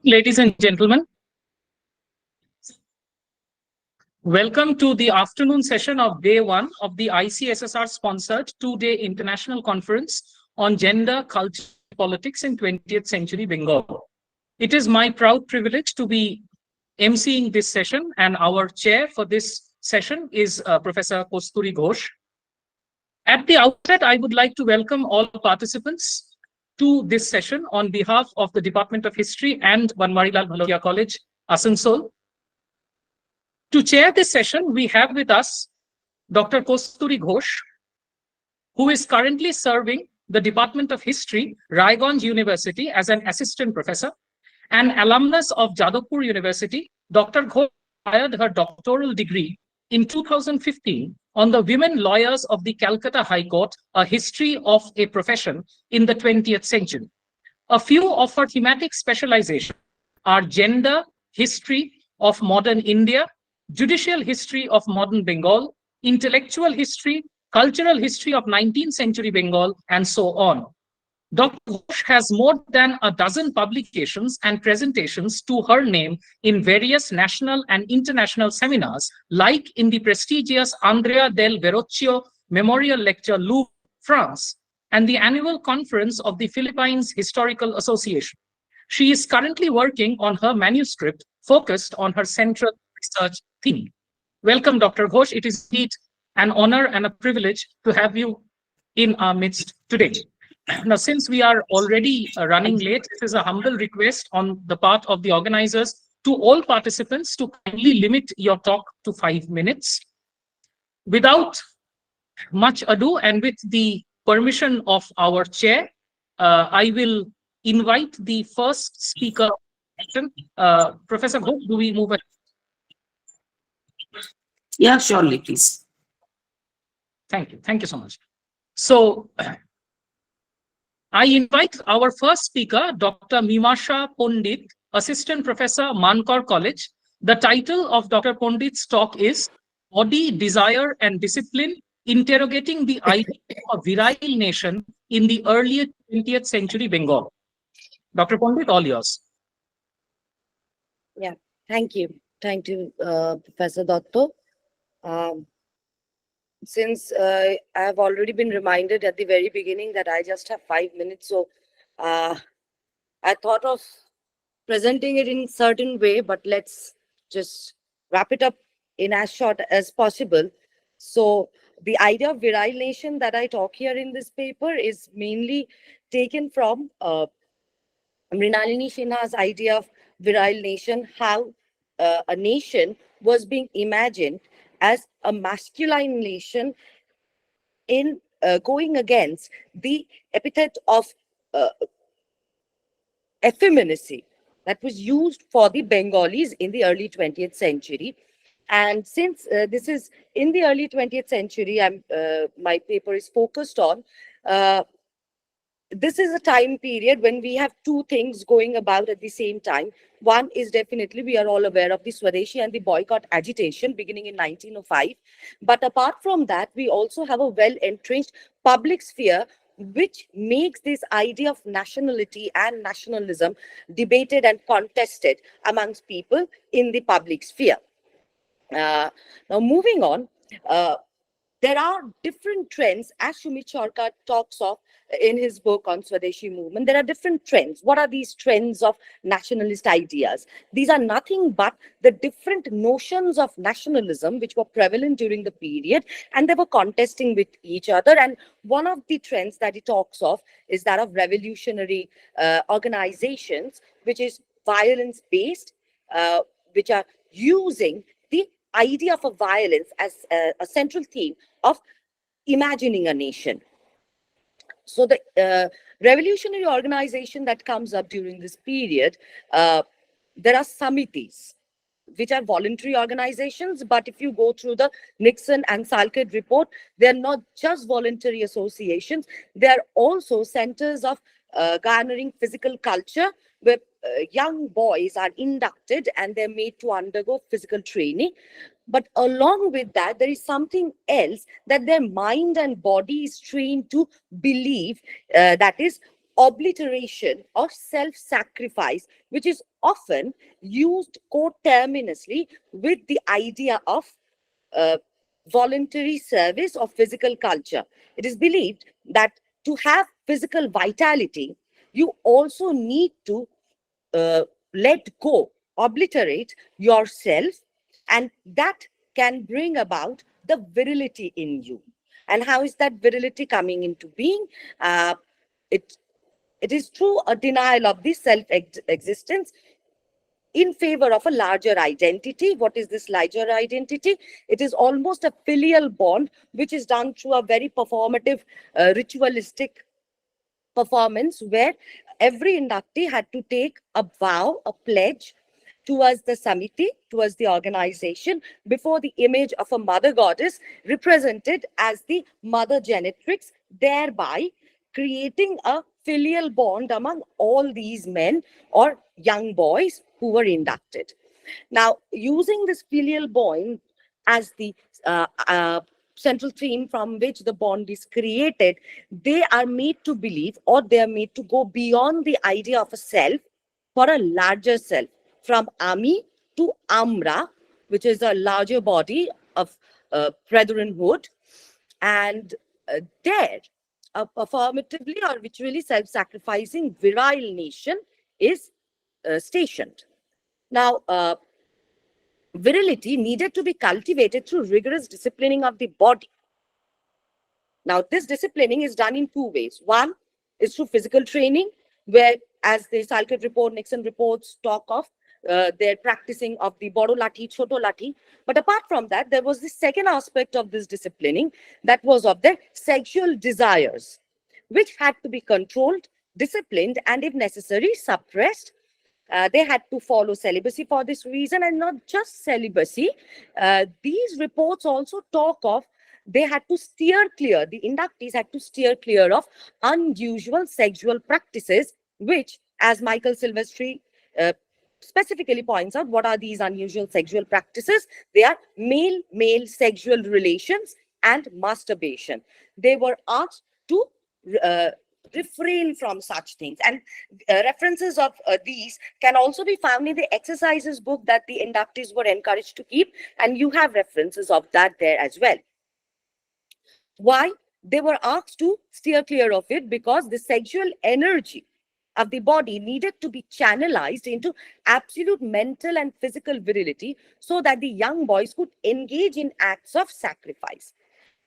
Ladies and gentlemen, welcome to the afternoon session of day one of the ICSSR sponsored two-day international conference on gender, culture, and politics in 20th century Bengal. It is my proud privilege to be emceeing this session, and our chair for this session is Professor Kosturi Ghosh. At the outset, I would like to welcome all participants to this session on behalf of the Department of History and Banwarilal Bhalotia College, Asansol. To chair this session, we have with us Dr. Kosturi Ghosh, who is currently serving the Department of History, Raiganj University as an assistant professor. An alumnus of Jadavpur University, Dr. Ghosh acquired her doctoral degree in 2015 on the Women Lawyers of the Calcutta High Court, a history of a profession in the 20th century. A few of her thematic specializations are gender, history of modern India, judicial history of modern Bengal, intellectual history, cultural history of 19th century Bengal, and so on. Dr. Ghosh has more than a dozen publications and presentations to her name in various national and international seminars, like in the prestigious Andrea del Verrocchio Memorial Lecture, Louvre, France, and the annual conference of the Philippines Historical Association. She is currently working on her manuscript focused on her central research theme. Welcome, Dr. Ghosh. It is indeed an honor and a privilege to have you in our midst today. Now, since we are already running late, this is a humble request on the part of the organizers to all participants to kindly limit your talk to 5 minutes. Without much ado, and with the permission of our chair, I will invite the first speaker. Professor Ghosh, do we move ahead? Yeah, surely, please. Thank you. Thank you so much. So, I invite our first speaker, Dr. Mimasha Pondit, Assistant Professor, Mankar College. The title of Dr. Pondit's talk is Body, Desire and Discipline, Interrogating the Idea of a Virile Nation in the Early 20th Century Bengal. Dr. Pondit, all yours. Yeah, thank you. Thank you, Professor Dotto. Since I have already been reminded at the very beginning that I just have 5 minutes, so I thought of presenting it in a certain way, but let's just wrap it up in as short as possible. So the idea of virile nation that I talk here in this paper is mainly taken from Mrinalini Sinha's idea of virile nation, how a nation was being imagined as a masculine nation in going against the epithet of effeminacy that was used for the Bengalis in the early 20th century. And since this is in the early 20th century, my paper is focused on, this is a time period when we have two things going about at the same time. One is definitely, we are all aware of the Swadeshi and the boycott agitation beginning in 1905. But apart from that, we also have a well-entrenched public sphere which makes this idea of nationality and nationalism debated and contested amongst people in the public sphere. Now, moving on, there are different trends, as Sumit Sarkar talks of in his book on Swadeshi movement. There are different trends. What are these trends of nationalist ideas? These are nothing but the different notions of nationalism which were prevalent during the period, and they were contesting with each other. And one of the trends that he talks of is that of revolutionary organizations, which is violence-based, which are using the idea of a violence as a central theme of imagining a nation. So the revolutionary organization that comes up during this period, there are samitis, which are voluntary organizations. But if you go through the Nixon and Salkid report, they're not just voluntary associations. They're also centers of garnering physical culture, where young boys are inducted and they're made to undergo physical training. But along with that, there is something else that their mind and body is trained to believe, that is obliteration or self-sacrifice, which is often used coterminously with the idea of uh, voluntary service or physical culture. It is believed that to have physical vitality, you also need to uh, let go, obliterate yourself, and that can bring about the virility in you. And how is that virility coming into being? Uh, it it is through a denial of the self existence in favor of a larger identity. What is this larger identity? It is almost a filial bond, which is done through a very performative, ritualistic performance where every inductee had to take a vow, a pledge towards the samiti, towards the organization, before the image of a mother goddess represented as the mother genetrix, thereby creating a filial bond among all these men or young boys who were inducted. Now, using this filial bond as the uh, uh, central theme from which the bond is created, they are made to believe, or they are made to go beyond the idea of a self for a larger self, from Ami to Amra, which is a larger body of brethrenhood. And there, a performatively or ritually self-sacrificing virile nation is stationed. Now, virility needed to be cultivated through rigorous disciplining of the body. Now, this disciplining is done in two ways. One is through physical training, where, as the Salkett report, Nixon reports talk of, their practicing of the Bodo Lati, Choto Lati. But apart from that, there was the second aspect of this disciplining, that was of their sexual desires, which had to be controlled, disciplined, and if necessary, suppressed. They had to follow celibacy for this reason, and not just celibacy. These reports also talk of they had to steer clear, the inductees had to steer clear of unusual sexual practices, which, as Michael Silvestri uh, specifically points out, what are these unusual sexual practices? They are male-male sexual relations and masturbation. They were asked to uh, refrain from such things. And references of these can also be found in the exercises book that the inductees were encouraged to keep, and you have references of that there as well. Why? They were asked to steer clear of it because the sexual energy of the body needed to be channelized into absolute mental and physical virility so that the young boys could engage in acts of sacrifice.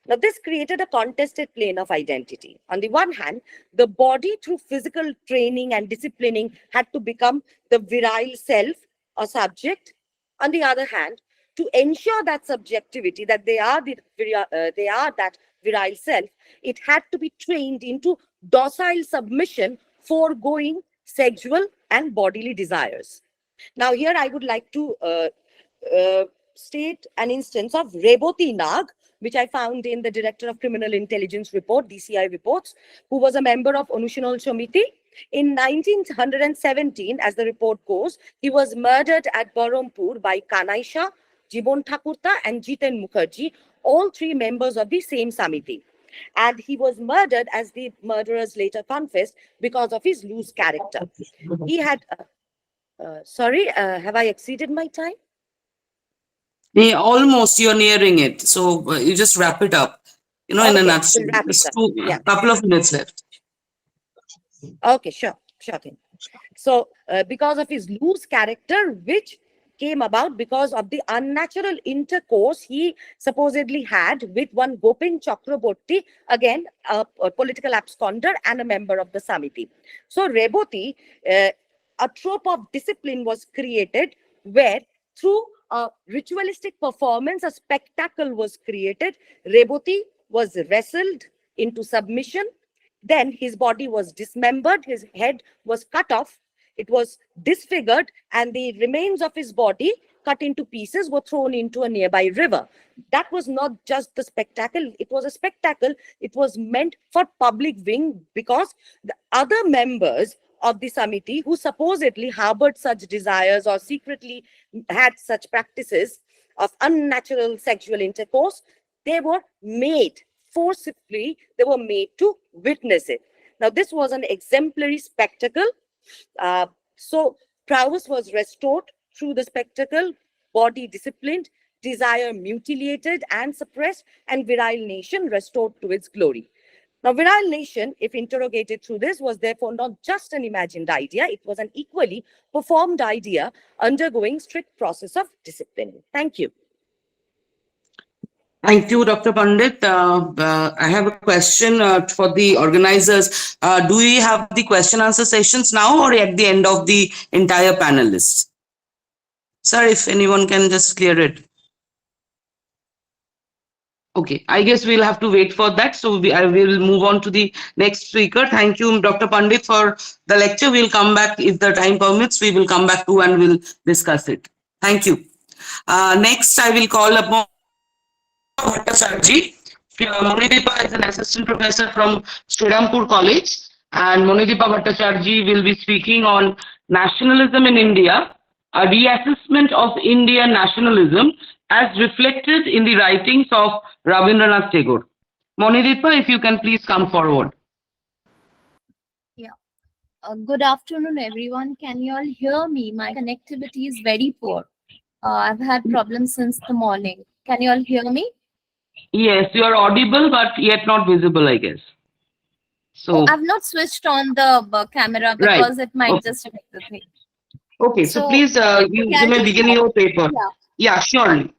Now, this created a contested plane of identity. On the one hand, the body, through physical training and disciplining, had to become the virile self or subject. On the other hand, to ensure that subjectivity, that they are that virile self, it had to be trained into docile submission, foregoing sexual and bodily desires. Now, here I would like to state an instance of Reboti Nag, which I found in the Director of Criminal Intelligence report, DCI reports, who was a member of Anushinol Samiti. In 1917, as the report goes, he was murdered at Barampur by Kanaisha, Jibon Thakurta, and Jiten Mukherjee, all three members of the same Samiti. And he was murdered, as the murderers later confessed, because of his loose character. He had, sorry, have I exceeded my time? Yeah, almost you're nearing it. So you just wrap it up. In a Okay, nutshell. we'll wrap it Just up. a Yeah. couple of minutes left. Okay, sure thing. So, because of his loose character, which came about because of the unnatural intercourse he supposedly had with one Gopin Chakraborty, again, a political absconder and a member of the Samiti. So, Reboti, a trope of discipline was created where, through a ritualistic performance, a spectacle was created. Reboti was wrestled into submission. Then his body was dismembered, his head was cut off, it was disfigured, and the remains of his body, cut into pieces, were thrown into a nearby river. That was not just the spectacle, it was a spectacle. It was meant for public viewing because the other members of the Samiti who supposedly harbored such desires or secretly had such practices of unnatural sexual intercourse, they were made forcibly, they were made to witness it. Now, this was an exemplary spectacle. So prowess was restored through the spectacle, body disciplined, desire mutilated and suppressed, and virile nation restored to its glory. Now, virile nation, if interrogated through this, was therefore not just an imagined idea, it was an equally performed idea undergoing strict process of discipline. Thank you. Thank you, Dr. Pandit. I have a question for the organizers. Do we have the question answer sessions now or at the end of the entire panelists? Sir, if anyone can just clear it. Okay, I guess we'll have to wait for that. So I will move on to the next speaker. Thank you, Dr. Pandit, for the lecture. We'll come back if the time permits. We will come back to and we'll discuss it. Thank you. Next, I will call upon Bhattacharjee. Monideepa is an assistant professor from Srirampur College, and Monideepa Bhattacharjee will be speaking on nationalism in India, a reassessment of Indian nationalism as reflected in the writings of Rabindranath Tagore. Monideepa, if you can please come forward. Yeah. Good afternoon, everyone. Can you all hear me? My connectivity is very poor. I've had problems since the morning. Can you all hear me? Yes, you are audible, but yet not visible, I guess. So I've not switched on the camera because it might just affect the thing. Okay, so please, you may begin your paper. Yeah, surely.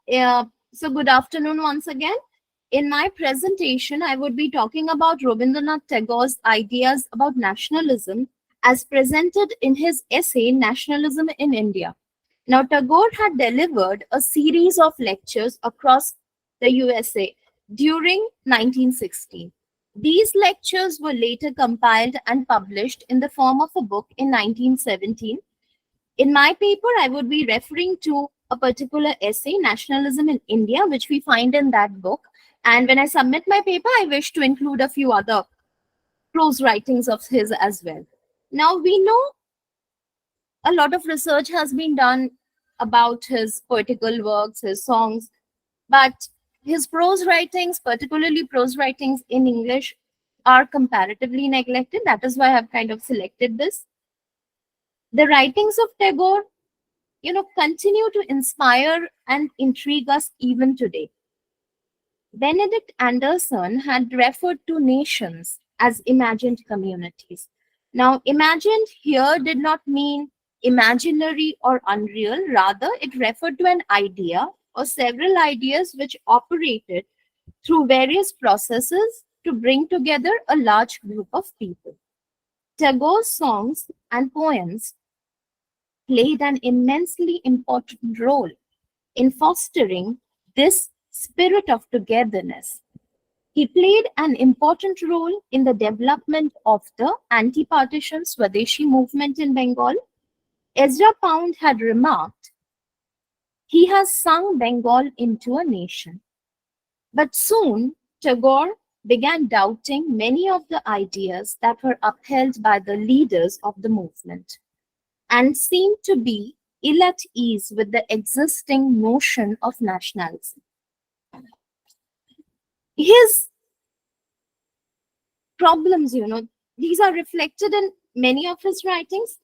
Yeah. So good afternoon once again. In my presentation, I would be talking about Rabindranath Tagore's ideas about nationalism as presented in his essay, Nationalism in India. Now, Tagore had delivered a series of lectures across the USA during 1916. These lectures were later compiled and published in the form of a book in 1917. In my paper, I would be referring to a particular essay, Nationalism in India, which we find in that book. And when I submit my paper, I wish to include a few other prose writings of his as well. Now, we know a lot of research has been done about his poetical works, his songs, but his prose writings, particularly prose writings in English, are comparatively neglected. That is why I've kind of selected this. The writings of Tagore, continue to inspire and intrigue us even today. Benedict Anderson had referred to nations as imagined communities. Now, imagined here did not mean imaginary or unreal. Rather, it referred to an idea or several ideas which operated through various processes to bring together a large group of people. Tagore's songs and poems played an immensely important role in fostering this spirit of togetherness. He played an important role in the development of the anti-partition Swadeshi movement in Bengal. Ezra Pound had remarked, "He has sung Bengal into a nation." But soon, Tagore began doubting many of the ideas that were upheld by the leaders of the movement and seemed to be ill at ease with the existing notion of nationalism. His problems, these are reflected in many of his writings.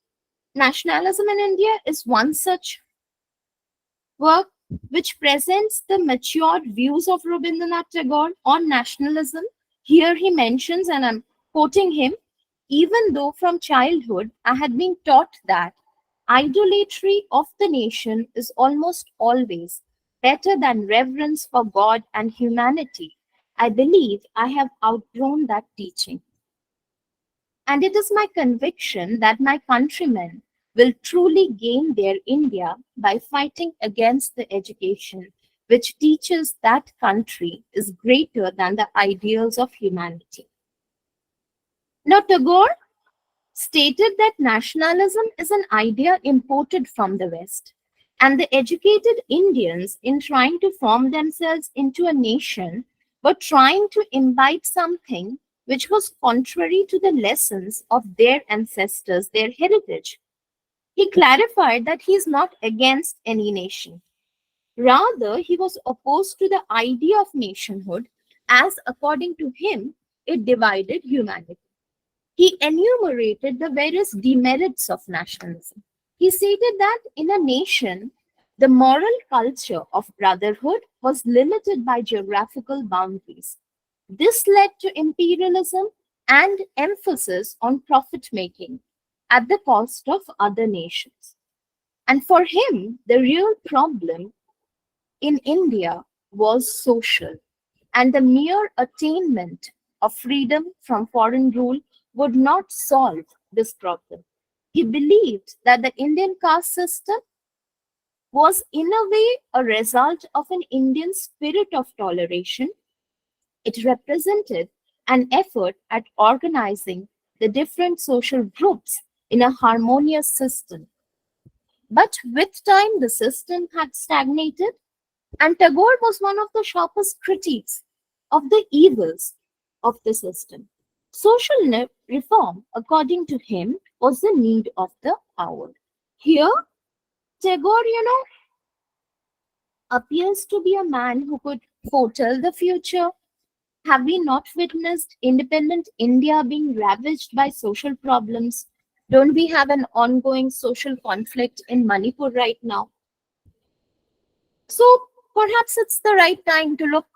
Nationalism in India is one such work which presents the matured views of Rabindranath Tagore on nationalism. Here he mentions, and I'm quoting him, "Even though from childhood I had been taught that idolatry of the nation is almost always better than reverence for God and humanity, I believe I have outgrown that teaching. And it is my conviction that my countrymen will truly gain their India by fighting against the education which teaches that country is greater than the ideals of humanity." Now, Tagore stated that nationalism is an idea imported from the West, and the educated Indians, in trying to form themselves into a nation, were trying to imbibe something which was contrary to the lessons of their ancestors, their heritage. He clarified that he is not against any nation. Rather, he was opposed to the idea of nationhood, as according to him, it divided humanity. He enumerated the various demerits of nationalism. He stated that in a nation, the moral culture of brotherhood was limited by geographical boundaries. This led to imperialism and emphasis on profit making at the cost of other nations. And for him, the real problem in India was social, and the mere attainment of freedom from foreign rule would not solve this problem. He believed that the Indian caste system was, in a way, a result of an Indian spirit of toleration. It represented an effort at organizing the different social groups in a harmonious system. But with time, the system had stagnated, and Tagore was one of the sharpest critics of the evils of the system. Social reform, according to him, was the need of the hour. Here, Tagore, appears to be a man who could foretell the future. Have we not witnessed independent India being ravaged by social problems? Don't we have an ongoing social conflict in Manipur right now? So perhaps it's the right time to look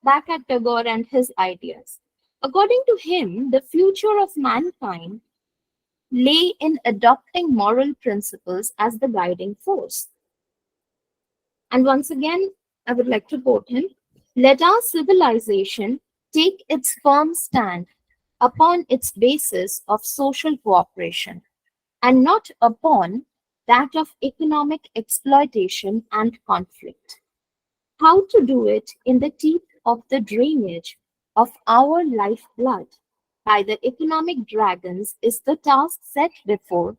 back at Tagore and his ideas. According to him, the future of mankind lay in adopting moral principles as the guiding force. And once again, I would like to quote him: "Let our civilization take its firm stand upon its basis of social cooperation, and not upon that of economic exploitation and conflict. How to do it in the teeth of the drainage of our lifeblood by the economic dragons is the task set before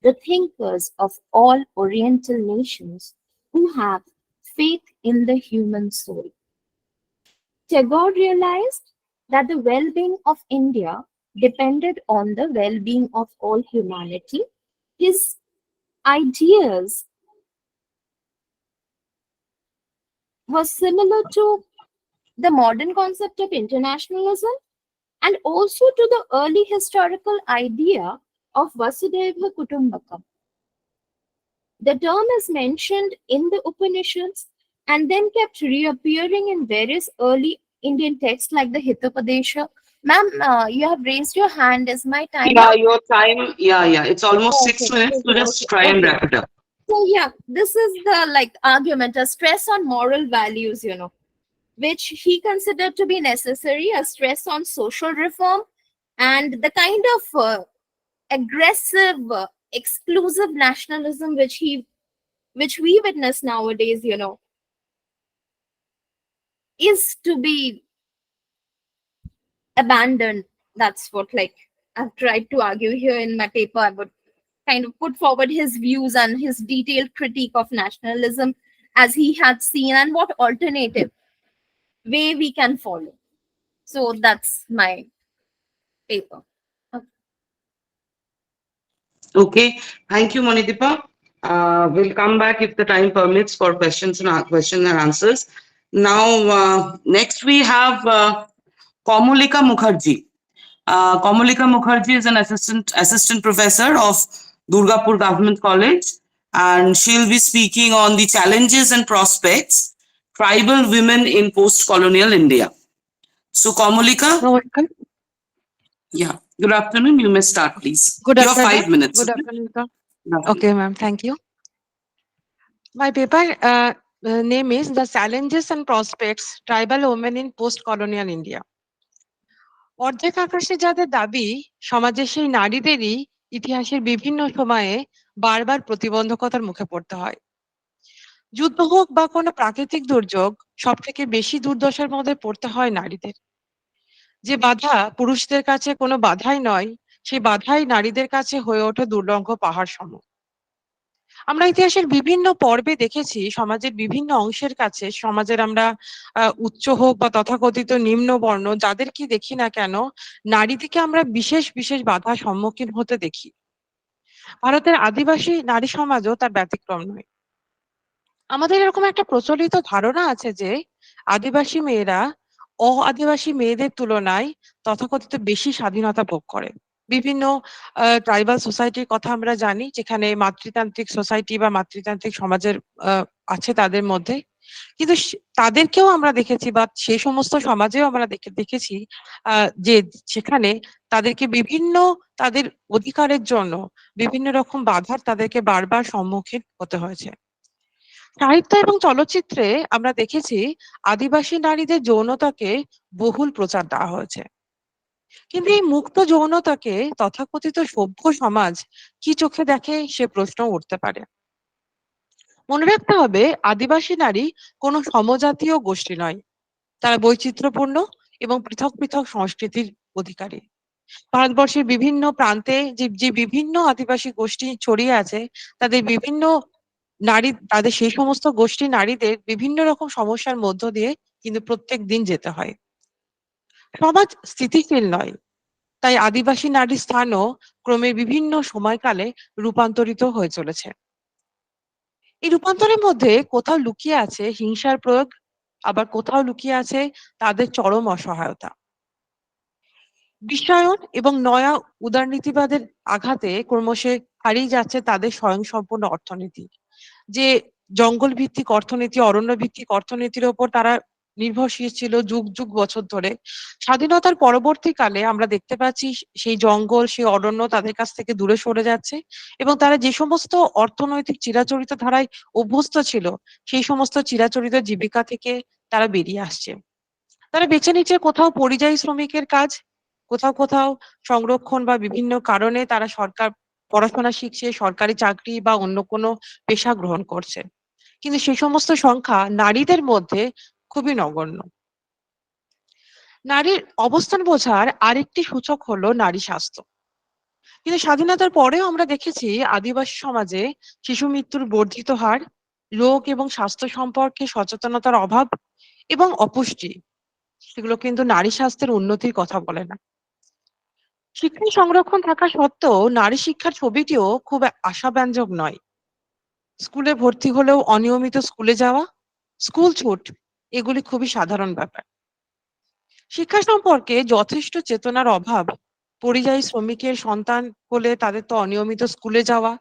the thinkers of all Oriental nations who have faith in the human soul." Tagore realized that the well-being of India depended on the well-being of all humanity. His ideas were similar to the modern concept of internationalism and also to the early historical idea of Vasudhaiva Kutumbakam. The term is mentioned in the Upanishads and then kept reappearing in various early Indian texts like the Hitopadesha. Ma'am, you have raised your hand. Is my time Yeah, up? your time. Yeah. It's almost Okay, 6 minutes, so just try and okay. wrap it up. So yeah, this is the argument, a stress on moral values, which he considered to be necessary, a stress on social reform, and the kind of aggressive, exclusive nationalism which we witness nowadays, is to be abandoned. That's what I've tried to argue here in my paper. I would kind of put forward his views and his detailed critique of nationalism as he had seen and what alternative way we can follow. So that's my paper. Okay, thank you, Monidipa. We'll come back if the time permits for questions and answers. Now, next we have Komulika Mukherjee. Komulika Mukherjee is an assistant professor of Durgapur Government College, and she'll be speaking on the challenges and prospects tribal women in post-colonial India. So, Komulika, Namaskar. yeah, good afternoon. You may start, please. Good You have afternoon. 5 minutes. Good Okay? afternoon, sir. Lovely. Okay, ma'am. Thank you. My paper name is The Challenges and Prospects Tribal Women in Post-Colonial India. অর্ধেক আকাশে যাদের দাবি, সমাজে সেই নারীদেরই ইতিহাসের বিভিন্ন সময়ে বারবার প্রতিবন্ধকতার মুখে পড়তে হয়। যুদ্ধ হোক বা কোনো প্রাকৃতিক দুর্যোগ, সব থেকে বেশি দুর্দশার মধ্যে পড়তে হয় নারীদের। যে বাধা পুরুষদের কাছে কোনো বাধাই নয়, সেই বাধাই নারীদের কাছে হয়ে ওঠে দুর্লঙ্ঘ পাহাড় সম। আমরা ইতিহাসের বিভিন্ন পর্বে দেখেছি সমাজের বিভিন্ন অংশের কাছে, সমাজের আমরা উচ্চ হোক বা তথাকথিত নিম্ন বর্ণ যাদের কি দেখি না কেন, নারীদেরকে আমরা বিশেষ বিশেষ বাধার সম্মুখীন হতে দেখি। ভারতের আদিবাসী নারী সমাজও তার ব্যতিক্রম নয়। আমাদের এরকম একটা প্রচলিত ধারণা আছে যে আদিবাসী মেয়েরা আদিবাসী মেয়েদের তুলনায় তথাকথিত বেশি স্বাধীনতা ভোগ করে। বিভিন্ন ট্রাইবাল সোসাইটির কথা আমরা জানি, যেখানে মাতৃতান্ত্রিক সোসাইটি বা মাতৃতান্ত্রিক সমাজের আছে তাদের মধ্যে, কিন্তু তাদেরকেও আমরা দেখেছি বা সেই সমস্ত সমাজেও আমরা দেখেছি যে সেখানে তাদেরকে বিভিন্ন তাদের অধিকারের জন্য বিভিন্ন রকম বাধার তাদেরকে বারবার সম্মুখীন হতে হয়েছে। সাহিত্য এবং চলচ্চিত্রে আমরা দেখেছি আদিবাসী নারীদের যৌনতাকে বহুল প্রচার দেওয়া হয়েছে, কিন্তু এই মুক্ত যৌনতাকে তথাকথিত সভ্য সমাজ কি চোখে দেখে সে প্রশ্ন উঠতে পারে। মনে রাখতে হবে, আদিবাসী নারী কোনো সমজাতীয় গোষ্ঠী নয়, তারা বৈচিত্র্যপূর্ণ এবং পৃথক পৃথক সংস্কৃতির অধিকারী। ভারতবর্ষের বিভিন্ন প্রান্তে যে বিভিন্ন আদিবাসী গোষ্ঠী ছড়িয়ে আছে, তাদের বিভিন্ন তাদের সেই সমস্ত গোষ্ঠী নারীদের বিভিন্ন রকম সমস্যার মধ্য দিয়ে কিন্তু প্রত্যেক দিন যেতে হয়। সমাজ স্থিতিশীল নয়, তাই আদিবাসী নারীর স্থানও ক্রমে বিভিন্ন সময়কালে রূপান্তরিত হয়ে চলেছে। এই রূপান্তরের মধ্যে কোথাও লুকিয়ে আছে হিংসার প্রয়োগ, আবার কোথাও লুকিয়ে আছে তাদের চরম অসহায়তা। বিশ্বায়ন এবং নয়া উদারনীতিবাদের আঘাতে ক্রমশ হারিয়ে যাচ্ছে তাদের স্বয়ংসম্পূর্ণ অর্থনীতি। যে জঙ্গল ভিত্তিক অর্থনীতি, অরণ্য ভিত্তিক অর্থনীতির ওপর তারা নির্ভরশীল ছিল যুগ যুগ বছর ধরে, স্বাধীনতার পরবর্তীকালে আমরা দেখতে পাচ্ছি সেই জঙ্গল, সেই অরণ্য তাদের কাছ থেকে দূরে সরে যাচ্ছে এবং তারা যে সমস্ত অর্থনৈতিক চিরাচরিত ধারায় অভ্যস্ত ছিল, সেই সমস্ত চিরাচরিত জীবিকা থেকে তারা বেরিয়ে আসছে। তারা বেছে নিচ্ছে কোথাও পরিযায়ী শ্রমিকের কাজ, কোথাও কোথাও সংরক্ষণ বা বিভিন্ন কারণে তারা পড়াশোনা শিখছে, সরকারি চাকরি বা অন্য কোনো পেশা গ্রহণ করছে, কিন্তু সে সমস্ত সংখ্যা নারীদের মধ্যে খুবই নগণ্য। নারীর অবস্থান বোঝার আরেকটি সূচক হলো নারী স্বাস্থ্য। কিন্তু স্বাধীনতার পরেও আমরা দেখেছি আদিবাসী সমাজে শিশু মৃত্যুর বর্ধিত হার, রোগ এবং স্বাস্থ্য সম্পর্কে সচেতনতার অভাব এবং অপুষ্টি, সেগুলো কিন্তু নারী স্বাস্থ্যের উন্নতির কথা বলে না। শিক্ষা সংরক্ষণ থাকা সত্ত্বেও নারী শিক্ষার ছবিটিও খুব আশাব্যঞ্জক নয়। স্কুলে ভর্তি হলেও অনিয়মিত স্কুলে যাওয়া, স্কুল ছুট, এগুলি খুবই সাধারণ ব্যাপার। শিক্ষা সম্পর্কে যথেষ্ট চেতনার অভাব, পরিযায়ী শ্রমিকের সন্তান হলে তাদের তো অনিয়মিত স্কুলে যাওয়া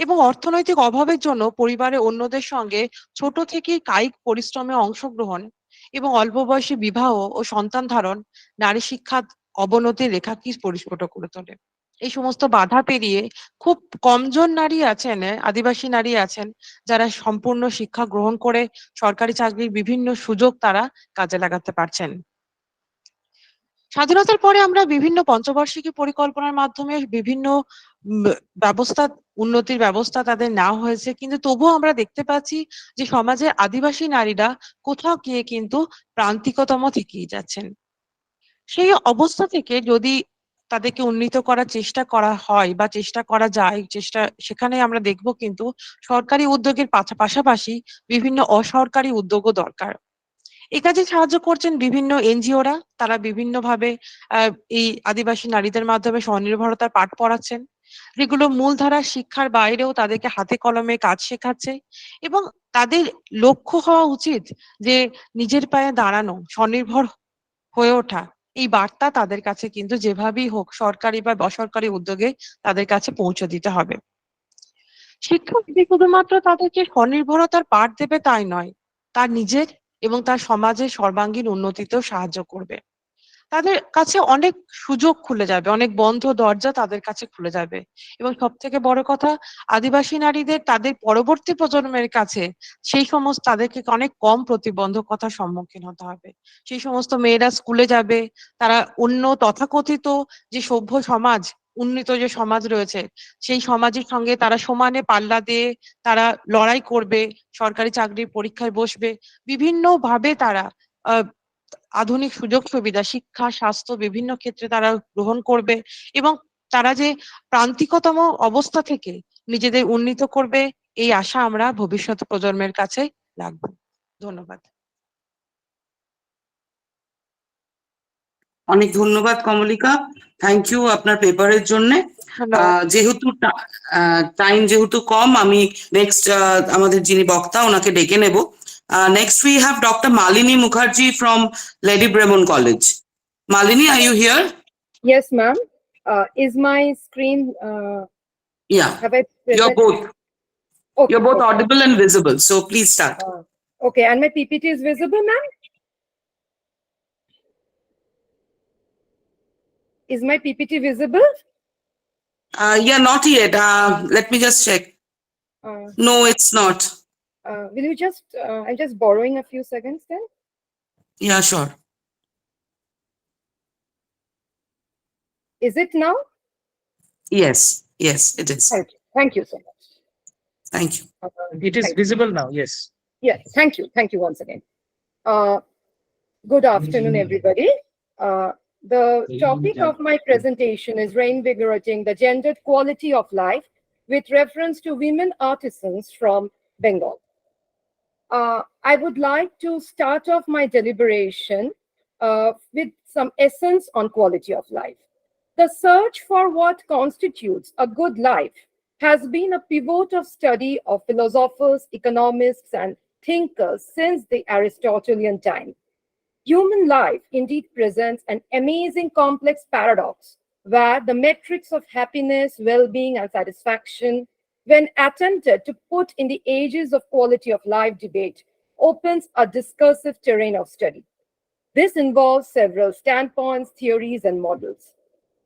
এবং অর্থনৈতিক অভাবের জন্য পরিবারের অন্যদের সঙ্গে ছোট থেকেই কায়িক পরিশ্রমে অংশগ্রহণ এবং অল্প বয়সে বিবাহ ও সন্তান ধারণ নারী শিক্ষার অবনতির রেখাকে পরিস্ফুট করে তোলে। এই সমস্ত বাধা পেরিয়ে খুব কমজন নারী আছেন, আদিবাসী নারী আছেন, যারা সম্পূর্ণ শিক্ষা গ্রহণ করে সরকারি চাকরির বিভিন্ন সুযোগ তারা কাজে লাগাতে পারছেন। স্বাধীনতার পরে আমরা বিভিন্ন পঞ্চবার্ষিকী পরিকল্পনার মাধ্যমে বিভিন্ন ব্যবস্থা, উন্নতির ব্যবস্থা তাদের নেওয়া হয়েছে, কিন্তু তবুও আমরা দেখতে পাচ্ছি যে সমাজে আদিবাসী নারীরা কোথাও গিয়ে কিন্তু প্রান্তিকতম থেকেই যাচ্ছেন। সেই অবস্থা থেকে যদি তাদেরকে উন্নীত করার চেষ্টা করা হয় বা চেষ্টা করা যায়, সেখানে আমরা দেখব কিন্তু সরকারি উদ্যোগের পাশাপাশি বিভিন্ন অসরকারি উদ্যোগও দরকার। এই কাজে সাহায্য করছেন বিভিন্ন এনজিওরা, তারা বিভিন্নভাবে এই আদিবাসী নারীদের মাধ্যমে স্বনির্ভরতার পাঠ পড়াচ্ছেন, যেগুলো মূলধারার শিক্ষার বাইরেও তাদেরকে হাতে কলমে কাজ শেখাচ্ছে এবং তাদের লক্ষ্য হওয়া উচিত যে নিজের পায়ে দাঁড়ানো, স্বনির্ভর হয়ে ওঠা। এই বার্তা তাদের কাছে কিন্তু যেভাবেই হোক সরকারি বা বেসরকারি উদ্যোগে তাদের কাছে পৌঁছে দিতে হবে। শিক্ষা শুধুমাত্র তাদেরকে স্বনির্ভরতার পাঠ দেবে তাই নয়, তার নিজের এবং তার সমাজের সর্বাঙ্গীন উন্নতিতেও সাহায্য করবে। তাদের কাছে অনেক সুযোগ খুলে যাবে, অনেক বন্ধ দরজা তাদের কাছে খুলে যাবে এবং সব থেকে বড় কথা, আদিবাসী নারীদের তাদের পরবর্তী প্রজন্মের কাছে সেই সমস্ত তাদেরকে অনেক কম প্রতিবন্ধকতার সম্মুখীন হতে হবে। সেই সমস্ত মেয়েরা স্কুলে যাবে, তারা অন্য তথাকথিত যে সভ্য সমাজ, উন্নীত যে সমাজ রয়েছে, সেই সমাজের সঙ্গে তারা সমানে পাল্লা দিয়ে তারা লড়াই করবে, সরকারি চাকরির পরীক্ষায় বসবে, বিভিন্ন ভাবে তারা আধুনিক সুযোগ সুবিধা, শিক্ষা, স্বাস্থ্য বিভিন্ন ক্ষেত্রে তারা গ্রহণ করবে এবং তারা যে প্রান্তিকতম অবস্থা থেকে নিজেদের উন্নীত করবে, এই আশা আমরা ভবিষ্যৎ প্রজন্মের কাছে রাখবো। ধন্যবাদ। অনেক ধন্যবাদ কমলিকা, থ্যাংক ইউ আপনার পেপারের জন্য। যেহেতু টাইম যেহেতু কম, আমি নেক্সট আমাদের যিনি বক্তা ওনাকে ডেকে নেব। Next, we have Dr. Malini Mukherjee from Lady Bremon College. Malini, are you here? Yes, ma'am. Is my screen, Yeah, have I you're present? both. Okay, You're both okay. audible and visible. So please start. Okay, and my PPT is visible, ma'am? Is my PPT visible? Yeah, not yet. Let me just check. Uh, No, it's not. will you just, I'm just borrowing a few seconds then. Yeah, sure. Is it now? Yes, yes, it is. Thank you. Thank you so much. Thank you. It is Thank you. visible now, yes. Yes, thank you. Thank you once again. Good afternoon, everybody. The topic of my presentation is reinvigorating the gendered quality of life with reference to women artisans from Bengal. I would like to start off my deliberation with some essence on quality of life. The search for what constitutes a good life has been a pivot of study of philosophers, economists, and thinkers since the Aristotelian time. Human life indeed presents an amazing complex paradox where the metrics of happiness, well-being, and satisfaction, when attempted to put in the ages of quality of life debate, opens a discursive terrain of study. This involves several standpoints, theories, and models.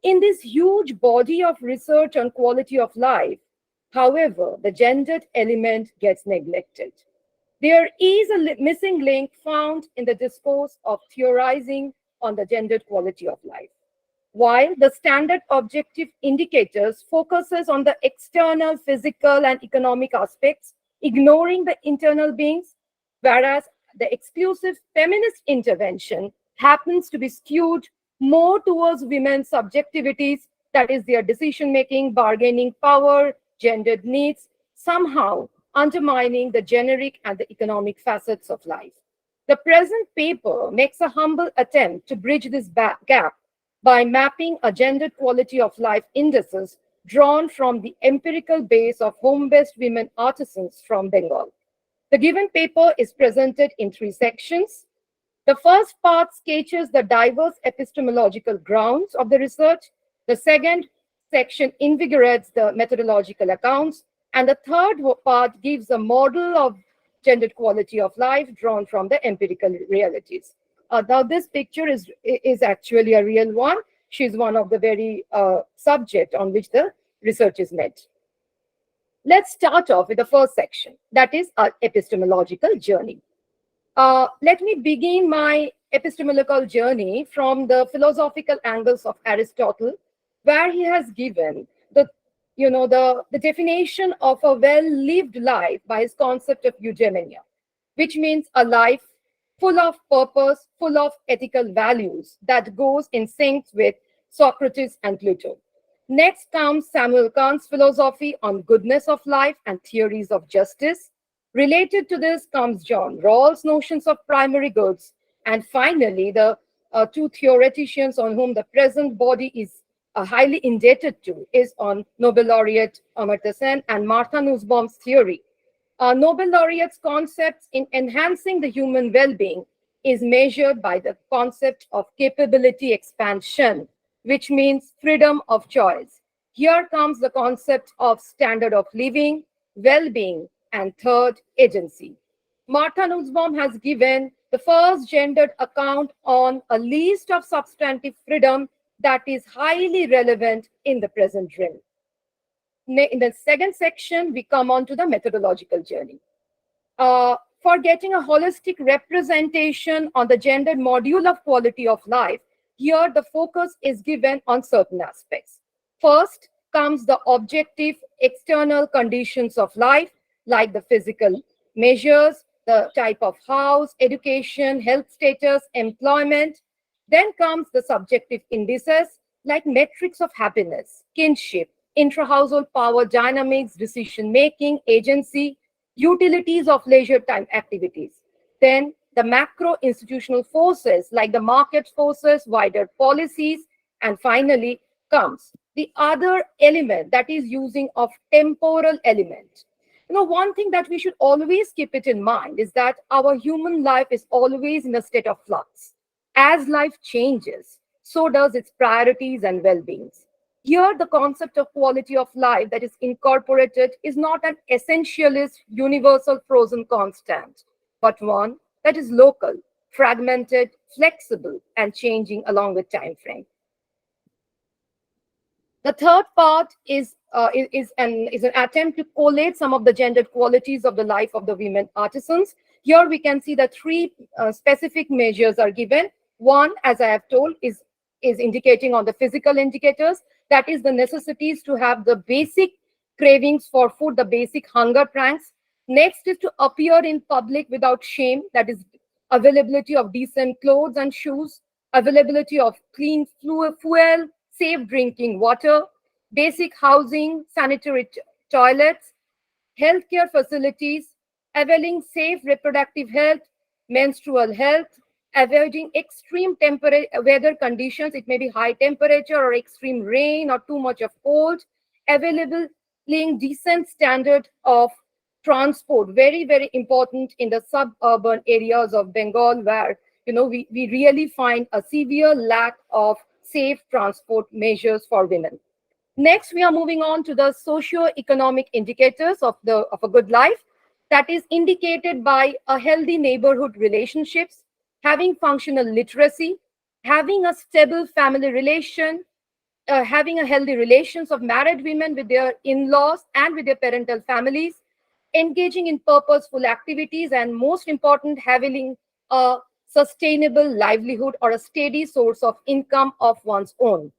In this huge body of research on quality of life, however, the gendered element gets neglected. There is a missing link found in the discourse of theorizing on the gendered quality of life. While the standard objective indicators focuses on the external physical and economic aspects, ignoring the internal beings, whereas the exclusive feminist intervention happens to be skewed more towards women's subjectivities, that is their decision-making, bargaining power, gendered needs, somehow undermining the generic and the economic facets of life. The present paper makes a humble attempt to bridge this gap by mapping a gendered quality of life indices drawn from the empirical base of home-based women artisans from Bengal. The given paper is presented in 3 sections. The first part sketches the diverse epistemological grounds of the research. The second section invigorates the methodological accounts. And the third part gives a model of gendered quality of life drawn from the empirical realities. Now, this picture is actually a real one. She's one of the very subject on which the research is made. Let's start off with the first section, that is our epistemological journey. Let me begin my epistemological journey from the philosophical angles of Aristotle, where he has given the definition of a well-lived life by his concept of eudaimonia, which means a life full of purpose, full of ethical values that goes in sync with Socrates and Plato. Next comes Samuel Kant's philosophy on goodness of life and theories of justice. Related to this comes John Rawls' notions of primary goods. And finally, the 2 theoreticians on whom the present body is highly indebted to is on Nobel laureate Amartya Sen and Martha Nussbaum's theory. Nobel laureate's concepts in enhancing the human well-being is measured by the concept of capability expansion, which means freedom of choice. Here comes the concept of standard of living, well-being, and third, agency. Martha Nussbaum has given the first gendered account on a list of substantive freedom that is highly relevant in the present realm. In the second section, we come on to the methodological journey. For getting a holistic representation on the gendered module of quality of life, here the focus is given on certain aspects. First comes the objective external conditions of life, like the physical measures, the type of house, education, health status, employment. Then comes the subjective indices, like metrics of happiness, kinship, intra-household power dynamics, decision-making, agency, utilities of leisure time activities. Then the macro institutional forces like the market forces, wider policies, and finally comes the other element, that is using of temporal element. one thing that we should always keep it in mind is that our human life is always in a state of flux. As life changes, so does its priorities and well-beings. Here, the concept of quality of life that is incorporated is not an essentialist, universal frozen constant, but one that is local, fragmented, flexible, and changing along with time frame. The third part is an attempt to collate some of the gendered qualities of the life of the women artisans. Here we can see that three specific measures are given. One, as I have told, is indicating on the physical indicators. That is the necessities to have the basic cravings for food, the basic hunger pangs. Next is to appear in public without shame. That is availability of decent clothes and shoes, availability of clean fuel, safe drinking water, basic housing, sanitary toilets, healthcare facilities, availing safe reproductive health, menstrual health, avoiding extreme weather conditions. It may be high temperature or extreme rain or too much of cold, availing decent standard of transport, very, very important in the suburban areas of Bengal where, we really find a severe lack of safe transport measures for women. Next, we are moving on to the socio-economic indicators of a good life. That is indicated by a healthy neighborhood relationships, having functional literacy, having a stable family relation, having a healthy relations of married women with their in-laws and with their parental families, engaging in purposeful activities, and most important, having a sustainable livelihood or a steady source of income of one's own.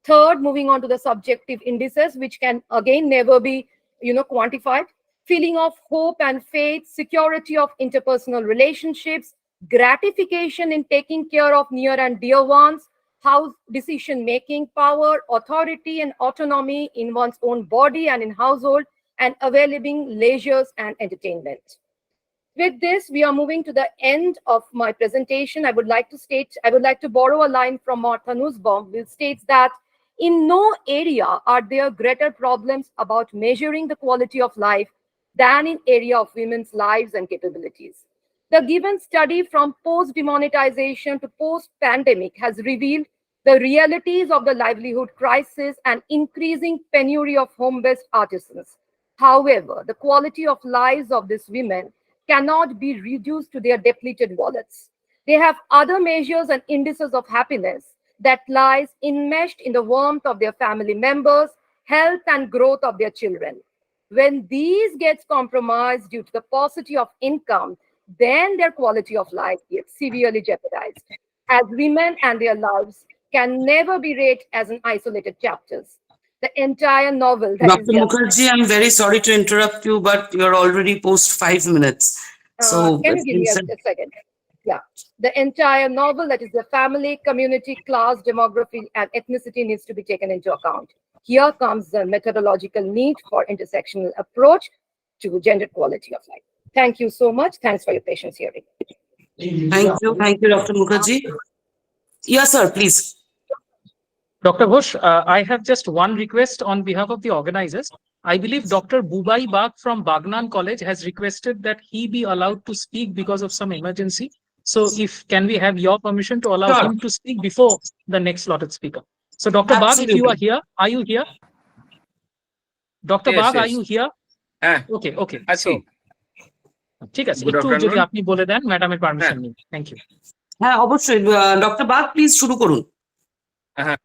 Third, moving on to the subjective indices, which can again never be, quantified. Feeling of hope and faith, security of interpersonal relationships, gratification in taking care of near and dear ones, house decision-making power, authority and autonomy in one's own body and in household, and availing leisures and entertainment. With this, we are moving to the end of my presentation. I would like to borrow a line from Martha Nussbaum, which states that in no area are there greater problems about measuring the quality of life than in area of women's lives and capabilities. The given study from post-demonetization to post-pandemic has revealed the realities of the livelihood crisis and increasing penury of home-based artisans. However, the quality of lives of these women cannot be reduced to their depleted wallets. They have other measures and indices of happiness that lies enmeshed in the warmth of their family members, health and growth of their children. When these gets compromised due to the paucity of income, then their quality of life gets severely jeopardized, as women and their lives can never be read as an isolated chapters. The entire novel that Dr. Mukherjee, I'm very sorry to interrupt you, but you're already post 5 minutes. So can you give me a second? Yeah. The entire novel, that is the family, community, class, demography, and ethnicity needs to be taken into account. Here comes the methodological need for intersectional approach to gender quality of life. Thank you so much. Thanks for your patience hearing. Thank you, Dr. Mukherjee. Yes, sir, please. Dr. Ghosh, I have just one request on behalf of the organizers. I believe Dr. Bubai Bag from Bagnan College has requested that he be allowed to speak because of some emergency. So can we have your permission to allow him to speak before the next slotted speaker? So Dr. Bag, if you are here, are you here? Dr. Bag, are you here? Okay. So, ঠিক আছে, একটু যদি আপনি বলে দেন ম্যাডামের permission নিন। Thank you. হ্যাঁ, অবশ্যই ডক্টর বাগ, প্লিজ শুরু করুন। হ্যাঁ,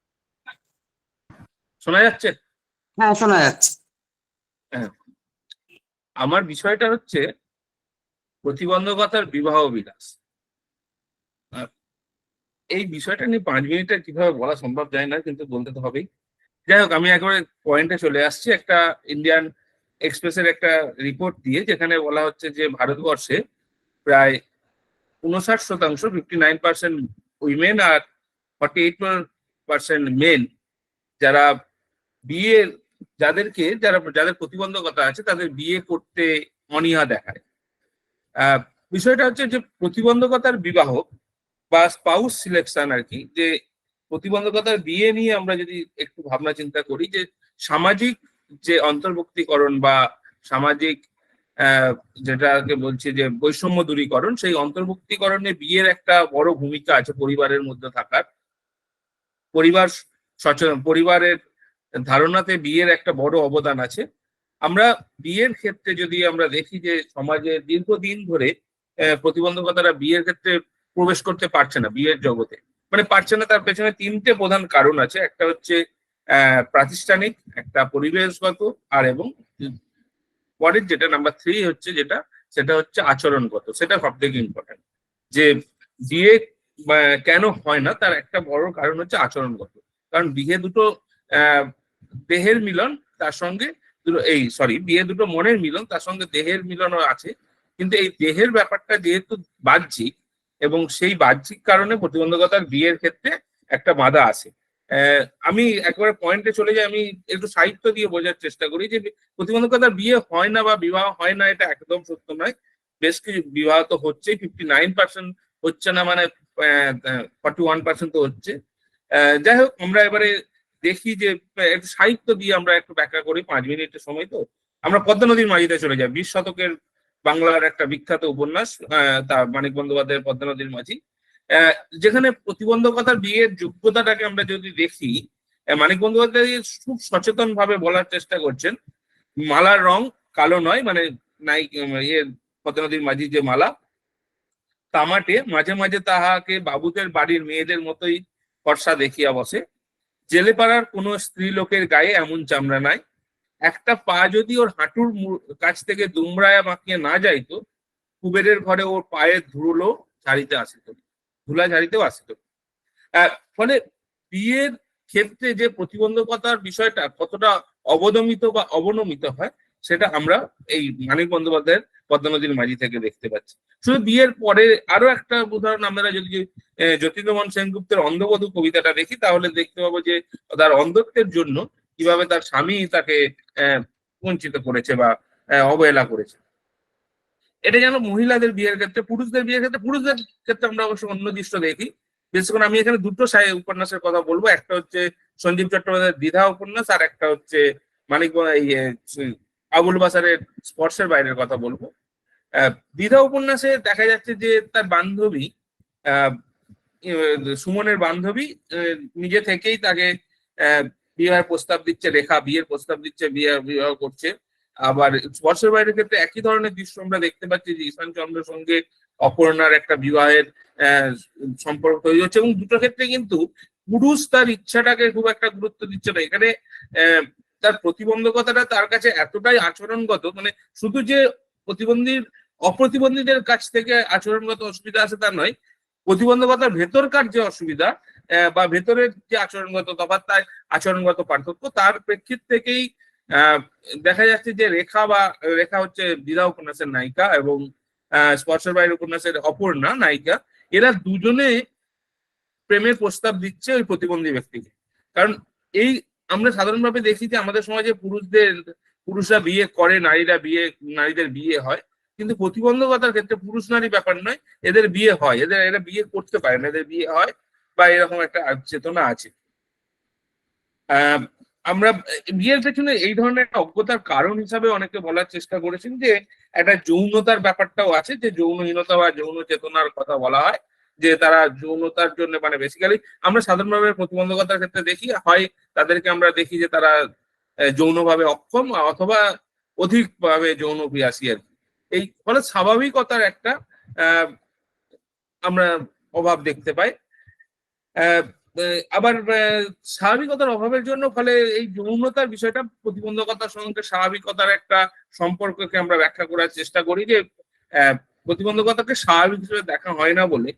শোনা যাচ্ছে? হ্যাঁ, শোনা যাচ্ছে। আমার বিষয়টা হচ্ছে প্রতিবন্ধকতার বিবাহ বিলাস। এই বিষয়টা নিয়ে 5 মিনিটে কিভাবে বলা সম্ভব যায় না, কিন্তু বলতে তো হবেই। যাই হোক, আমি একবারে পয়েন্টে চলে আসছি। একটা ইন্ডিয়ান এক্সপ্রেসের একটা রিপোর্ট দিয়ে, যেখানে বলা হচ্ছে যে ভারতবর্ষে প্রায় 59% 59% উইমেন আর 48% মেন যারা যাদের প্রতিবন্ধকতা আছে তাদের বিয়ে করতে অনীহা দেখায়। বিষয়টা হচ্ছে যে প্রতিবন্ধকতার বিবাহ বা স্পাউস সিলেকশন আর কি, যে প্রতিবন্ধকতার বিয়ে নিয়ে আমরা যদি একটু ভাবনা চিন্তা করি, যে সামাজিক যে অন্তর্ভুক্তিকরণ বা সামাজিক যেটাকে বলছি যে বৈষম্য দূরীকরণ, সেই অন্তর্ভুক্তিকরণে বিয়ের একটা বড় ভূমিকা আছে পরিবারের মধ্যে থাকার। পরিবার সচেতন, পরিবারের ধারণাতে বিয়ের একটা বড় অবদান আছে। আমরা বিয়ের ক্ষেত্রে যদি আমরা দেখি যে সমাজে দীর্ঘদিন ধরে প্রতিবন্ধকতারা বিয়ের ক্ষেত্রে প্রবেশ করতে পারছে না বিয়ের জগতে, মানে পারছে না, তার পেছনে তিনটে প্রধান কারণ আছে। একটা হচ্ছে প্রাতিষ্ঠানিক, একটা পরিবেশগত, আর এবং পরের যেটা নাম্বার 3 হচ্ছে যেটা, সেটা হচ্ছে আচরণগত। সেটা সব থেকে ইম্পর্টেন্ট। যে বিয়ে কেন হয় না তার একটা বড় কারণ হচ্ছে আচরণগত। কারণ বিয়ে দুটো দেহের মিলন, তার সঙ্গে বিয়ে দুটো মনের মিলন, তার সঙ্গে দেহের মিলনও আছে। কিন্তু এই দেহের ব্যাপারটা যেহেতু বাহ্যিক, এবং সেই বাহ্যিক কারণে প্রতিবন্ধকতার বিয়ের ক্ষেত্রে একটা বাধা আছে। আমি একবারে পয়েন্টে চলে যাই। আমি একটু সাহিত্য দিয়ে বোঝার চেষ্টা করি যে প্রতিবন্ধকতার বিয়ে হয় না বা বিবাহ হয় না, এটা একদম সত্য নয়। বেশ কিছু বিবাহ তো হচ্ছেই, 59% হচ্ছে না, মানে 41% তো হচ্ছে। যাই হোক, আমরা এবারে দেখি যে একটু সাহিত্য দিয়ে আমরা একটু ব্যাখ্যা করি, 5 মিনিটের সময় তো। আমরা পদ্মা নদীর মাঝিতে চলে যাই। 20 শতকের বাংলার একটা বিখ্যাত উপন্যাস, তা মানিক বন্দ্যোপাধ্যায়ের পদ্মা নদীর মাঝি, যেখানে প্রতিবন্ধকতার বিয়ের যোগ্যতাটাকে আমরা যদি দেখি, মানিক বন্দ্যোপাধ্যায় খুব সচেতন ভাবে বলার চেষ্টা করছেন, মালার রং কালো নয়, মানে নাই পদ্মা নদীর মাঝি যে মালা, তামাটে মাঝে মাঝে তাহাকে বাবুদের বাড়ির মেয়েদের মতোই ফর্সা দেখিয়া বসে। জেলেপাড়ার কোন স্ত্রী লোকের গায়ে এমন চামড়া নাই। একটা পা যদি ওর হাঁটুর কাছ থেকে দুমড়ায়া বাঁকিয়ে না যাইতো, কুবেরের ঘরে ওর পায়ের ধুলো ঝাড়িতে আসিত, ধুলা ঝাড়িতেও আসিত। ফলে বিয়ের ক্ষেত্রে যে প্রতিবন্ধকতার বিষয়টা কতটা অবদমিত বা অবনমিত হয়, সেটা আমরা এই মানিক বন্দ্যোপাধ্যায়ের পদ্মা নদীর মাঝি থেকে দেখতে পাচ্ছি। শুধু বিয়ের পরে আরো একটা উদাহরণ, আমরা যদি যতীন্দ্রমোহন সেনগুপ্তের অন্ধবধূ কবিতাটা দেখি, তাহলে দেখতে পাবো যে তার অন্ধত্বের জন্য কিভাবে তার স্বামী তাকে বঞ্চিত করেছে বা অবহেলা করেছে। এটা যেন মহিলাদের বিয়ের ক্ষেত্রে, পুরুষদের বিয়ের ক্ষেত্রে আমরা অবশ্য অন্য দৃশ্য দেখি। বিশেষ করে আমি এখানে দুটো উপন্যাসের কথা বলবো। একটা হচ্ছে সঞ্জীব চট্টোপাধ্যায়ের দ্বিধা উপন্যাস, আর একটা হচ্ছে আবুল বাসারের স্পর্শের বাইরের কথা বলবো। দ্বিধা উপন্যাসে দেখা যাচ্ছে যে তার বান্ধবী, সুমনের বান্ধবী নিজে থেকেই তাকে বিবাহের প্রস্তাব দিচ্ছে, রেখা বিয়ের প্রস্তাব দিচ্ছে, বিবাহ করছে। আবার স্পর্শের বাইরের ক্ষেত্রে একই ধরনের দৃশ্য আমরা দেখতে পাচ্ছি যে ঈশান চন্দ্রের সঙ্গে অপর্ণার একটা বিবাহের সম্পর্ক তৈরি হচ্ছে, এবং দুটো ক্ষেত্রে কিন্তু পুরুষ তার ইচ্ছাটাকে খুব একটা গুরুত্ব দিচ্ছে না। এখানে তার প্রতিবন্ধকতাটা তার কাছে এতটাই আচরণগত, মানে শুধু যে অপ্রতিবন্ধীদের কাছ থেকে আচরণগত অসুবিধা আছে তা নয়, প্রতিবন্ধকতার ভেতরকার যে অসুবিধা বা ভেতরের যে আচরণগত তফাৎ, তার আচরণগত পার্থক্য, তার প্রেক্ষিত থেকেই দেখা যাচ্ছে যে রেখা হচ্ছে দ্বিধা উপন্যাসের নায়িকা, এবং স্পর্শের বাইরের উপন্যাসের অপর্ণা নায়িকা। এরা দুজনে প্রেমের প্রস্তাব দিচ্ছে ওই প্রতিবন্ধী ব্যক্তিকে। কারণ এই আমরা সাধারণভাবে দেখি যে আমাদের সমাজে পুরুষরা বিয়ে করে, নারীদের বিয়ে হয়, কিন্তু প্রতিবন্ধকতার ক্ষেত্রে পুরুষ নারী ব্যাপার নয়, এদের বিয়ে হয়, এরা বিয়ে করতে পারে না, এদের বিয়ে হয়, বা এরকম একটা চেতনা আছে। আমরা বিয়ের পেছনে এই ধরনের একটা অজ্ঞতার কারণ হিসাবে অনেকে বলার চেষ্টা করেছেন যে একটা যৌনতার ব্যাপারটাও আছে, যে যৌনহীনতা বা যৌন চেতনার কথা বলা হয়, যে তারা যৌনতার জন্য, মানে বেসিক্যালি আমরা সাধারণভাবে প্রতিবন্ধকতার ক্ষেত্রে দেখি হয় তাদেরকে আমরা দেখি যে তারা যৌনভাবে অক্ষম অথবা অধিকভাবে যৌন অভিলাষী আর কি। এই ফলে স্বাভাবিকতার একটা আমরা অভাব দেখতে পাই। আবার স্বাভাবিকতার অভাবের জন্য ফলে এই যৌনতার বিষয়টা প্রতিবন্ধকতার সঙ্গে স্বাভাবিকতার একটা সম্পর্ককে আমরা ব্যাখ্যা করার চেষ্টা করি, যে প্রতিবন্ধকতাকে স্বাভাবিক হিসেবে দেখা হয় না বলে।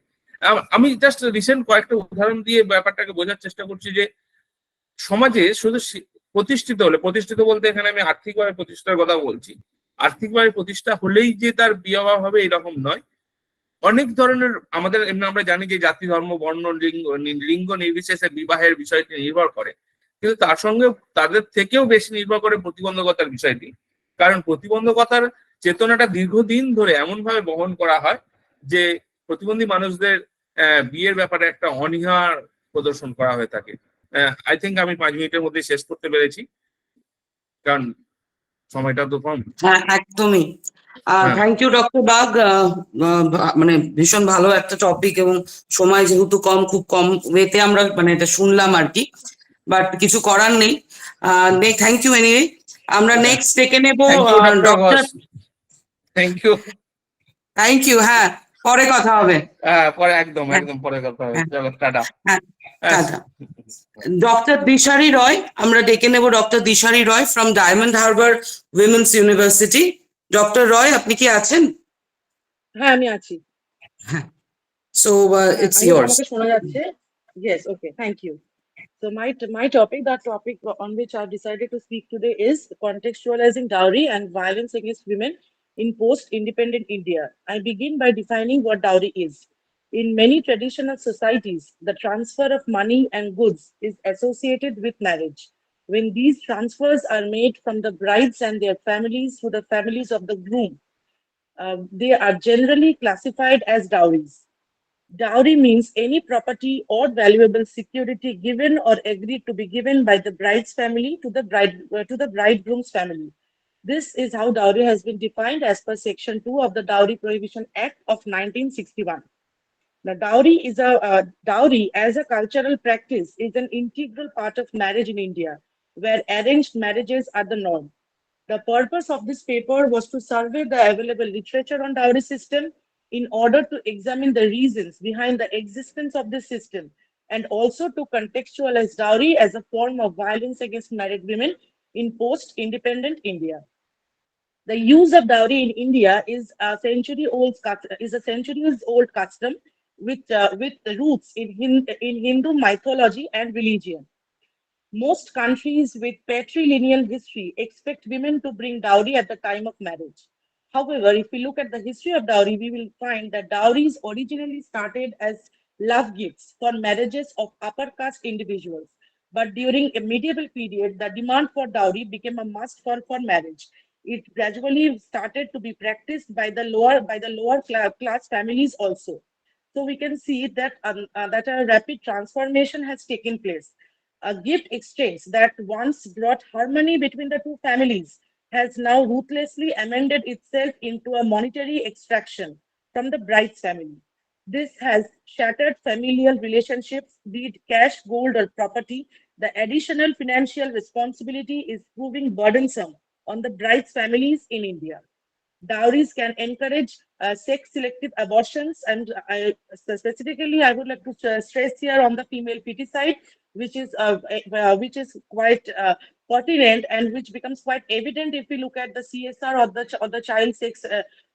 আমি জাস্ট রিসেন্ট কয়েকটা উদাহরণ দিয়ে ব্যাপারটাকে বোঝার চেষ্টা করছি যে সমাজে শুধু প্রতিষ্ঠিত বলতে এখানে আমি আর্থিকভাবে প্রতিষ্ঠার কথা বলছি। আর্থিকভাবে প্রতিষ্ঠা হলেই যে তার বিবাহ হবে এরকম নয়। অনেক ধরনের আমাদের এমনি আমরা জানি যে জাতি, ধর্ম, বর্ণ, লিঙ্গ নির্বিশেষে বিবাহের বিষয়টি নির্ভর করে, কিন্তু তার সঙ্গে তাদের থেকেও বেশি নির্ভর করে প্রতিবন্ধকতার বিষয়টি। কারণ প্রতিবন্ধকতার চেতনাটা দীর্ঘদিন ধরে এমন ভাবে বহন করা হয় যে প্রতিবন্ধী মানুষদের বিয়ের ব্যাপারে একটা অনীহার প্রদর্শন করা হয়ে থাকে। আই থিঙ্ক আমি 5 মিনিটের মধ্যে শেষ করতে পেরেছি, কারণ সময়টা তো কম। হ্যাঁ, একদমই। হ্যাঁ। থ্যাংক ইউ ডক্টর বাগ, মানে ভীষণ ভালো একটা টপিক, এবং সময় যেহেতু কম, খুব কম ওয়েতে আমরা মানে এটা শুনলাম আর কি, বাট কিছু করার নেই। Thank you anyway. আমরা নেক্সট ডেকে নেব thank you doctor doctor. Ghosh, thank you. Thank you, হ্যাঁ পরে কথা হবে। হ্যাঁ, পরে একদম হ্যাঁ, একদম পরে কথা হবে। হ্যাঁ, চলো টাটা। হ্যাঁ, হ্যাঁ, টাটা। ডক্টর দিশারি রয়, আমরা ডেকে নেব doctor Dishari Roy from Diamond Harbour women's university. Doctor Roy, আপনি কি আছেন? হ্যাঁ, আমি আছি। হ্যাঁ, সো ইটস আমি ইয়ার্স। আমাকে শোনা যাচ্ছে? Yes, okay, thank you. So my topic, that topic on which I've decided to speak today, is contextualizing dowry and violence against women in post-independent India. I begin by defining what dowry is. In many traditional societies, the transfer of money and goods is associated with marriage. When these transfers are made from the brides and their families to the families of the groom, they are generally classified as dowries. Dowry means any property or valuable security given or agreed to be given by the bride's family to the bridegroom's family. This is how dowry has been defined as per Section 2 of the Dowry Prohibition Act of 1961. Now, dowry as a cultural practice is an integral part of marriage in India, where arranged marriages are the norm. The purpose of this paper was to survey the available literature on dowry system in order to examine the reasons behind the existence of this system, and also to contextualize dowry as a form of violence against married women in post-independent India. The use of dowry in India is a centuries-old custom with roots in Hindu mythology and religion. Most countries with patrilineal history expect women to bring dowry at the time of marriage. However, if we look at the history of dowry, we will find that dowries originally started as love gifts for marriages of upper caste individuals. But during a medieval period, the demand for dowry became a must for marriage. It gradually started to be practiced by the lower class families also. So we can see that a rapid transformation has taken place. A gift exchange that once brought harmony between the two families has now ruthlessly amended itself into a monetary extraction from the bride's family. This has shattered familial relationships, be it cash, gold, or property. The additional financial responsibility is proving burdensome on the bride's families in India. Dowries can encourage sex-selective abortions, and specifically, I would like to stress here on the female feticide, which is quite pertinent and which becomes quite evident if we look at the CSR or the child sex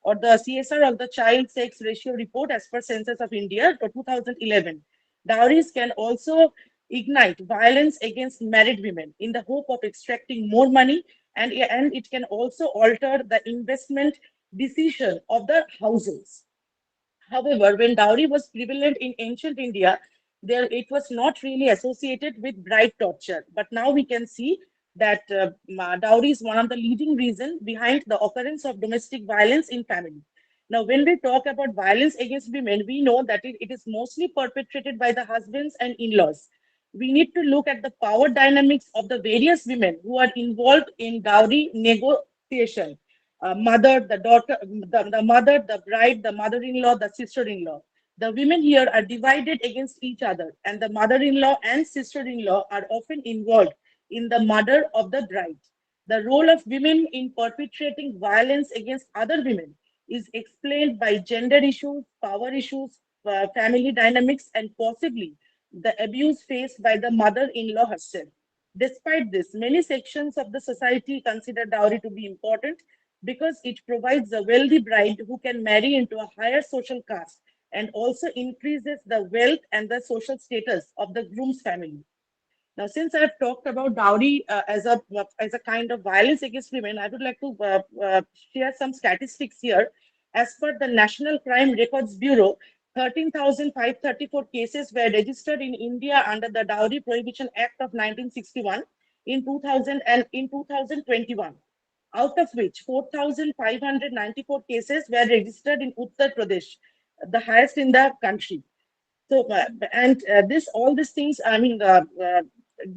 or the CSR of the child sex ratio report as per Census of India for 2011. Dowries can also ignite violence against married women in the hope of extracting more money, and it can also alter the investment decision of the households. However, when dowry was prevalent in ancient India, there it was not really associated with bride torture. But now we can see that dowry is one of the leading reasons behind the occurrence of domestic violence in family. Now, when we talk about violence against women, we know that it is mostly perpetrated by the husbands and in-laws. We need to look at the power dynamics of the various women who are involved in dowry negotiation. Mother, the daughter, the mother, the bride, the mother-in-law, the sister-in-law. The women here are divided against each other, and the mother-in-law and sister-in-law are often involved in the murder of the bride. The role of women in perpetrating violence against other women is explained by gender issues, power issues, family dynamics, and possibly the abuse faced by the mother-in-law herself. Despite this, many sections of the society consider dowry to be important because it provides a wealthy bride who can marry into a higher social caste and also increases the wealth and the social status of the groom's family. Now, since I've talked about dowry as a kind of violence against women, I would like to share some statistics here. As per the National Crime Records Bureau, 13,534 cases were registered in India under the Dowry Prohibition Act of 1961 in 2000 and in 2021, out of which 4,594 cases were registered in Uttar Pradesh, the highest in the country. So, and all these things, I mean,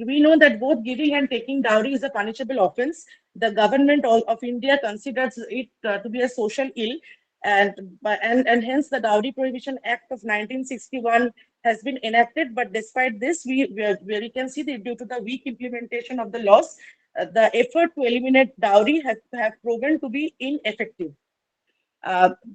we know that both giving and taking dowry is a punishable offense. the government of India considers it to be a social ill, and hence the Dowry Prohibition Act of 1961 has been enacted. But despite this, we can see that due to the weak implementation of the laws, the effort to eliminate dowry have proven to be ineffective.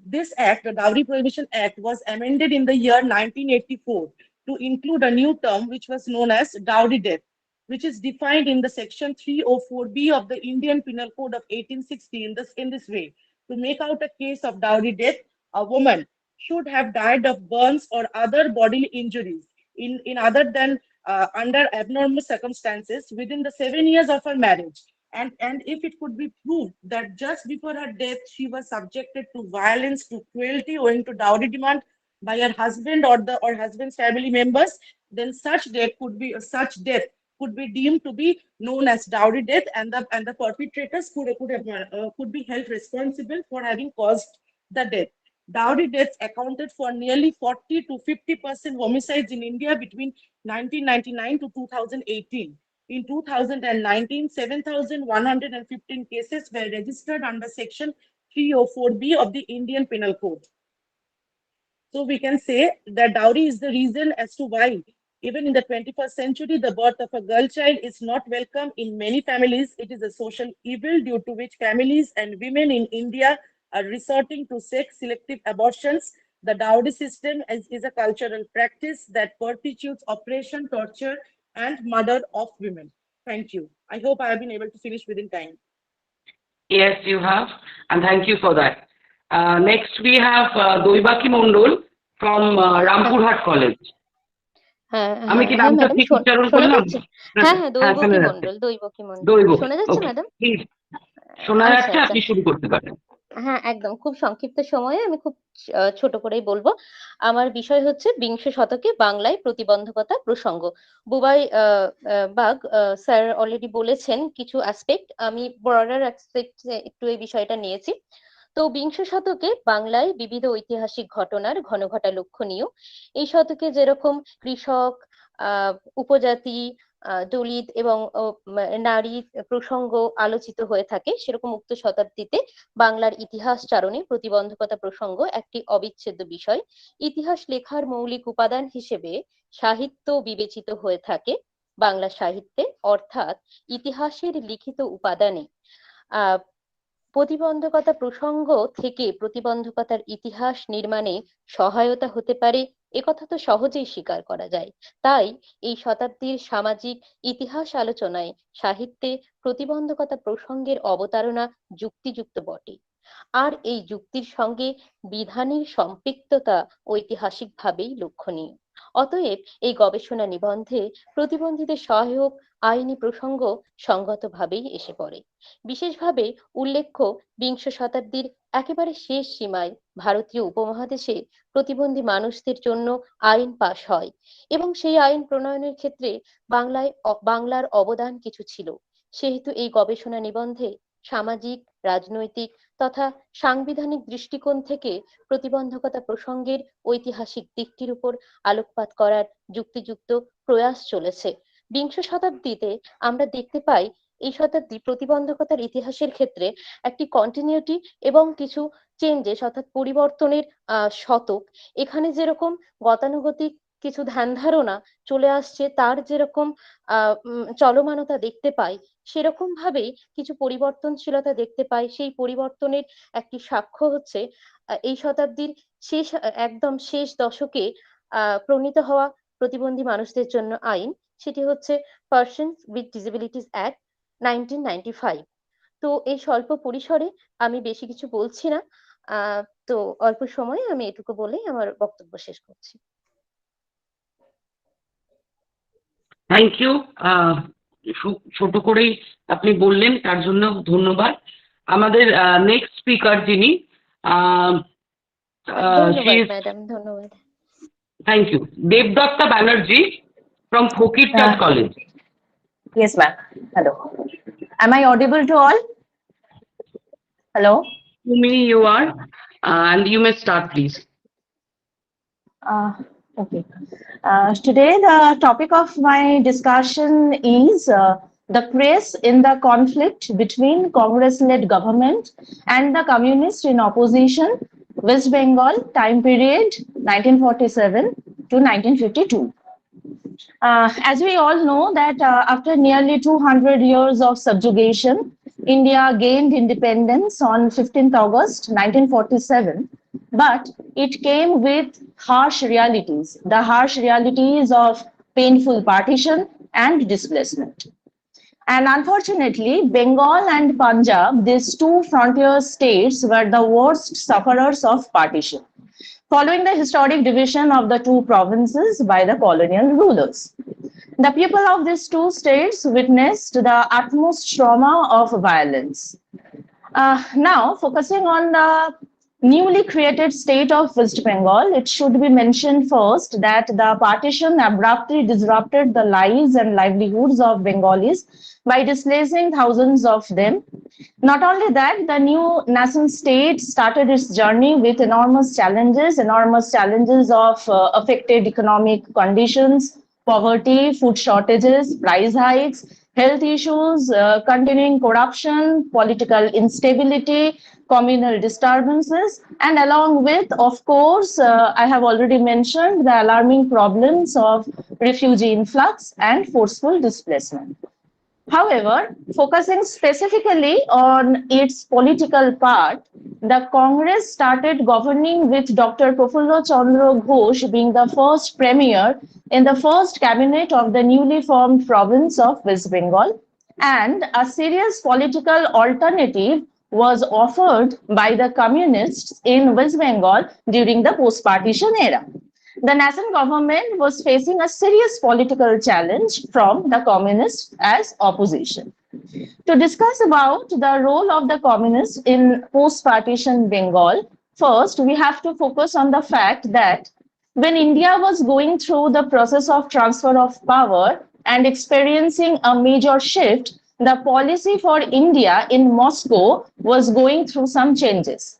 This act, the Dowry Prohibition Act, was amended in the year 1984 to include a new term which was known as dowry death, which is defined in the section 304B of the Indian Penal Code of 1860 in this way. To make out a case of dowry death, a woman should have died of burns or other bodily injuries in other than under abnormal circumstances within the 7 years of her marriage. And if it could be proved that just before her death she was subjected to violence, to cruelty owing to dowry demand by her husband or husband's family members, then such death could be deemed to be known as dowry death, and the perpetrators could be held responsible for having caused the death. Dowry deaths accounted for nearly 40 to 50% homicides in India between 1999 to 2018. In 2019, 7,115 cases were registered under Section 304B of the Indian Penal Code. So we can say that dowry is the reason as to why, even in the 21st century, the birth of a girl child is not welcome in many families. It is a social evil due to which families and women in India are resorting to sex-selective abortions. The dowry system is a cultural practice that perpetuates oppression, torture, and murder of women. Thank you. I hope I have been able to finish within time. Yes, you have, and thank you for that. Next, we have Doibaki Mondol from Rampurhat College. হ্যাঁ আমি কি হ্যাঁ হ্যাঁ নামটা madam ঠিক উচ্চারণ শোনা করলাম? যাচ্ছে? হ্যাঁ হ্যাঁ শোনা দৈবকী যাচ্ছে। মণ্ডল, দৈবকী মণ্ডল দৈবকী, শোনা যাচ্ছে ওকে, ম্যাডাম? প্লিজ। শোনা আচ্ছা যাচ্ছে, আচ্ছা আপনি শুরু করতে পারেন। হ্যাঁ একদম খুব সংক্ষিপ্ত সময়ে আমি খুব ছোট করেই বলবো। আমার বিষয় হচ্ছে বিংশ শতকে বাংলায় প্রতিবন্ধকতা প্রসঙ্গ। বুবাই বাগ স্যার অলরেডি বলেছেন কিছু অ্যাসপেক্ট, আমি ব্রডার অ্যাসপেক্ট একটু এই বিষয়টা নিয়েছি। তো বিংশ শতকে বাংলায় বিবিধ ঐতিহাসিক ঘটনার ঘনঘটা লক্ষণীয়। এই শতকে যেরকম কৃষক, উপজাতি, দলিত এবং নারী প্রসঙ্গ আলোচিত হয়ে থাকে, সেরকম উক্ত শতাব্দীতে বাংলার ইতিহাস চারণে প্রতিবন্ধকতা প্রসঙ্গ একটি অবিচ্ছেদ্য বিষয়। ইতিহাস লেখার মৌলিক উপাদান হিসেবে সাহিত্য বিবেচিত হয়ে থাকে বাংলা সাহিত্যে, অর্থাৎ ইতিহাসের লিখিত উপাদানে প্রতিবন্ধকতা প্রসঙ্গ থেকে প্রতিবন্ধকতার ইতিহাস নির্মাণে সহায়তা হতে পারে, একথা তো সহজেই স্বীকার করা যায়। তাই এই শতাব্দীর সামাজিক ইতিহাস আলোচনায় সাহিত্যে প্রতিবন্ধকতা প্রসঙ্গের অবতারণা যুক্তিযুক্ত বটে। আর এই যুক্তির সঙ্গে বিধানের সম্পৃক্ততা ঐতিহাসিকভাবেই লক্ষণীয়। অতএব এই গবেষণা নিবন্ধে প্রতিবন্ধীদের সহায়ক আইনি প্রসঙ্গ সঙ্গতভাবেই এসে পড়ে। বিশেষভাবে উল্লেখ্য, বিংশ শতাব্দীর একেবারে শেষ সীমায় ভারতীয় উপমহাদেশে প্রতিবন্ধী মানুষদের জন্য আইন পাশ হয় এবং সেই আইন প্রণয়নের ক্ষেত্রে বাংলার অবদান কিছু ছিল। সেহেতু এই গবেষণা নিবন্ধে সামাজিক, রাজনৈতিক তথা সাংবিধানিক দৃষ্টিকোণ থেকে প্রতিবন্ধকতা প্রসঙ্গের ঐতিহাসিক দিকটির উপর আলোকপাত করার যুক্তিযুক্ত প্রয়াস চলেছে। বিংশ শতাব্দীতে আমরা দেখতে পাই এই শতাব্দী প্রতিবন্ধকতার ইতিহাসের ক্ষেত্রে একটি কন্টিনিউটি এবং কিছু চেঞ্জেস অর্থাৎ পরিবর্তনের শতক। এখানে যেরকম গতানুগতিক কিছু ধ্যান ধারণা চলে আসছে, তার যেরকম চলমানতা দেখতে পাই, সেরকম ভাবেই কিছু পরিবর্তনশীলতা দেখতে পাই। সেই পরিবর্তনের একটি সাক্ষ্য হচ্ছে এই শতাব্দীর একদম শেষ দশকে প্রণীত হওয়া প্রতিবন্ধী মানুষদের জন্য আইন, সেটি হচ্ছে পার্সনস উইথ ডিসেবিলিটিস অ্যাক্ট 1995। তো এই স্বল্প পরিসরে আমি বেশি কিছু বলছি না, তো অল্প সময়ে আমি এটুকু বলেই আমার বক্তব্য শেষ করছি। Thank you. ছোট করেই আপনি বললেন, তার জন্য ধন্যবাদ। আমাদের নেক্সট স্পিকার যিনি, ম্যাডাম ধন্যবাদ। Thank you, Debdatta Banerjee from Phokirtad College. Yes, ma'am. Hello. Am I audible to all? Hello. To me, you are, and you may start, please. Okay. Today, the topic of my discussion is the press in the conflict between Congress-led government and the communists in opposition, West Bengal, time period 1947 to 1952. As we all know that after nearly 200 years of subjugation, India gained independence on 15th August 1947, but it came with harsh realities, the harsh realities of painful partition and displacement. And unfortunately, Bengal and Punjab, these two frontier states, were the worst sufferers of partition, following the historic division of the two provinces by the colonial rulers. The people of these two states witnessed the utmost trauma of violence. Now, focusing on the newly created state of West Bengal, it should be mentioned first that the partition abruptly disrupted the lives and livelihoods of Bengalis by displacing thousands of them. Not only that, the new nation state started its journey with enormous challenges of affected economic conditions, poverty, food shortages, price hikes, health issues, continuing corruption, political instability, communal disturbances, and along with, of course, I have already mentioned the alarming problems of refugee influx and forceful displacement. However, focusing specifically on its political part, the Congress started governing with Dr. Prafulla Chandra Ghosh being the first premier in the first cabinet of the newly formed province of West Bengal, and a serious political alternative was offered by the communists in West Bengal during the post-partition era. The national government was facing a serious political challenge from the communists as opposition. To discuss about the role of the communists in post-partition Bengal, first we have to focus on the fact that when India was going through the process of transfer of power and experiencing a major shift, the policy for India in Moscow was going through some changes.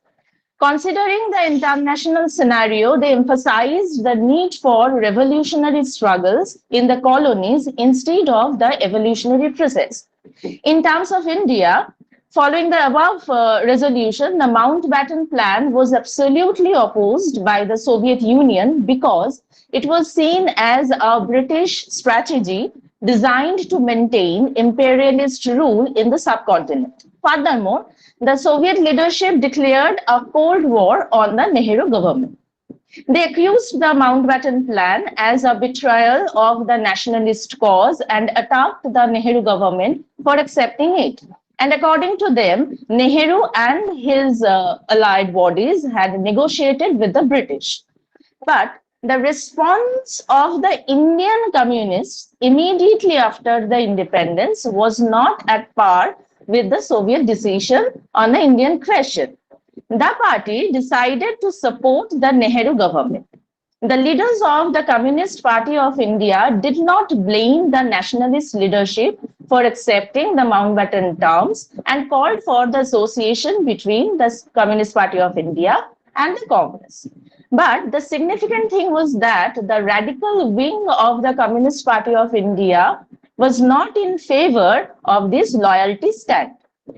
Considering the international scenario, they emphasized the need for revolutionary struggles in the colonies instead of the evolutionary process. In terms of India, following the above resolution, the Mountbatten Plan was absolutely opposed by the Soviet Union because it was seen as a British strategy designed to maintain imperialist rule in the subcontinent. Furthermore, the Soviet leadership declared a Cold War on the Nehru government. They accused the Mountbatten Plan as a betrayal of the nationalist cause and attacked the Nehru government for accepting it. And according to them, Nehru and his allied bodies had negotiated with the British. But the response of the Indian communists immediately after the independence was not at par with the Soviet decision on the Indian question. The party decided to support the Nehru government. The leaders of the Communist Party of India did not blame the nationalist leadership for accepting the Mountbatten terms and called for the association between the Communist Party of India and the Congress. But the significant thing was that the radical wing of the Communist Party of India was not in favor of this loyalty stand.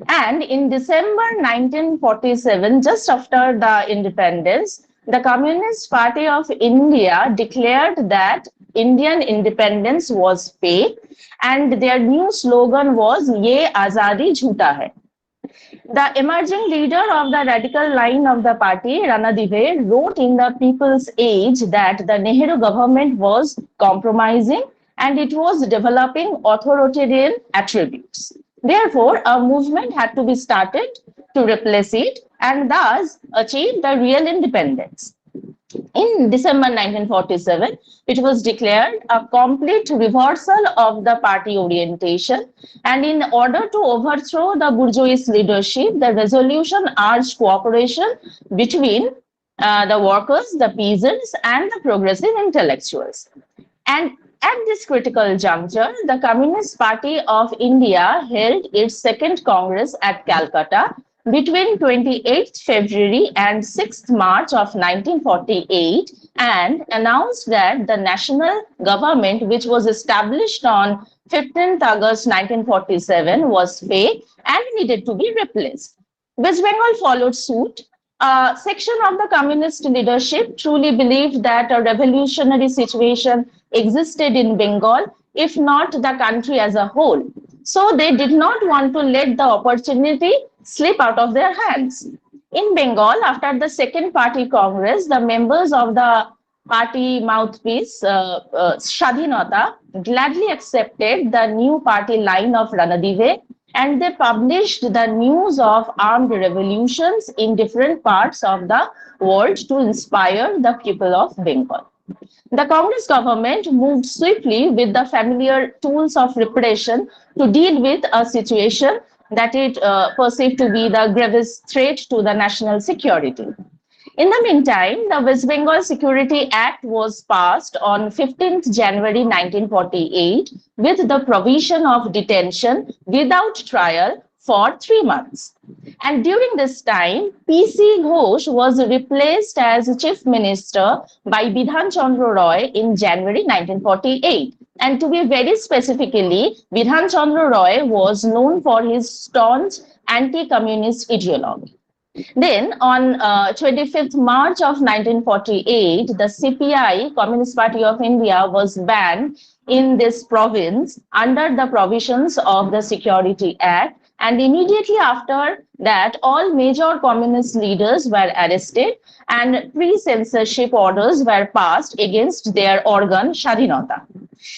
And in December 1947, just after the independence, the Communist Party of India declared that Indian independence was fake and their new slogan was "Ye Azadi Jhoota Hai." The emerging leader of the radical line of the party, Rana Dive, wrote in the People's Age that the Nehru government was compromising and it was developing authoritarian attributes. Therefore, a movement had to be started to replace it and thus achieve the real independence. In December 1947, it was declared a complete reversal of the party orientation, and in order to overthrow the bourgeois leadership, the resolution urged cooperation between the workers, the peasants, and the progressive intellectuals. And at this critical juncture, the Communist Party of India held its second Congress at Calcutta between 28th February and 6th March of 1948 and announced that the national government, which was established on 15th August 1947 was fake and needed to be replaced. West Bengal followed suit. A section of the communist leadership truly believed that a revolutionary situation existed in Bengal, if not the country as a whole. So they did not want to let the opportunity slip out of their hands. In Bengal, after the second party congress, the members of the party mouthpiece, Shadhinata, gladly accepted the new party line of Ranadive, and they published the news of armed revolutions in different parts of the world to inspire the people of Bengal. The Congress government moved swiftly with the familiar tools of repression to deal with a situation that it perceived to be the gravest threat to the national security. In the meantime, the West Bengal Security Act was passed on 15th January 1948 with the provision of detention without trial for 3 months. And during this time, P.C. Ghosh was replaced as Chief Minister by Bidhan Chandra Roy in January 1948. And to be very specifically, Bidhan Chandra Roy was known for his staunch anti-communist ideology. Then on 25th March of 1948, the CPI, Communist Party of India, was banned in this province under the provisions of the Security Act. And immediately after that, all major communist leaders were arrested and pre-censorship orders were passed against their organ, Shadhinata.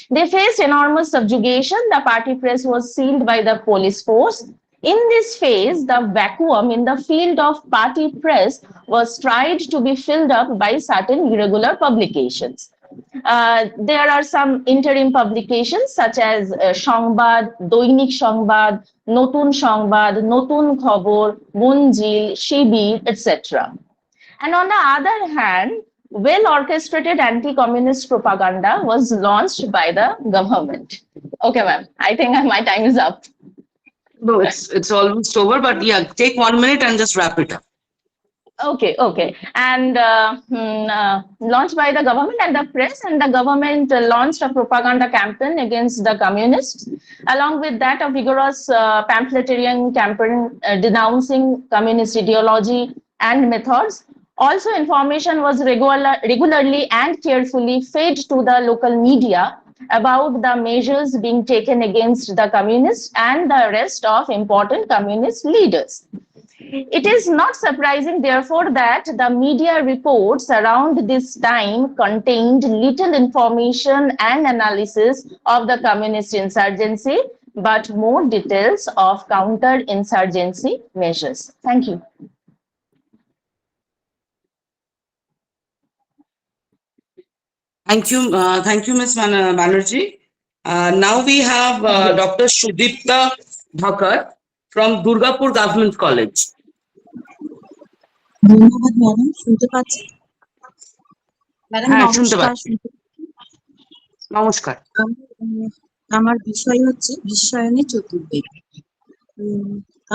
They faced enormous subjugation. The party press was sealed by the police force. In this phase, the vacuum in the field of party press was tried to be filled up by certain irregular publications. There are some interim publications such as Sangbad, Doinik Sangbad, Notun Sangbad, Notun Khobor, Munjil, Shibir, etc. And on the other hand, well-orchestrated anti-communist propaganda was launched by the government. Okay, ma'am, I think my time is up. No, it's almost over, but yeah, take 1 minute and just wrap it up. Okay. And launched by the government and the press, and the government launched a propaganda campaign against the communists. Along with that, a vigorous pamphleteering campaign denouncing communist ideology and methods. Also, information was regularly and carefully fed to the local media about the measures being taken against the communists and the arrest of important communist leaders. It is not surprising, therefore, that the media reports around this time contained little information and analysis of the communist insurgency, but more details of counter-insurgency measures. Thank you. Thank you, Ms. Banerjee. Now we have Dr. Sudipta Dhakar from Durgapur Government College. ধন্যবাদ madam, শুনতে পাচ্ছেন? Madam নমস্কার। নমস্কার। আমার বিষয় হচ্ছে বিশ্বায়নের চতুর্দিক।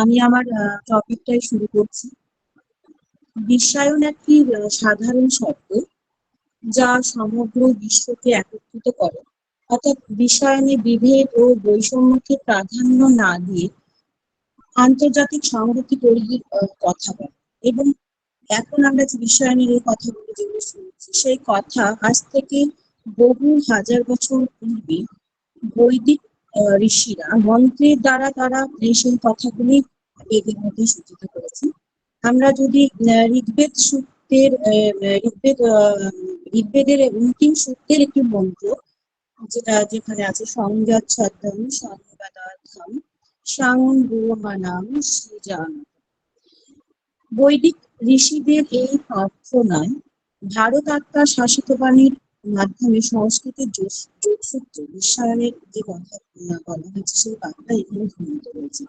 আমি আমার টপিকটাই শুরু করছি। বিশ্বায়ন একটি সাধারণ শব্দ যা সমগ্র বিশ্বকে একত্রিত করে, অর্থাৎ বিশ্বায়নে বিভেদ ও বৈষম্যকে প্রাধান্য না দিয়ে আন্তর্জাতিক সংহতি তৈরির কথা বলে। এবং এখন আমরা যে বিশ্বায়নের এই কথাগুলো যেগুলো শুনছি, সেই কথা আজ থেকে বহু হাজার বছর পূর্বে বৈদিক ঋষিরা মন্ত্রের দ্বারা তারা সেই কথাগুলি এদের মধ্যে সূচিত করেছেন। আমরা যদি ঋগ্বেদ সূক্তের ঋগ্বেদের অন্তিম সূক্তের একটি মন্ত্র যেখানে আছে সংজ্ঞাচ্ছাদম সংবাদার্থম সাঙ্গন গুরুমানাম সৃজান। বৈদিক ঋষিদের এই প্রার্থনায় ভারত আত্মা শাসিত বাণীর মাধ্যমে সংস্কৃতির যোগসূত্র বিশ্বায়নের যে কথা বলা হয়েছে সেই বার্তা এখানে ঘনীত রয়েছে।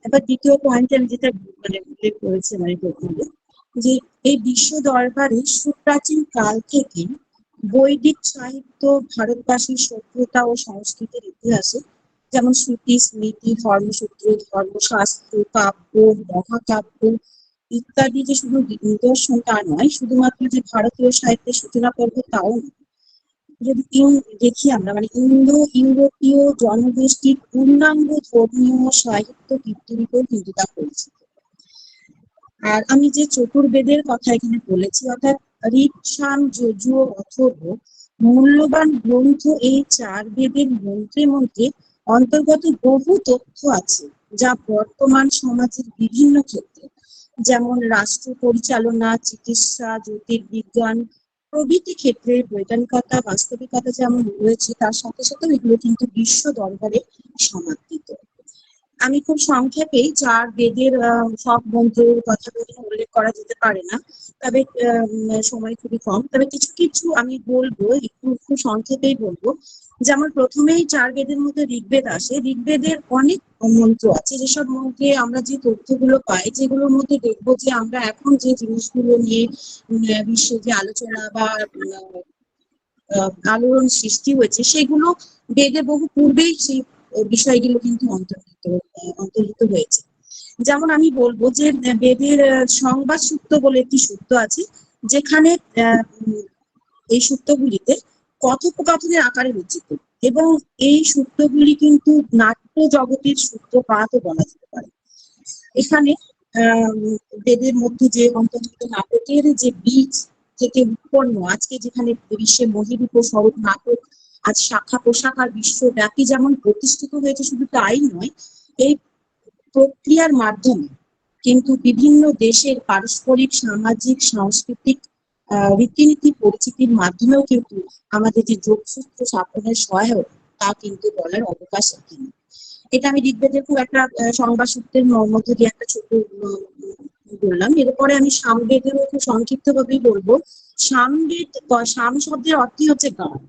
এবার দ্বিতীয় পয়েন্টে আমি যেটা উল্লেখ করেছি প্রথমে, যে এই বিশ্ব দরবারে সুপ্রাচীন কাল থেকে বৈদিক সাহিত্য ভারতবাসীর সভ্যতা ও সংস্কৃতির ইতিহাসে, যেমন শ্রুতি, স্মৃতি, ধর্মসূত্র, ধর্মশাস্ত্র, কাব্য, মহাকাব্য ইত্যাদি যে শুধু নিদর্শন তা নয়, শুধুমাত্র যে ভারতীয় সাহিত্যের সূচনা পর্ব তাও নয়, যদি দেখি আমরা মানে ইন্দো ইউরোপীয় জনগোষ্ঠীর পূর্ণাঙ্গ ধর্মীয় সাহিত্য কীর্তির উপর কিন্তু তা পরিচিত। আর আমি যে চতুর্বেদের কথা এখানে বলেছি, অর্থাৎ ঋক, সাম, যজু ও অথর্ব মূল্যবান গ্রন্থ, এই 4 বেদের মন্ত্রে মন্ত্রে অন্তর্গত বহু তথ্য আছে যা বর্তমান সমাজের বিভিন্ন ক্ষেত্রে, যেমন রাষ্ট্র পরিচালনা, চিকিৎসা, জ্যোতির্বিজ্ঞান প্রভৃতি ক্ষেত্রে বৈজ্ঞানিকতা, বাস্তবিকতা যেমন রয়েছে, তার সাথে সাথে এগুলো কিন্তু বিশ্ব দরবারে সমাদৃত। আমি খুব সংক্ষেপেই 4 বেদের সব মন্ত্রের কথা উল্লেখ করা যেতে পারে না, তবে সময় খুবই কম, তবে কিছু কিছু আমি বলবো, একটু খুব সংক্ষেপেই বলবো। যেমন প্রথমেই 4 বেদের মধ্যে ঋগ্বেদ আসে। ঋগ্বেদের অনেক মন্ত্র আছে, যেসব মন্ত্রে আমরা যে তথ্যগুলো পাই, যেগুলোর মধ্যে দেখবো যে আমরা এখন যে জিনিসগুলো নিয়ে বিশ্বে যে আলোচনা বা আলোড়ন সৃষ্টি হয়েছে, সেগুলো বেদে বহু পূর্বেই সেই বিষয়গুলো কিন্তু অন্তর্ভুক্ত হয়েছে। যেমন আমি বলবো যে বেদের সংবাদ সূক্ত বলে একটি সূক্ত আছে, যেখানে এই সূক্তগুলিতে কথোপকথনের আকারে রচিত, এবং এই সূক্তগুলি কিন্তু নাট্য জগতের সূত্রপাতও বলা যেতে পারে। এখানে বেদের মধ্যে যে অন্তর্ভুক্ত নাটকের যে বীজ থেকে উৎপন্ন, আজকে যেখানে বিশ্বে মহিরূপ স্বরূপ নাটক আজ শাখা প্রশাখার বিশ্বব্যাপী যেমন প্রতিষ্ঠিত হয়েছে, শুধু তাই নয়, এই প্রক্রিয়ার মাধ্যমে কিন্তু বিভিন্ন দেশের পারস্পরিক সামাজিক সাংস্কৃতিক রীতিনীতি পরিচিতির মাধ্যমেও কিন্তু আমাদের যে যোগসূত্র স্থাপনের সহায়ক, তা কিন্তু বলার অবকাশ রাখে না। এটা আমি ঋগ্বেদের খুব একটা সংবাদ সূত্রের মধ্যে দিয়ে একটা ছোট বললাম। এরপরে আমি সামবেদেরও খুব সংক্ষিপ্ত ভাবেই বলবো। সামবেদ, সাম শব্দের অর্থই হচ্ছে গান,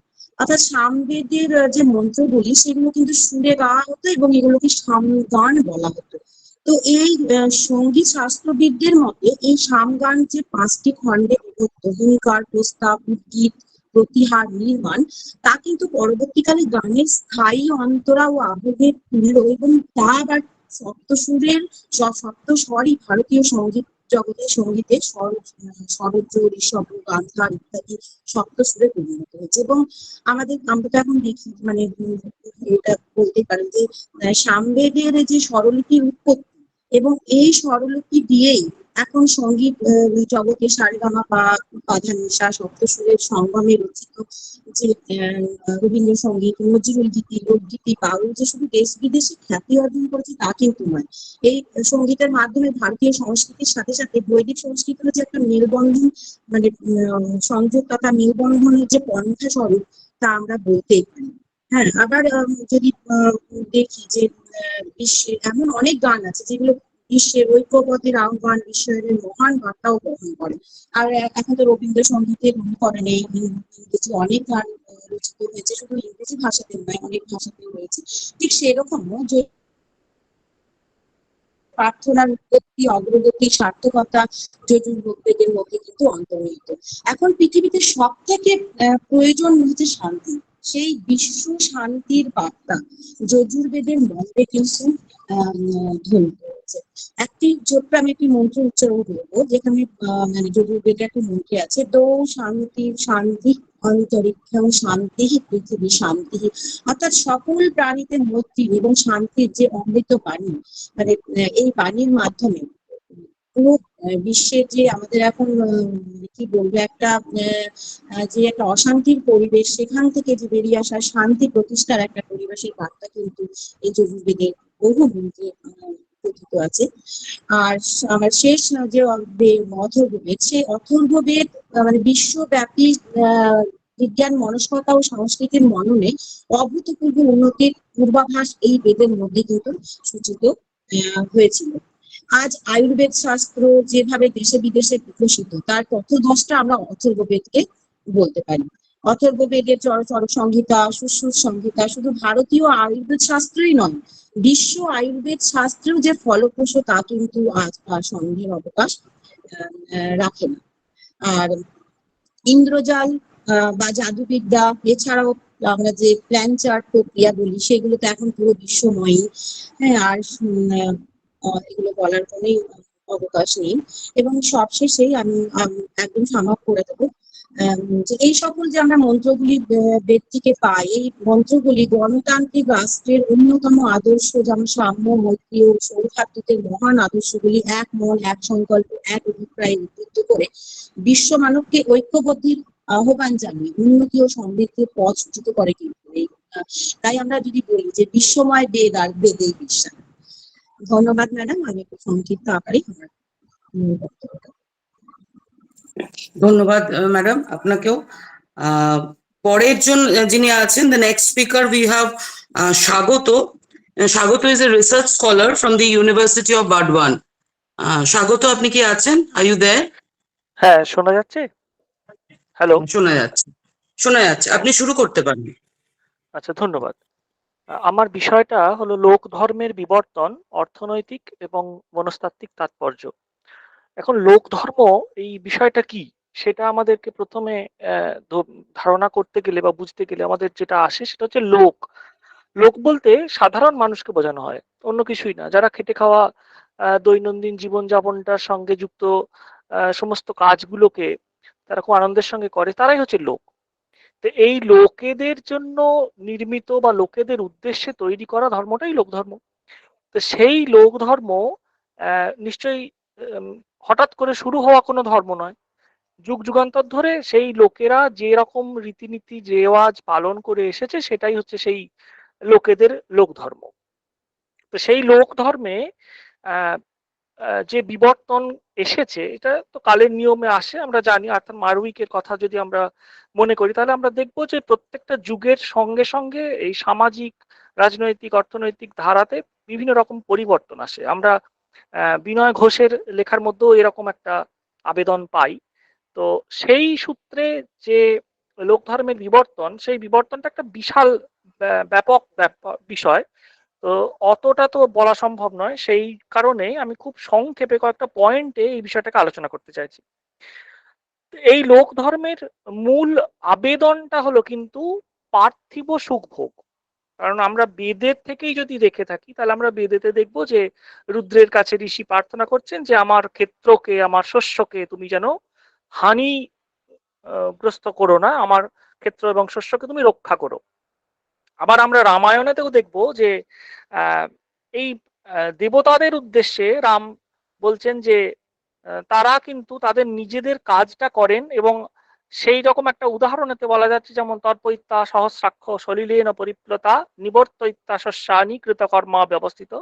অর্থাৎ সামবেদের যে মন্ত্রগুলি সেগুলো কিন্তু সুরে গাওয়া হতো এবং এগুলোকে সামগান বলা হতো। তো এই সঙ্গীত শাস্ত্রবিদদের মতে এই সামগান যে 5টি খণ্ডে বিভক্ত, হুঙ্কার, প্রস্তাব, উদ্গীত, প্রতিহার, নির্মাণ, তা কিন্তু পরবর্তীকালে গানের স্থায়ী অন্তরা ও আবেগের তুল্য, এবং তা আবার সপ্তস্বরের সপ্তস্বরই ভারতীয় সঙ্গীত জগতের সঙ্গীতে স্বরজ, ঋষভ, গান্ধার ইত্যাদি সপ্তস্বরে পরিণত হয়েছে। এবং আমরা তো এখন দেখি, মানে এটা বলতে পারেন যে সামবেদের যে স্বরলিপির উৎপত্তি, এবং এই স্বরলিপি দিয়েই এখন সঙ্গীত জগতে সারেগামা বা পাধানিসা সপ্তস্বরের সঙ্গমে রচিত যে রবীন্দ্রসঙ্গীত, নজরুল গীতি, লোকগীতি, বাউল যে শুধু দেশ বিদেশে খ্যাতি অর্জন করেছে তা কিন্তু নয়। এই সঙ্গীতের মাধ্যমে ভারতীয় সংস্কৃতির সাথে সাথে বৈদিক সংস্কৃতির যে একটা মেলবন্ধন, মানে সংযোগ তথা মেলবন্ধনের যে পন্থা স্বরূপ, তা আমরা বলতেই পারি। হ্যাঁ, আবার যদি দেখি যে বিশ্বে এমন অনেক গান আছে যেগুলো বিশ্বের ঐক্যবদ্ধের আহ্বান, বিশ্বায়নের মহান বার্তাও বহন করে। আর এখন তো রবীন্দ্রসঙ্গীতের অনুকরণে নেই, ইংরেজি অনেক গান রচিত হয়েছে, শুধু ইংরেজি ভাষাতে নয়, অনেক ভাষাতেও রয়েছে। ঠিক সেরকমও যে প্রার্থনার উৎপত্তি, অগ্রগতি, সার্থকতা যজুর্বেদের মধ্যে কিন্তু অন্তর্নিহিত। এখন পৃথিবীতে সব থেকে প্রয়োজন হচ্ছে শান্তি। সেই বিশ্ব শান্তির বার্তা যজুর্বেদের মধ্যে কিন্তু ধ্বনিত হয়েছে। আমি একটি মন্ত্র উচ্চারণ করবো, যেখানে মানে যজুর্বেদে একটা মন্ত্রে আছে, দো শান্তি শান্তি অন্তরিক্ষম শান্তি পৃথিবী শান্তি, অর্থাৎ সকল প্রাণীতে মৈত্রী এবং শান্তির যে অমৃত বাণী, মানে এই বাণীর মাধ্যমে পুরো বিশ্বের যে আমাদের এখন কি বলবো একটা যে একটা অশান্তির পরিবেশ, সেখান থেকে যে বেরিয়ে আসা শান্তি প্রতিষ্ঠার একটা পরিবেশের বার্তা কিন্তু এই যজুর্বেদের বহু মন্ত্রে কথিত আছে। আর আমার শেষ যে অথর্ববেদ, সেই অথর্ববেদ মানে বিশ্বব্যাপী বিজ্ঞান, মনস্কতা ও সংস্কৃতির মননে অভূতপূর্ব উন্নতির পূর্বাভাস এই বেদের মধ্যে কিন্তু সূচিত হয়েছিল। আজ আয়ুর্বেদ শাস্ত্র যেভাবে দেশে বিদেশে বিকশিত, তার পথদ্রষ্টা আমরা অথর্ববেদকে বলতে পারি। অথর্ববেদের চরক সংহিতা, সুশ্রুত সংহিতা শুধু ভারতীয় আয়ুর্বেদ শাস্ত্রই নয়, বিশ্ব আয়ুর্বেদ শাস্ত্রেও যে ফলপ্রসূ তা কিন্তু আজ সন্দেহের অবকাশ রাখে না। আর ইন্দ্রজাল বা জাদুবিদ্যা, এছাড়াও আমরা যে প্ল্যান চার্ট প্রক্রিয়া বলি, সেগুলো তো এখন পুরো বিশ্বময়ী। হ্যাঁ, আর এগুলো বলার কোনোই অবকাশ নেই। এবং সবশেষেই আমি একদম সামাপ করে দেবো। যে এই সকল যে আমরা মন্ত্রগুলি বেদ থেকে পাই, এই মন্ত্রগুলি গণতান্ত্রিক রাষ্ট্রের অন্যতম আদর্শ, যেমন সাম্য, মৈত্রী ও সৌহার্দ্যের মহান আদর্শগুলি এক মন, এক সংকল্প, এক অভিপ্রায় উদ্বুদ্ধ করে বিশ্ব মানবকে ঐক্যবদ্ধের আহ্বান জানিয়ে উন্নতি ও সমৃদ্ধির পথ সূচিত করে। কিন্তু তাই আমরা যদি বলি যে বিশ্বময় বেদ আর বেদে বিশ্বাস। ধন্যবাদ ম্যাডাম, আমি একটু সংক্ষিপ্ত আকারে আমার বক্তব্যটা। ধন্যবাদ ম্যাডাম আপনাকেও। পরের জন যিনি আছেন, the next speaker we have Swagata. Swagata is a research scholar from the university of Burdwan. Swagata, আপনি কি আছেন? Are you there? হ্যাঁ, শোনা যাচ্ছে? হ্যালো, শোনা যাচ্ছে, শোনা যাচ্ছে, আপনি শুরু করতে পারেন। আচ্ছা, ধন্যবাদ। আমার বিষয়টা হলো লোক ধর্মের বিবর্তন, অর্থনৈতিক এবং মনস্তাত্ত্বিক তাৎপর্য। এখন লোক ধর্ম এই বিষয়টা কি সেটা আমাদেরকে প্রথমে ধারণা করতে গেলে বা বুঝতে গেলে আমাদের যেটা আসে সেটা হচ্ছে লোক। লোক বলতে সাধারণ মানুষকে বোঝানো হয়, অন্য কিছুই না। যারা খেটে খাওয়া দৈনন্দিন জীবনযাপনটার সঙ্গে যুক্ত সমস্ত কাজগুলোকে তারা খুব আনন্দের সঙ্গে করে, তারাই হচ্ছে লোক। তো এই লোকেদের জন্য নির্মিত বা লোকেদের উদ্দেশ্যে তৈরি করা ধর্মটাই লোক ধর্ম। তো সেই লোক ধর্ম নিশ্চয়ই হঠাৎ করে শুরু হওয়া কোনো ধর্ম নয়। যুগ যুগান্তর ধরে সেই লোকেরা যে রকম রীতিনীতি রেওয়াজ পালন করে এসেছে সেটাই হচ্ছে সেই লোকেদের লোক ধর্ম। তো সেই লোক ধর্মে আহ যে বিবর্তন এসেছে এটা তো কালের নিয়মে আসে, আমরা জানি। অর্থাৎ মারউইকের কথা যদি আমরা মনে করি তাহলে আমরা দেখবো যে প্রত্যেকটা যুগের সঙ্গে সঙ্গে এই সামাজিক, রাজনৈতিক, অর্থনৈতিক ধারাতে বিভিন্ন রকম পরিবর্তন আসে। আমরা বিনয় ঘোষের লেখার মধ্যেও এরকম একটা আবেদন পাই। তো সেই সূত্রে যে লোক ধর্মের বিবর্তন, সেই বিবর্তনটা একটা বিশাল ব্যাপক বিষয়। তো অতটা তো বলা সম্ভব নয়, সেই কারণে আমি খুব সংক্ষেপে কয়েকটা পয়েন্টে এই বিষয়টাকে আলোচনা করতে চাইছি। এই লোক ধর্মের মূল আবেদনটা হলো কিন্তু পার্থিব সুখ ভোগ। কারণ আমরা বেদের থেকেই যদি দেখে থাকি তাহলে আমরা বেদেতে দেখবো যে রুদ্রের কাছে ঋষি প্রার্থনা করছেন যে আমার ক্ষেত্রকে, আমার শস্যকে তুমি যেন হানি গ্রস্ত করো না, আমার ক্ষেত্র এবং শস্যকে তুমি রক্ষা করো। আবার আমরা রামায়ণেতেও দেখবো যে এই দেবতাদের উদ্দেশ্যে রাম বলছেন যে তারা কিন্তু তাদের নিজেদের কাজটা করেন, এবং সেই রকম একটা উদাহরণেতে বলা যাচ্ছে যেমন তর্পইত্যা সহস্রাক্ষ সলিলেন পরিপ্লতা নিবর্তইত্যা শস্যানি কৃতকর্মা ব্যবস্থিত।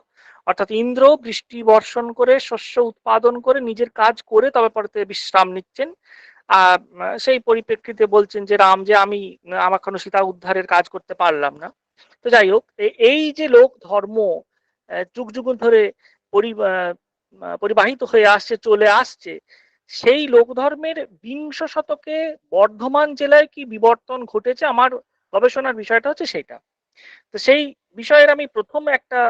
অর্থাৎ ইন্দ্র বৃষ্টি বর্ষণ করে শস্য উৎপাদন করে নিজের কাজ করে তবে পরে বিশ্রাম নিচ্ছেন। সেই পরিপ্রেক্ষিতে বলছেন যে রাম যে আমি আমার কোনো সীতা উদ্ধারের কাজ করতে পারলাম না। তো যাই হোক, এই যে লোক ধর্ম যুগ যুগ ধরে পরিবাহিত হয়ে আসছে, চলে আসছে, সেই লোক ধর্মের বিংশ শতকে বর্ধমান জেলায় কি বিবর্তন ঘটেছে, আমার গবেষণার বিষয়টা হচ্ছে সেটা। তো সেই বিষয়ের আমি প্রথম একটা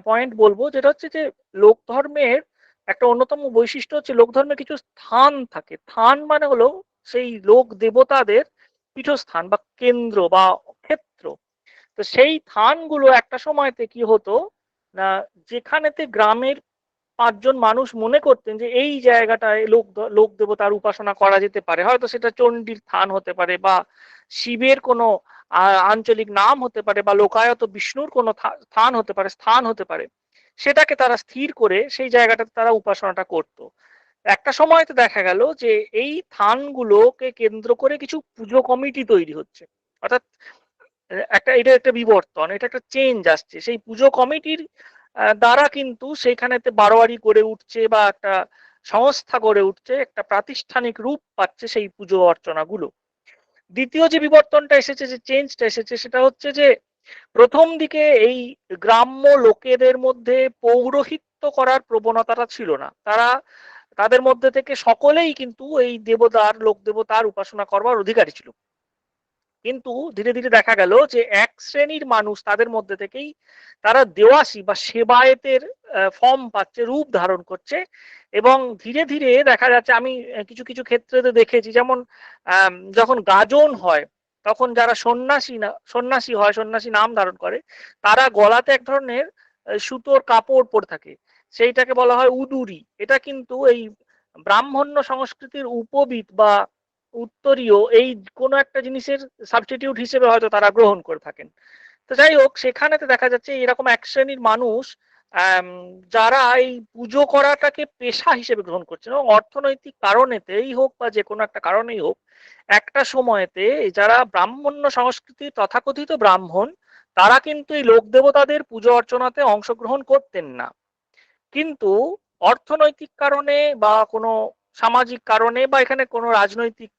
পয়েন্ট বলবো, যেটা হচ্ছে যে লোক ধর্মের একটা অন্যতম বৈশিষ্ট্য হচ্ছে লোক ধর্মের কিছু স্থান থাকে। স্থান মানে হলো সেই লোক দেবতাদের পীঠস্থান বা কেন্দ্র বা ক্ষেত্র। তো সেই স্থানগুলো একটা সময়তে কি হতো না, যেখানেতে গ্রামের ৫ জন মানুষ মনে করতেন যে এই জায়গাটায় লোক দেবতার উপাসনা করা যেতে পারে, হয়তো সেটা চণ্ডীর স্থান হতে পারে বা শিবের কোনো আঞ্চলিক নাম হতে পারে বা লোকায়ত বিষ্ণুর কোনো স্থান হতে পারে, সেটাকে তারা স্থির করে সেই জায়গাটাতে তারা উপাসনাটা করত। একটা সময়তে দেখা গেল যে এই স্থানগুলোকে কেন্দ্র করে কিছু পুজো কমিটি তৈরি হচ্ছে। অর্থাৎ এটা একটা বিবর্তন, এটা একটা চেঞ্জ আসছে। সেই পুজো কমিটির দ্বারা কিন্তু সেখানেতে বারোয়ারি করে উঠছে বা একটা সংস্থা গড়ে উঠছে, একটা প্রাতিষ্ঠানিক রূপ পাচ্ছে সেই পুজো অর্চনা গুলো। দ্বিতীয় যে বিবর্তনটা এসেছে, যে চেঞ্জটা এসেছে, সেটা হচ্ছে যে প্রথম দিকে এই গ্রাম্য লোকেদের মধ্যে পৌরোহিত্য করার প্রবণতাটা ছিল না। তাদের মধ্যে থেকে সকলেই কিন্তু এই দেবতার, লোক দেবতার উপাসনা করবার অধিকারী ছিল। কিন্তু ধীরে ধীরে দেখা গেল যে এক শ্রেণীর মানুষ তাদের মধ্যে থেকেই তারা দেওয়াসী বা সেবায়েতের ফর্ম পাচ্ছে, রূপ ধারণ করছে। এবং ধীরে ধীরে দেখা যাচ্ছে, আমি কিছু কিছু ক্ষেত্রে দেখেছি, যেমন যখন গাজন হয় তখন যারা সন্ন্যাসী হয়, সন্ন্যাসী নাম ধারণ করে, তারা গলাতে এক ধরনের সুতোর কাপড় পরে থাকে, সেইটাকে বলা হয় উদুরি। এটা কিন্তু এই ব্রাহ্মণ্য সংস্কৃতির উপবীত বা উত্তরীয় এই কোনো একটা জিনিসের সাবস্টিটিউট হিসেবে হয়তো তারা গ্রহণ করে থাকেন। তো যাই হোক, সেখানেতে দেখা যাচ্ছে এরকম এক শ্রেণীর মানুষ যারা এই পুজো করাটাকে পেশা হিসেবে গ্রহণ করছে, এবং অর্থনৈতিক কারণেতেই হোক বা যে কোনো একটা কারণেই হোক, একটা সময়তে যারা ব্রাহ্মণ্য সংস্কৃতি তথাকথিত ব্রাহ্মণ, তারা কিন্তু এই লোক দেবতাদের পুজো অর্চনাতে অংশগ্রহণ করতেন না। কিন্তু অর্থনৈতিক কারণে বা কোনো সামাজিক কারণে বা এখানে কোনো রাজনৈতিক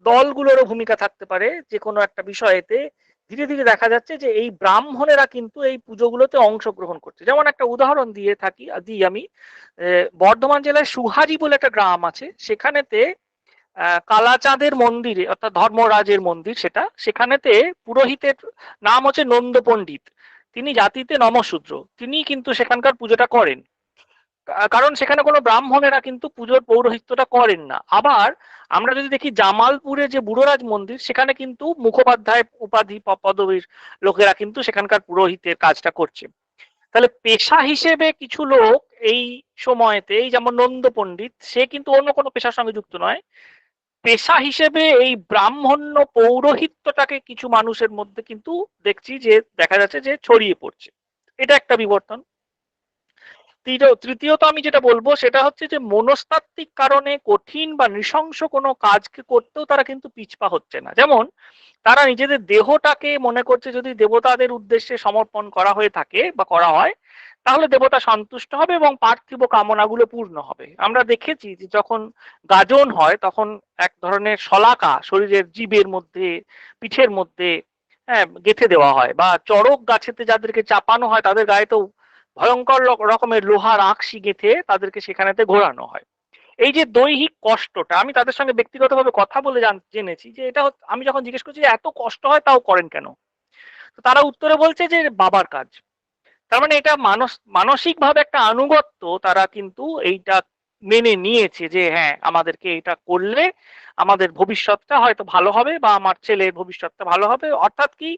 দলগুলোরও ভূমিকা থাকতে পারে, যে কোনো একটা বিষয়েতে ধীরে ধীরে দেখা যাচ্ছে যে এই ব্রাহ্মণেরা কিন্তু এই পুজোগুলোতে অংশগ্রহণ করছে। যেমন একটা উদাহরণ দিই আমি, বর্ধমান জেলায় সুহারি বলে একটা গ্রাম আছে, সেখানেতে কালাচাঁদের মন্দিরে, অর্থাৎ ধর্মরাজের মন্দির সেটা, সেখানেতে পুরোহিতের নাম হচ্ছে নন্দ পণ্ডিত। তিনি জাতিতে নমশূদ্র, তিনি কিন্তু সেখানকার পুজোটা করেন, কারণ সেখানে কোনো ব্রাহ্মণেরা কিন্তু পুজোর পৌরোহিত্যটা করেন না। আবার আমরা যদি দেখি জামালপুরে যে বুড়োরাজ মন্দির, সেখানে কিন্তু মুখোপাধ্যায় উপাধি পদবীর লোকেরা কিন্তু সেখানকার পুরোহিতের কাজটা করছে। তাহলে পেশা হিসেবে কিছু লোক এই সময়তে, এই যেমন নন্দ পণ্ডিত, সে কিন্তু অন্য কোনো পেশার সঙ্গে যুক্ত নয়, পেশা হিসেবে এই ব্রাহ্মণ্য পৌরোহিত্যটাকে কিছু মানুষের মধ্যে কিন্তু দেখছি যে দেখা যাচ্ছে যে ছড়িয়ে পড়ছে। এটা একটা বিবর্তন। তৃতীয়ত আমি যেটা বলবো সেটা হচ্ছে যে মনস্তাত্ত্বিক কারণে কঠিন বা নৃশংস কোনো কাজকে করতেও তারা কিন্তু পিছপা হচ্ছে না। যেমন তারা নিজেদের দেহটাকে মনে করছে যদি দেবতাদের উদ্দেশ্যে সমর্পণ করা হয়ে থাকে বা করা হয়, তাহলে দেবতা সন্তুষ্ট হবে এবং পার্থিব কামনাগুলো পূর্ণ হবে। আমরা দেখেছি যে যখন গাজন হয় তখন এক ধরনের শলাকা শরীরের জীবের মধ্যে, পিঠের মধ্যে গেঁথে দেওয়া হয়, বা চড়ক গাছেতে যাদেরকে চাপানো হয় তাদের গায়েতেও ভয়ঙ্কর রকমের লোহার আঁকশি গেঁথে তাদেরকে সেখানেতে ঘোরানো হয়। এই যে দৈহিক কষ্টটা, আমি তাদের সঙ্গে ব্যক্তিগতভাবে কথা বলে জেনেছি যে এটা আমি যখন জিজ্ঞেস করছি যে এত কষ্ট হয় তাও করেন কেন, তো তারা উত্তরে বলছে যে বাবার কাজ। তার মানে এটা মানসিকভাবে একটা আনুগত্য, তারা কিন্তু এইটা মেনে নিয়েছে যে হ্যাঁ, আমাদেরকে এটা করলে আমাদের ভবিষ্যৎটা হয়তো ভালো হবে বা আমার ছেলের ভবিষ্যৎটা ভালো হবে। অর্থাৎ কি,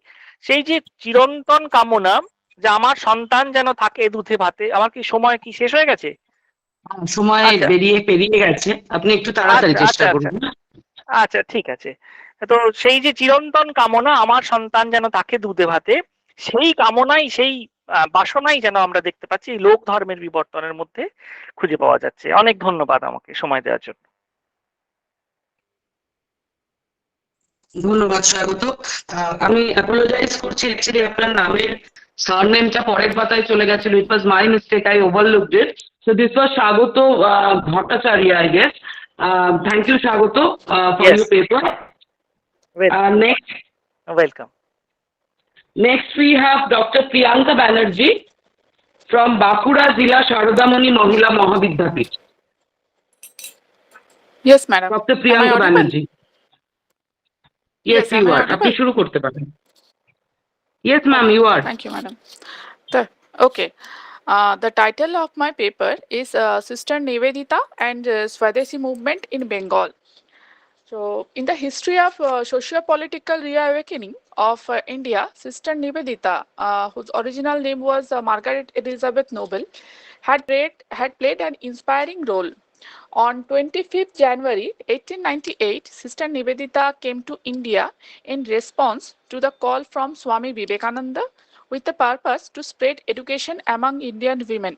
সেই যে চিরন্তন কামনা যে আমার সন্তান যেন থাকে দুধে ভাতে। আমার কি সময় কি শেষ হয়ে গেছে? সময় আচ্ছা পেরিয়ে গেছে, আপনি একটু তাড়াতাড়ি আচ্ছা চেষ্টা আচ্ছা আচ্ছা করুন। আচ্ছা, ঠিক আছে। তো সেই যে চিরন্তন কামনা আমার সন্তান যেন থাকে দুধে ভাতে, সেই কামনাই, সেই বাসনাই যেন আমরা দেখতে পাচ্ছি এই লোক ধর্মের বিবর্তনের মধ্যে খুঁজে পাওয়া যাচ্ছে। অনেক ধন্যবাদ আমাকে সময় দেওয়ার জন্য। ধন্যবাদ স্বাগত। আমি অ্যাপোলোজাইজ করছি, অ্যাকচুয়ালি আপনার নামের সারনেমটা পরের পাতায় চলে গেছিল। It was my mistake, I overlooked it. So this was Swagata Bhattacharya, I guess. Thank you Swagata for Yes, your paper. Next welcome. Next we have Dr. Priyanka Banerjee from Bankura Zila Sharadamani Mahila Mahavidyapith. Yes, madam. Dr. Am I Priyanka audible? Banerjee. Yes, Am you I are. আপনি audible? শুরু করতে পারেন। Yes, ma'am, Okay, you are. thank you, madam. Okay. The title of my paper is Sister Nivedita and Swadeshi Movement in Bengal. So, in the history of socio-political reawakening of India, Sister Nivedita, whose original name was Margaret Elizabeth Noble, had played an inspiring role. On 25th January 1898, Sister Nivedita came to India in response to the call from Swami Vivekananda with the purpose to spread education among Indian women.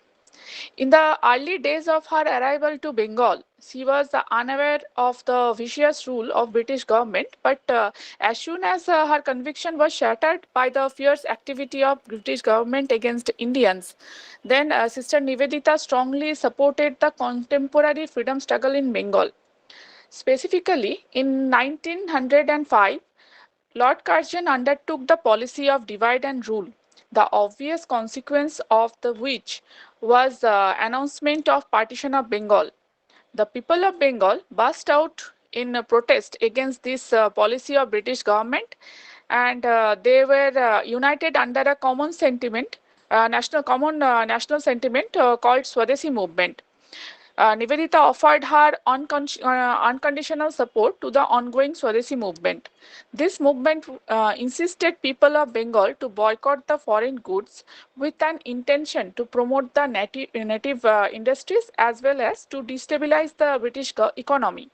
In the early days of her arrival to Bengal, she was unaware of the vicious rule of British government, but as soon as her conviction was shattered by the fierce activity of British government against Indians, then Sister Nivedita strongly supported the contemporary freedom struggle in Bengal. Specifically, in 1905, Lord Curzon undertook the policy of divide and rule, the obvious consequence of which was announcement of partition of Bengal. The people of Bengal burst out in protest against this policy of British government, and they were united under a common sentiment, national sentiment called Swadeshi movement. Nivedita offered her unconditional support to the ongoing Swadeshi movement. This movement insisted people of Bengal to boycott the foreign goods with an intention to promote the native industries as well as to destabilize the British economy.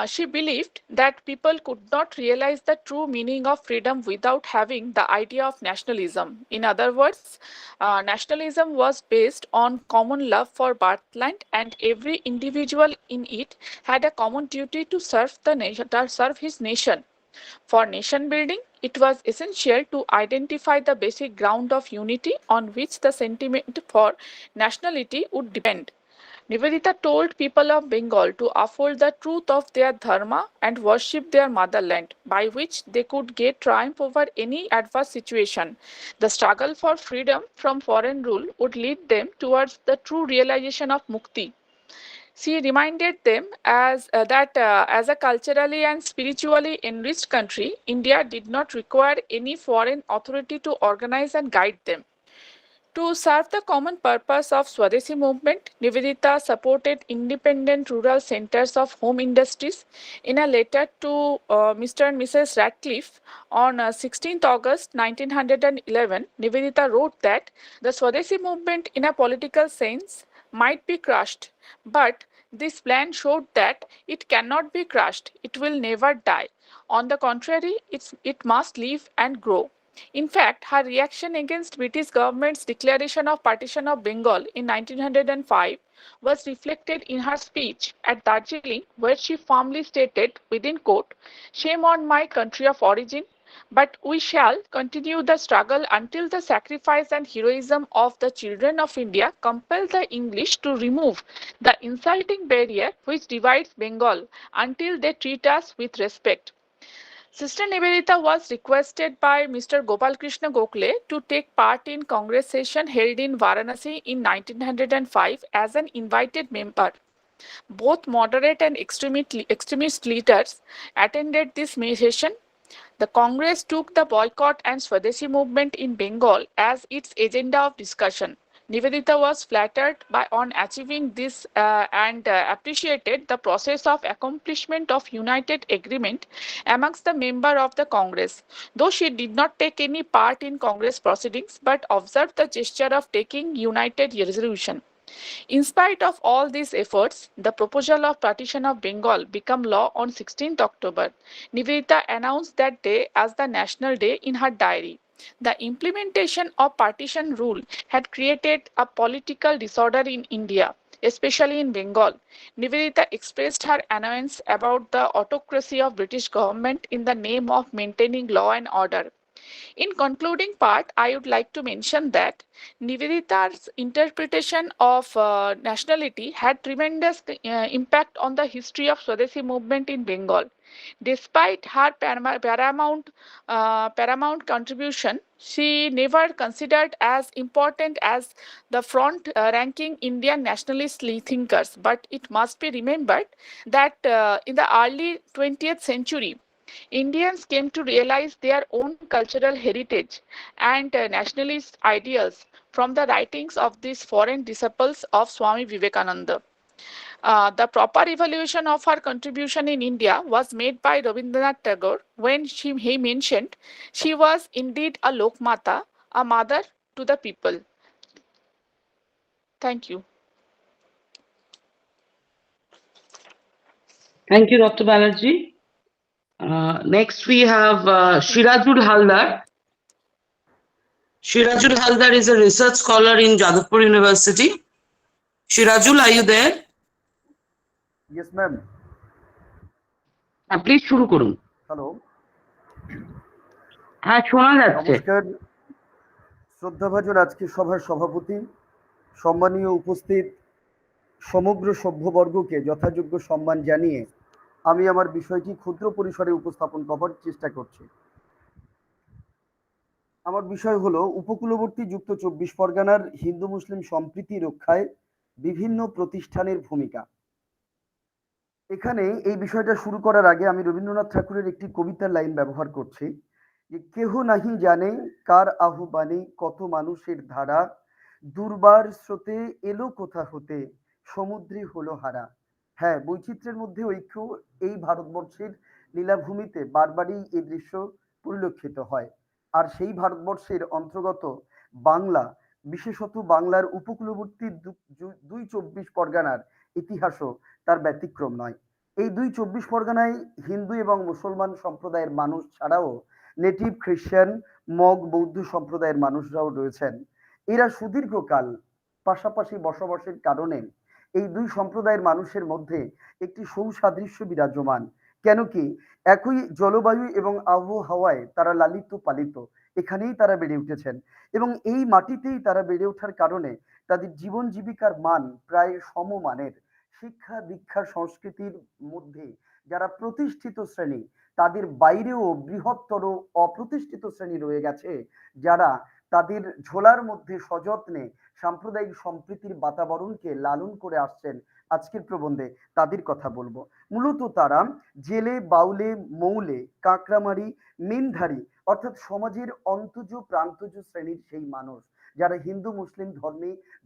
She believed that people could not realize the true meaning of freedom without having the idea of nationalism. In other words, nationalism was based on common love for birthland, and every individual in it had a common duty to serve the nation, to serve his nation. For nation building, it was essential to identify the basic ground of unity on which the sentiment for nationality would depend. Nivedita told people of Bengal to uphold the truth of their dharma and worship their motherland, by which they could get triumph over any adverse situation. The struggle for freedom from foreign rule would lead them towards the true realization of mukti. She reminded them that as a culturally and spiritually enriched country, India did not require any foreign authority to organize and guide them. To serve the common purpose of Swadeshi movement, Nivedita supported independent rural centers of home industries. In a letter to Mr. and Mrs. Radcliffe on 16th August 1911, Nivedita wrote that the Swadeshi movement in a political sense might be crushed, but this plan showed that it cannot be crushed, it will never die. On the contrary, it must live and grow. In fact, her reaction against British government's declaration of partition of Bengal in 1905 was reflected in her speech at Darjeeling, where she firmly stated, within quote, "Shame on my country of origin, but we shall continue the struggle until the sacrifice and heroism of the children of India compel the English to remove the insulting barrier which divides Bengal until they treat us with respect." Sister Nivedita was requested by Mr. Gopal Krishna Gokhale to take part in Congress session held in Varanasi in 1905 as an invited member. Both moderate and extremist leaders attended this session. The Congress took the boycott and Swadeshi movement in Bengal as its agenda of discussion. Nivedita was flattered on achieving this and appreciated the process of accomplishment of united agreement amongst the members of the Congress. Though she did not take any part in Congress proceedings, but observed the gesture of taking united resolution. In spite of all these efforts, the proposal of partition of Bengal became law on 16th October. Nivedita announced that day as the National Day in her diary. The implementation of partition rule had created a political disorder in India, especially in Bengal. Nivedita expressed her annoyance about the autocracy of British government in the name of maintaining law and order. In concluding part, I would like to mention that Nivedita's interpretation of nationality had tremendous impact on the history of Swadeshi movement in Bengal. Despite her paramount contribution, she never considered as important as the front-ranking Indian nationalist thinkers. But it must be remembered that in the early 20th century, Indians came to realize their own cultural heritage and nationalist ideals from the writings of these foreign disciples of Swami Vivekananda. The proper evaluation of her contribution in India was made by Rabindranath Tagore when he mentioned she was indeed a Lokmata, a mother to the people. Thank you. Thank you, Dr. Banerjee. Next, we have Shirajul Haldar. Shirajul Haldar is a research scholar in Jadavpur University. Shirajul, are you there? Yes, ma'am. Please শুরু করুন। Hello, হ্যাঁ, শোনা যাচ্ছে। নমস্কার শ্রদ্ধাভাজন আজকের সভার সভাপতি, সম্মানীয় উপস্থিত সমগ্র সভ্যবর্গকে যথাযোগ্য সম্মান জানিয়ে আমি আমার বিষয়টি ক্ষুদ্র পরিসরে উপস্থাপন করার চেষ্টা করছি। আমার বিষয় হলো উপকূলবর্তী যুক্ত 24 পরগনার হিন্দু মুসলিম সম্প্রীতি রক্ষায় বিভিন্ন প্রতিষ্ঠানের ভূমিকা। এখানে এই বিষয়টা শুরু করার আগে আমি রবীন্দ্রনাথ ঠাকুরের একটি কবিতার লাইন ব্যবহার করছি যে কেহ নাহি জানে কার আহ্বানে কত মানুষের ধারা, দুর্বার স্রোতে এলো কোথা হতে সমুদ্রে হলো হারা। হ্যাঁ, বৈচিত্র্যের মধ্যে ঐক্য এই ভারতবর্ষের লীলাভূমিতে বারবারই এই দৃশ্য পরিলক্ষিত হয়। আর সেই ভারতবর্ষের অন্তর্গত বাংলা, বিশেষত বাংলার উপকূলবর্তী 24 পরগনার ইতিহাসও তার ব্যতিক্রম নয়। এই দুই 24 পরগনায় হিন্দু এবং মুসলমান সম্প্রদায়ের মানুষ ছাড়াও নেটিভ খ্রিস্টান, মগ, বৌদ্ধ সম্প্রদায়ের মানুষরাও রয়েছেন। এরা সুদীর্ঘকাল পাশাপাশি বসবাসের কারণে এই দুই সম্প্রদায়ের মানুষের মধ্যে একটি সৌসাদৃশ্য বিরাজমান। কেন কি একই জলবায়ু এবং আবহাওয়ায় তারা লালিত পালিত, এখানেই তারা বেড়ে উঠেছেন এবং এই মাটিতেই তারা বেড়ে ওঠার কারণে তাদের জীবন জীবিকার মান প্রায় সমমানের। শিক্ষা দীক্ষা সংস্কৃতির মধ্যে যারা প্রতিষ্ঠিত শ্রেণী, তাদের বাইরেও বৃহত্তর অপ্রতিষ্ঠিত শ্রেণী রয়ে গেছে, যারা তাদের ঝোলার মধ্যে সযত্নে সাম্প্রদায়িক সম্প্রীতির বাতাবরণকে লালন করে আসছেন। আজকের প্রবন্ধে তাদের কথা বলবো। মূলত তারা জেলে, বাউলে, মৌলে, কাঁকড়ামারি, মিনধারী অর্থাৎ সমাজের অন্তজ প্রান্তজ শ্রেণীর সেই মানুষ যারা হিন্দু মুসলিম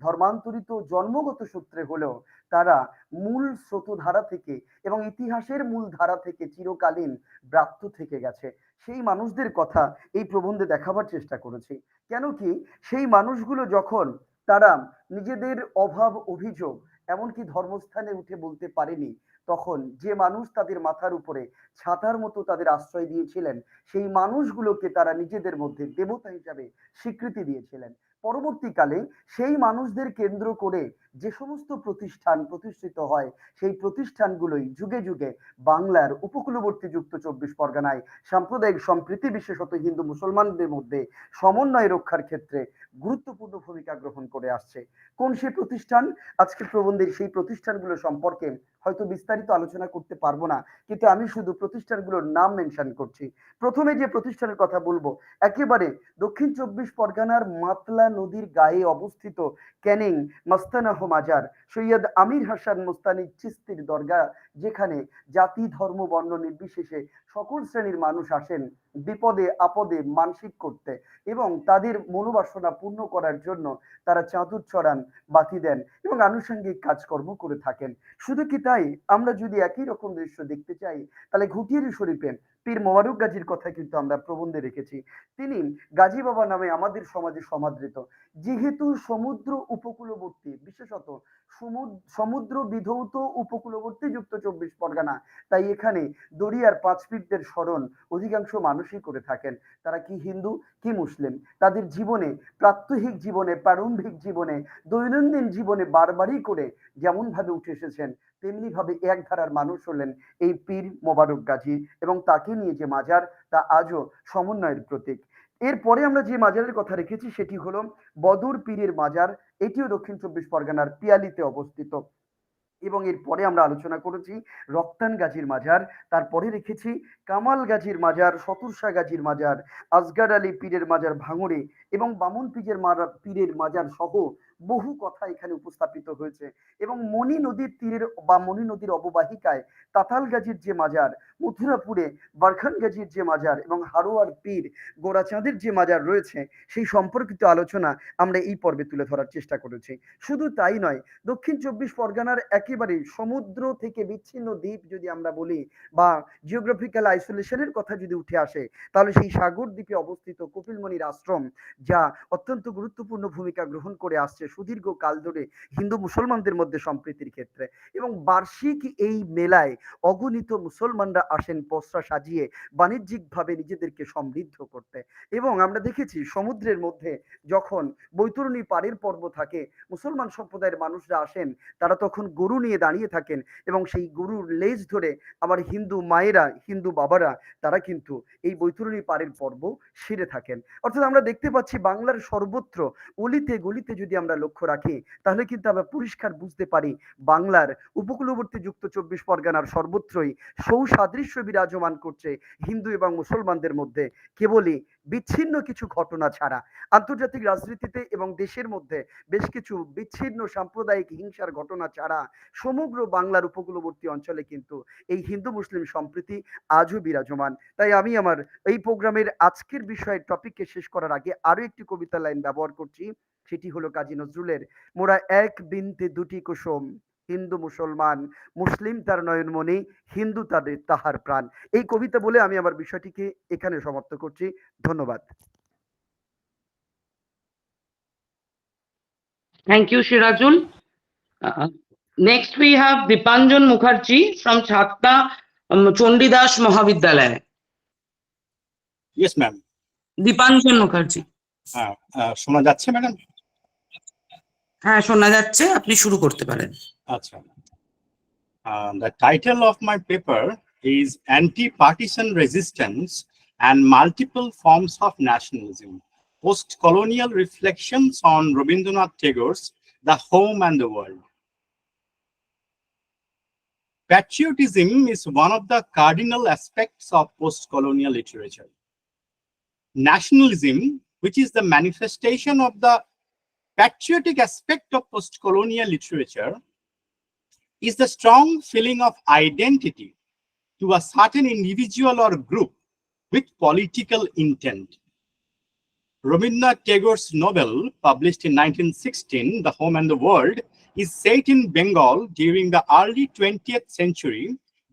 ধর্মান্তরিত জন্মগত সূত্রে হলেও তারা মূল স্রোতধারা থেকে এবং ইতিহাসের মূল ধারা থেকে চিরকালীন ব্রাত্য থেকে গেছে। সেই মানুষদের কথা এই প্রবন্ধে দেখাবার চেষ্টা করেছি। কেন কি সেই মানুষগুলো যখন তারা নিজেদের অভাব অভিযোগ এমনকি ধর্মস্থানে উঠে বলতে পারেনি, তখন যে মানুষ তাদের মাথার উপরে ছাতার মতো তাদের আশ্রয় দিয়েছিলেন, সেই মানুষগুলোকে তারা নিজেদের মধ্যে দেবতা হিসাবে স্বীকৃতি দিয়েছিলেন। পরবর্তীকালে সেই মানুষদের কেন্দ্র করে যে সমস্ত প্রতিষ্ঠান প্রতিষ্ঠিত হয়, সেই প্রতিষ্ঠানগুলোই যুগে যুগে বাংলার উপকূলবর্তী যুক্ত 24 পরগনায় সাম্প্রদায়িক সম্প্রীতি বিশেষত হিন্দু মুসলমানদের মধ্যে সমন্বয় রক্ষার ক্ষেত্রে গুরুত্বপূর্ণ ভূমিকা গ্রহণ করে আসছে। কোন সেই প্রতিষ্ঠান? আজকের প্রবন্ধের সেই প্রতিষ্ঠানগুলো সম্পর্কে হয়তো বিস্তারিত আলোচনা করতে পারবো না, কিন্তু আমি শুধু প্রতিষ্ঠানগুলোর নাম মেনশন করছি। প্রথমে যে প্রতিষ্ঠানের কথা বলবো, একেবারে দক্ষিণ 24 পরগনার মাতলা নদীর গায়ে অবস্থিত ক্যানিং মস্তানাহ মাজার সৈয়দ আমির হাসান মুস্তানি চিস্তির দরগা, যেখানে জাতি ধর্ম বর্ণ নির্বিশেষে সকল শ্রেণীর মানুষ আসেন বিপদে আপদে মানসিক করতে এবং তাদের মনোবাসনা পূর্ণ করার জন্য তারা চাদর চড়ান, বাতি দেন এবং আনুষঙ্গিক কাজকর্ম করে থাকেন। শুধু কি তাই, আমরা যদি একই রকম দৃশ্য দেখতে চাই তাহলে ঘুটিয়ারি শরীফে পীর মোবারক গাজীর কথা কিন্তু আমরা প্রবন্ধে রেখেছি। তিনি গাজী বাবা নামে আমাদের সমাজে সমাদৃত। যেহেতু সমুদ্র উপকূলবর্তী, বিশেষত সমুদ্র বিধৌত উপকূলবর্তী যুক্ত 24 পরগনা, তাই এখানে দরিয়ার পাঁচপীরদের স্মরণ অধিকাংশ মানুষই করে থাকেন। তারা কি হিন্দু কি মুসলিম, তাদের জীবনে প্রাত্যহিক জীবনে প্রারম্ভিক জীবনে দৈনন্দিন জীবনে বারবারই করে যেমন ভাবে উঠে এসেছেন, তেমনি ভাবে এক ধারার মানুষ হলেন এই পীর মোবারক গাজী এবং তাকে নিয়ে যে মাজার, তা আজও সমন্বয়ের প্রতীক। এরপরে আমরা যে মাজারের কথা রেখেছি সেটি হলো বদর পীরের মাজার। এটিও দক্ষিণ 24 পরগনার পিয়ালিতে অবস্থিত। এবং এরপরে আমরা আলোচনা করেছি রক্তান গাজীর মাজার, তারপরে রেখেছি কামাল গাজীর মাজার, শতুরশা গাজীর মাজার, আসগার আলী পীরের মাজার ভাঙড়ে এবং বামুন পীরের মাজার সহ বহু কথা এখানে উপস্থাপিত হয়েছে। এবং মণি নদীর তীরের বা মণি নদীর অববাহিকায় তাতাল গাজীর যে মাজার, মথুরাপুরে বারখান গাজীর যে মাজার এবং হারোয়ার পীর গোরাচাঁদের যে মাজার রয়েছে, সেই সম্পর্কিত আলোচনা আমরা এই পর্বে তুলে ধরার চেষ্টা করেছি। শুধু তাই নয়, দক্ষিণ 24 পরগনার একেবারে সমুদ্র থেকে বিচ্ছিন্ন দ্বীপ যদি আমরা বলি বা জিওগ্রাফিক্যাল আইসোলেশনের কথা যদি উঠে আসে, তাহলে সেই সাগর দ্বীপে অবস্থিত কপিলমণির আশ্রম, যা অত্যন্ত গুরুত্বপূর্ণ ভূমিকা গ্রহণ করে আসছে সুদীর্ঘ কাল ধরে হিন্দু মুসলমানদের মধ্যে সম্প্রীতির ক্ষেত্রে। এবং বার্ষিক এই মেলায় অগণিত মুসলমানরা আসেন পসরা সাজিয়ে বাণিজ্যিকভাবে নিজেদেরকে সমৃদ্ধ করতে। এবং আমরা দেখেছি সমুদ্রের মধ্যে যখন বৈতরণী পাড়ের পর্ব থাকে, মুসলমান সম্প্রদায়ের মানুষরা আসেন, তারা তখন গরু নিয়ে দাঁড়িয়ে থাকেন এবং সেই গরুর লেজ ধরে আবার হিন্দু মায়েরা হিন্দু বাবারা তারা কিন্তু এই বৈতরণী পাড়ের পর্ব সেরে থাকেন। অর্থাৎ আমরা দেখতে পাচ্ছি বাংলার সর্বত্র অলিতে গলিতে যদি আমরা লক্ষ্য রাখি, তাহলে কিন্তু আমরা পরিষ্কার বুঝতে পারি বাংলার উপকূলবর্তী যুক্ত 24 পরগনার সর্বত্রই সৌসাদৃশ্য বিরাজমান করছে হিন্দু এবং মুসলমানদের মধ্যে, কেবলই বিচ্ছিন্ন কিছু ঘটনা ছাড়া। আন্তর্জাতিক রাজনীতিতে এবং দেশের মধ্যে বেশ কিছু বিচ্ছিন্ন সাম্প্রদায়িক হিংসার ঘটনা ছাড়া সমগ্র বাংলার উপকূলবর্তী অঞ্চলে কিন্তু এই হিন্দু মুসলিম সম্প্রীতি আজও বিরাজমান। তাই আমি আমার এই প্রোগ্রামের আজকের বিষয়ের টপিককে শেষ করার আগে আরো একটি কবিতা লাইন ব্যবহার করছি, সেটি হলো কাজী নজরুলের মোরা এক বিনতে দুটি কুসুম, হিন্দু মুসলমান, মুসলিম তার নয়নমণি, হিন্দু তাদের তাহার প্রাণ। এই কবিতা বলে আমি আমার বিষয়টিকে এখানে সমাপ্ত করছি। ধন্যবাদ। Thank you Sirajul. Next, we have Dipanjan Mukherjee from Chhatna Chandidas Mahavidyalaya. Yes, ma'am. Dipanjan Mukherjee. শোনা যাচ্ছে ম্যাডাম? হ্যাঁ, শোনা যাচ্ছে, আপনি শুরু করতে পারেন। আচ্ছা। The title of my paper is Anti-Partisan Resistance and Multiple Forms of Nationalism, Post-Colonial Reflections on Rabindranath Tagore's The Home and the World. Patriotism is one of the cardinal aspects of post-colonial literature. Nationalism, which is the manifestation of the patriotic aspect of post-colonial literature, is the strong feeling of identity to a certain individual or group with political intent. Rabindranath Tagore's novel, published in 1916, The Home and the World, is set in Bengal during the early 20th century,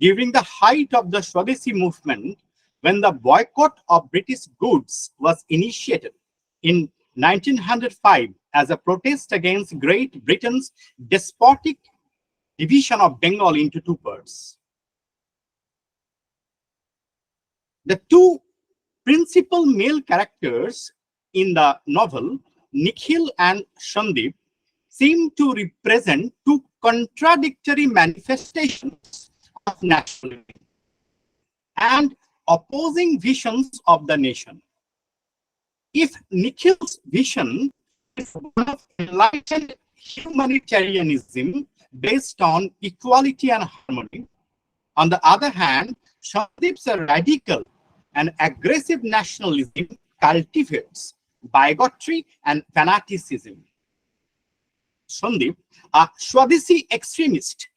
during the height of the Swadeshi movement, when the boycott of British goods was initiated in 1905 as a protest against Great Britain's despotic division of Bengal into two parts. The two principal male characters in the novel, Nikhil and Sandeep, seem to represent two contradictory manifestations of nationalism and opposing visions of the nation. If Nikhil's vision is one of enlightened humanitarianism based on equality and harmony, on the other hand, Sandeep's radical and aggressive nationalism cultivates bigotry and fanaticism. Sandeep, a Swadeshi extremist,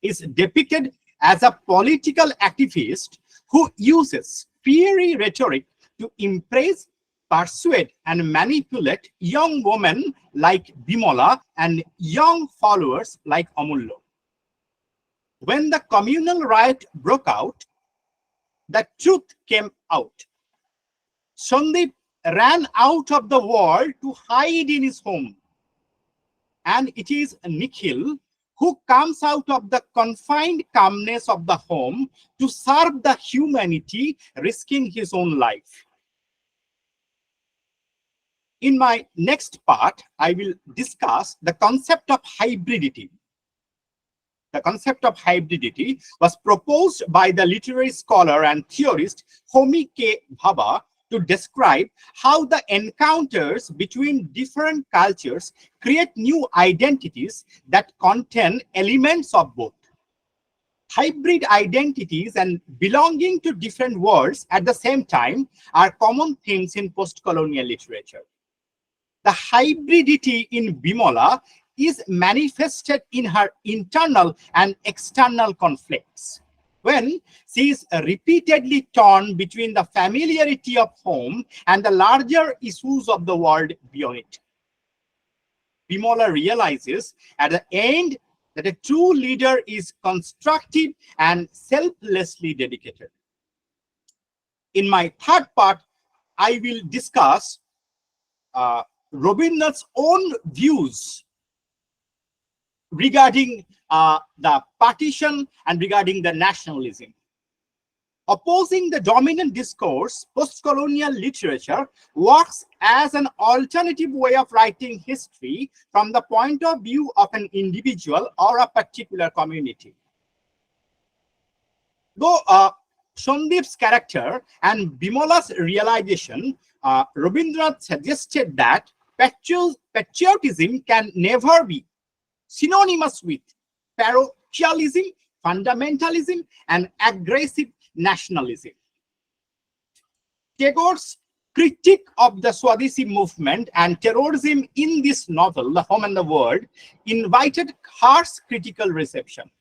is depicted as a political activist who uses fiery rhetoric to impress, persuade, and manipulate young women like Bimola and young followers like Amullo. When the communal riot broke out, the truth came out. Sandeep ran out of the world to hide in his home. And it is Nikhil who comes out of the confined calmness of the home to serve the humanity, risking his own life. In my next part, I will discuss the concept of hybridity. The concept of hybridity was proposed by the literary scholar and theorist Homi K. Bhabha to describe how the encounters between different cultures create new identities that contain elements of both. Hybrid identities and belonging to different worlds at the same time are common themes in post-colonial literature. The hybridity in Bimola is manifested in her internal and external conflicts, when she is repeatedly torn between the familiarity of home and the larger issues of the world beyond it. Bimola realizes at the end that a true leader is constructive and selflessly dedicated. In my third part, I will discuss Rabindranath's own views regarding the partition and regarding the nationalism. Opposing the dominant discourse, post-colonial literature works as an alternative way of writing history from the point of view of an individual or a particular community. Though Sandeep's character and Bimola's realization, Rabindranath suggested that patriotism can never be synonymous with parochialism, fundamentalism, and aggressive nationalism. Tagore's critique of the Swadeshi movement and terrorism in this novel, The Home and the World, invited harsh critical reception.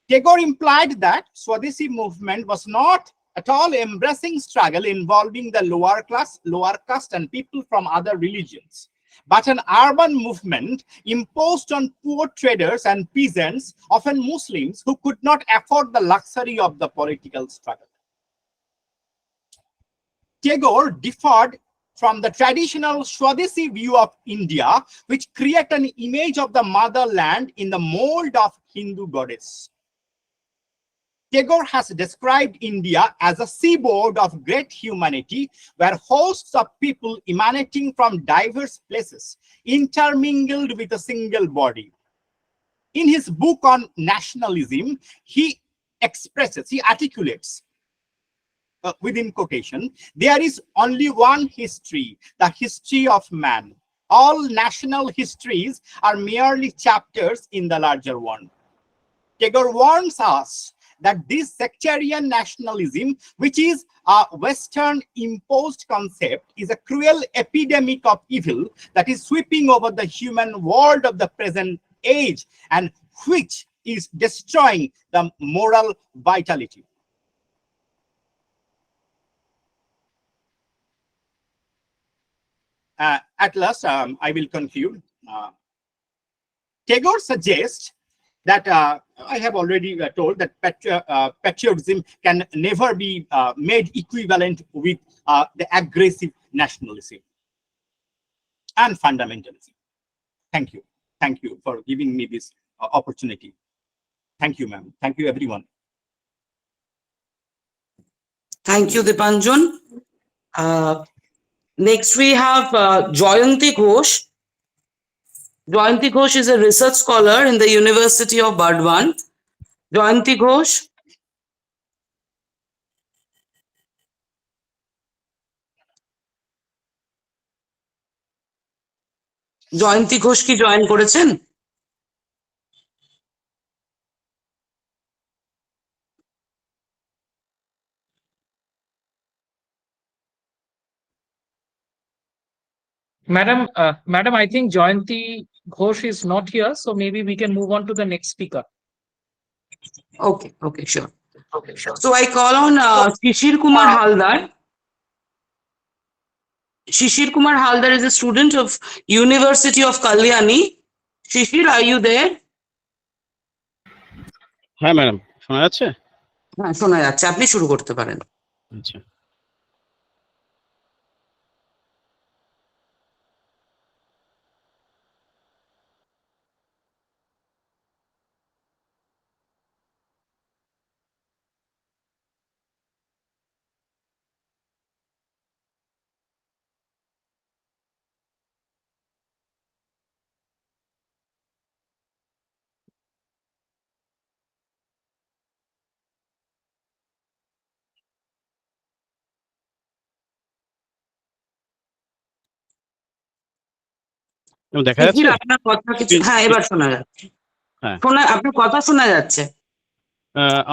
Tagore implied that Swadeshi movement was not at all embracing struggle involving the lower class, lower caste, and people from other religions, but an urban movement imposed on poor traders and peasants, often Muslims, who could not afford the luxury of the political struggle. Tagore differed from the traditional Swadeshi view of India, which create an image of the motherland in the mold of Hindu goddess. Tagore has described India as a seaboard of great humanity, where hosts of people emanating from diverse places intermingled with a single body. In his book on nationalism, he articulates, within quotation, there is only one history, the history of man. All national histories are merely chapters in the larger one. Tagore warns us that this sectarian nationalism, which is a Western imposed concept, is a cruel epidemic of evil that is sweeping over the human world of the present age and which is destroying the moral vitality. At last, I will conclude. Tagore suggests that I have already told that patriotism can never be made equivalent with the aggressive nationalism and fundamentalism. Thank you. Thank you for giving me this opportunity. Thank you, ma'am. Thank you, everyone. Thank you, Dipanjan. Next, we have Jayanti Ghosh. Jayanti Ghosh is a research scholar in the University of Burdwan. Jayanti Ghosh. জয়ন্তী ঘোষ কি join করেছেন? Madam, I think Jayanti Ghosh is not here, so maybe we can move on to the next speaker. Okay, sure. So I call on Shishir Kumar Haldar. Shishir Kumar Haldar is a student of University of Kalyani. Shishir, are you there? হ্যাঁ madam, শোনা যাচ্ছে? হ্যাঁ, শোনা যাচ্ছে, আপনি শুরু করতে পারেন। আচ্ছা, দেখা যাচ্ছে? আপনার কথা কিছু, হ্যাঁ এবার শোনা যাচ্ছে। হ্যাঁ, আপনার কথা শোনা যাচ্ছে।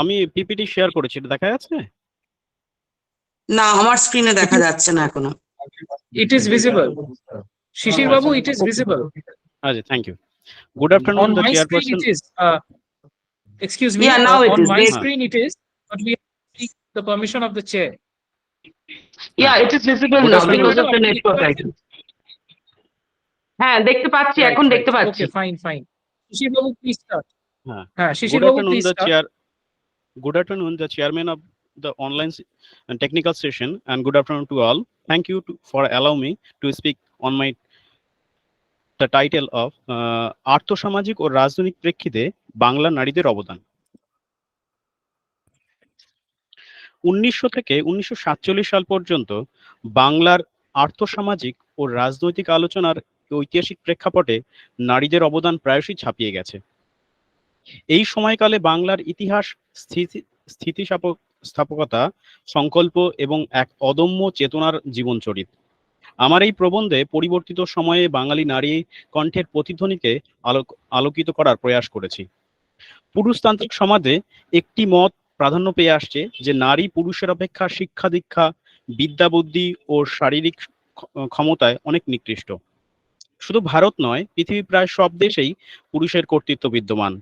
আমি পিপিটি শেয়ার করেছি, এটা দেখা যাচ্ছে? না, আমার স্ক্রিনে দেখা যাচ্ছে না এখনো। It is visible. Shishir Babu, it is visible. আচ্ছা, thank you. Good afternoon, On the my screen chairperson. it is. Excuse me. Yeah, now it on is. my screen it is, but we have to seek the permission of the chair. Yeah, it is visible now because of the network, I think. হ্যাঁ, দেখতে পাচ্ছি, এখন দেখতে পাচ্ছি। Okay, fine. Shishir Babu, please start. হ্যাঁ, Shishir good Babu, afternoon, please the start. Good afternoon, the chairman of the online and technical session, and good afternoon to all. Thank you for allowing me to speak on the title of আর্থসামাজিক ও রাজনৈতিক প্রেক্ষিতে বাংলা নারীদের অবদান। 1900 থেকে 1947 সাল পর্যন্ত বাংলার আর্থসামাজিক ও রাজনৈতিক আলোচনার ঐতিহাসিক প্রেক্ষাপটে নারীদের অবদান প্রায়শই ছাপিয়ে গেছে। এই সময়কালে বাংলার ইতিহাস, স্থিতিস্থাপকতা, সংকল্প এবং এক অদম্য চেতনার জীবনচরিত। আমার এই প্রবন্ধে পরিবর্তিত সময়ে বাঙালি নারী কণ্ঠের প্রতিধ্বনিকে আলোকিত করার প্রয়াস করেছি। পুরুষতান্ত্রিক সমাজে একটি মত প্রাধান্য পেয়ে আসছে যে নারী পুরুষের অপেক্ষা শিক্ষা দীক্ষা, বিদ্যা বুদ্ধি ও শারীরিক ক্ষমতায় অনেক নিকৃষ্ট। শুধু ভারত নয়, পৃথিবীর প্রায় সব দেশেই পুরুষের কর্তৃত্ব বিদ্যমান।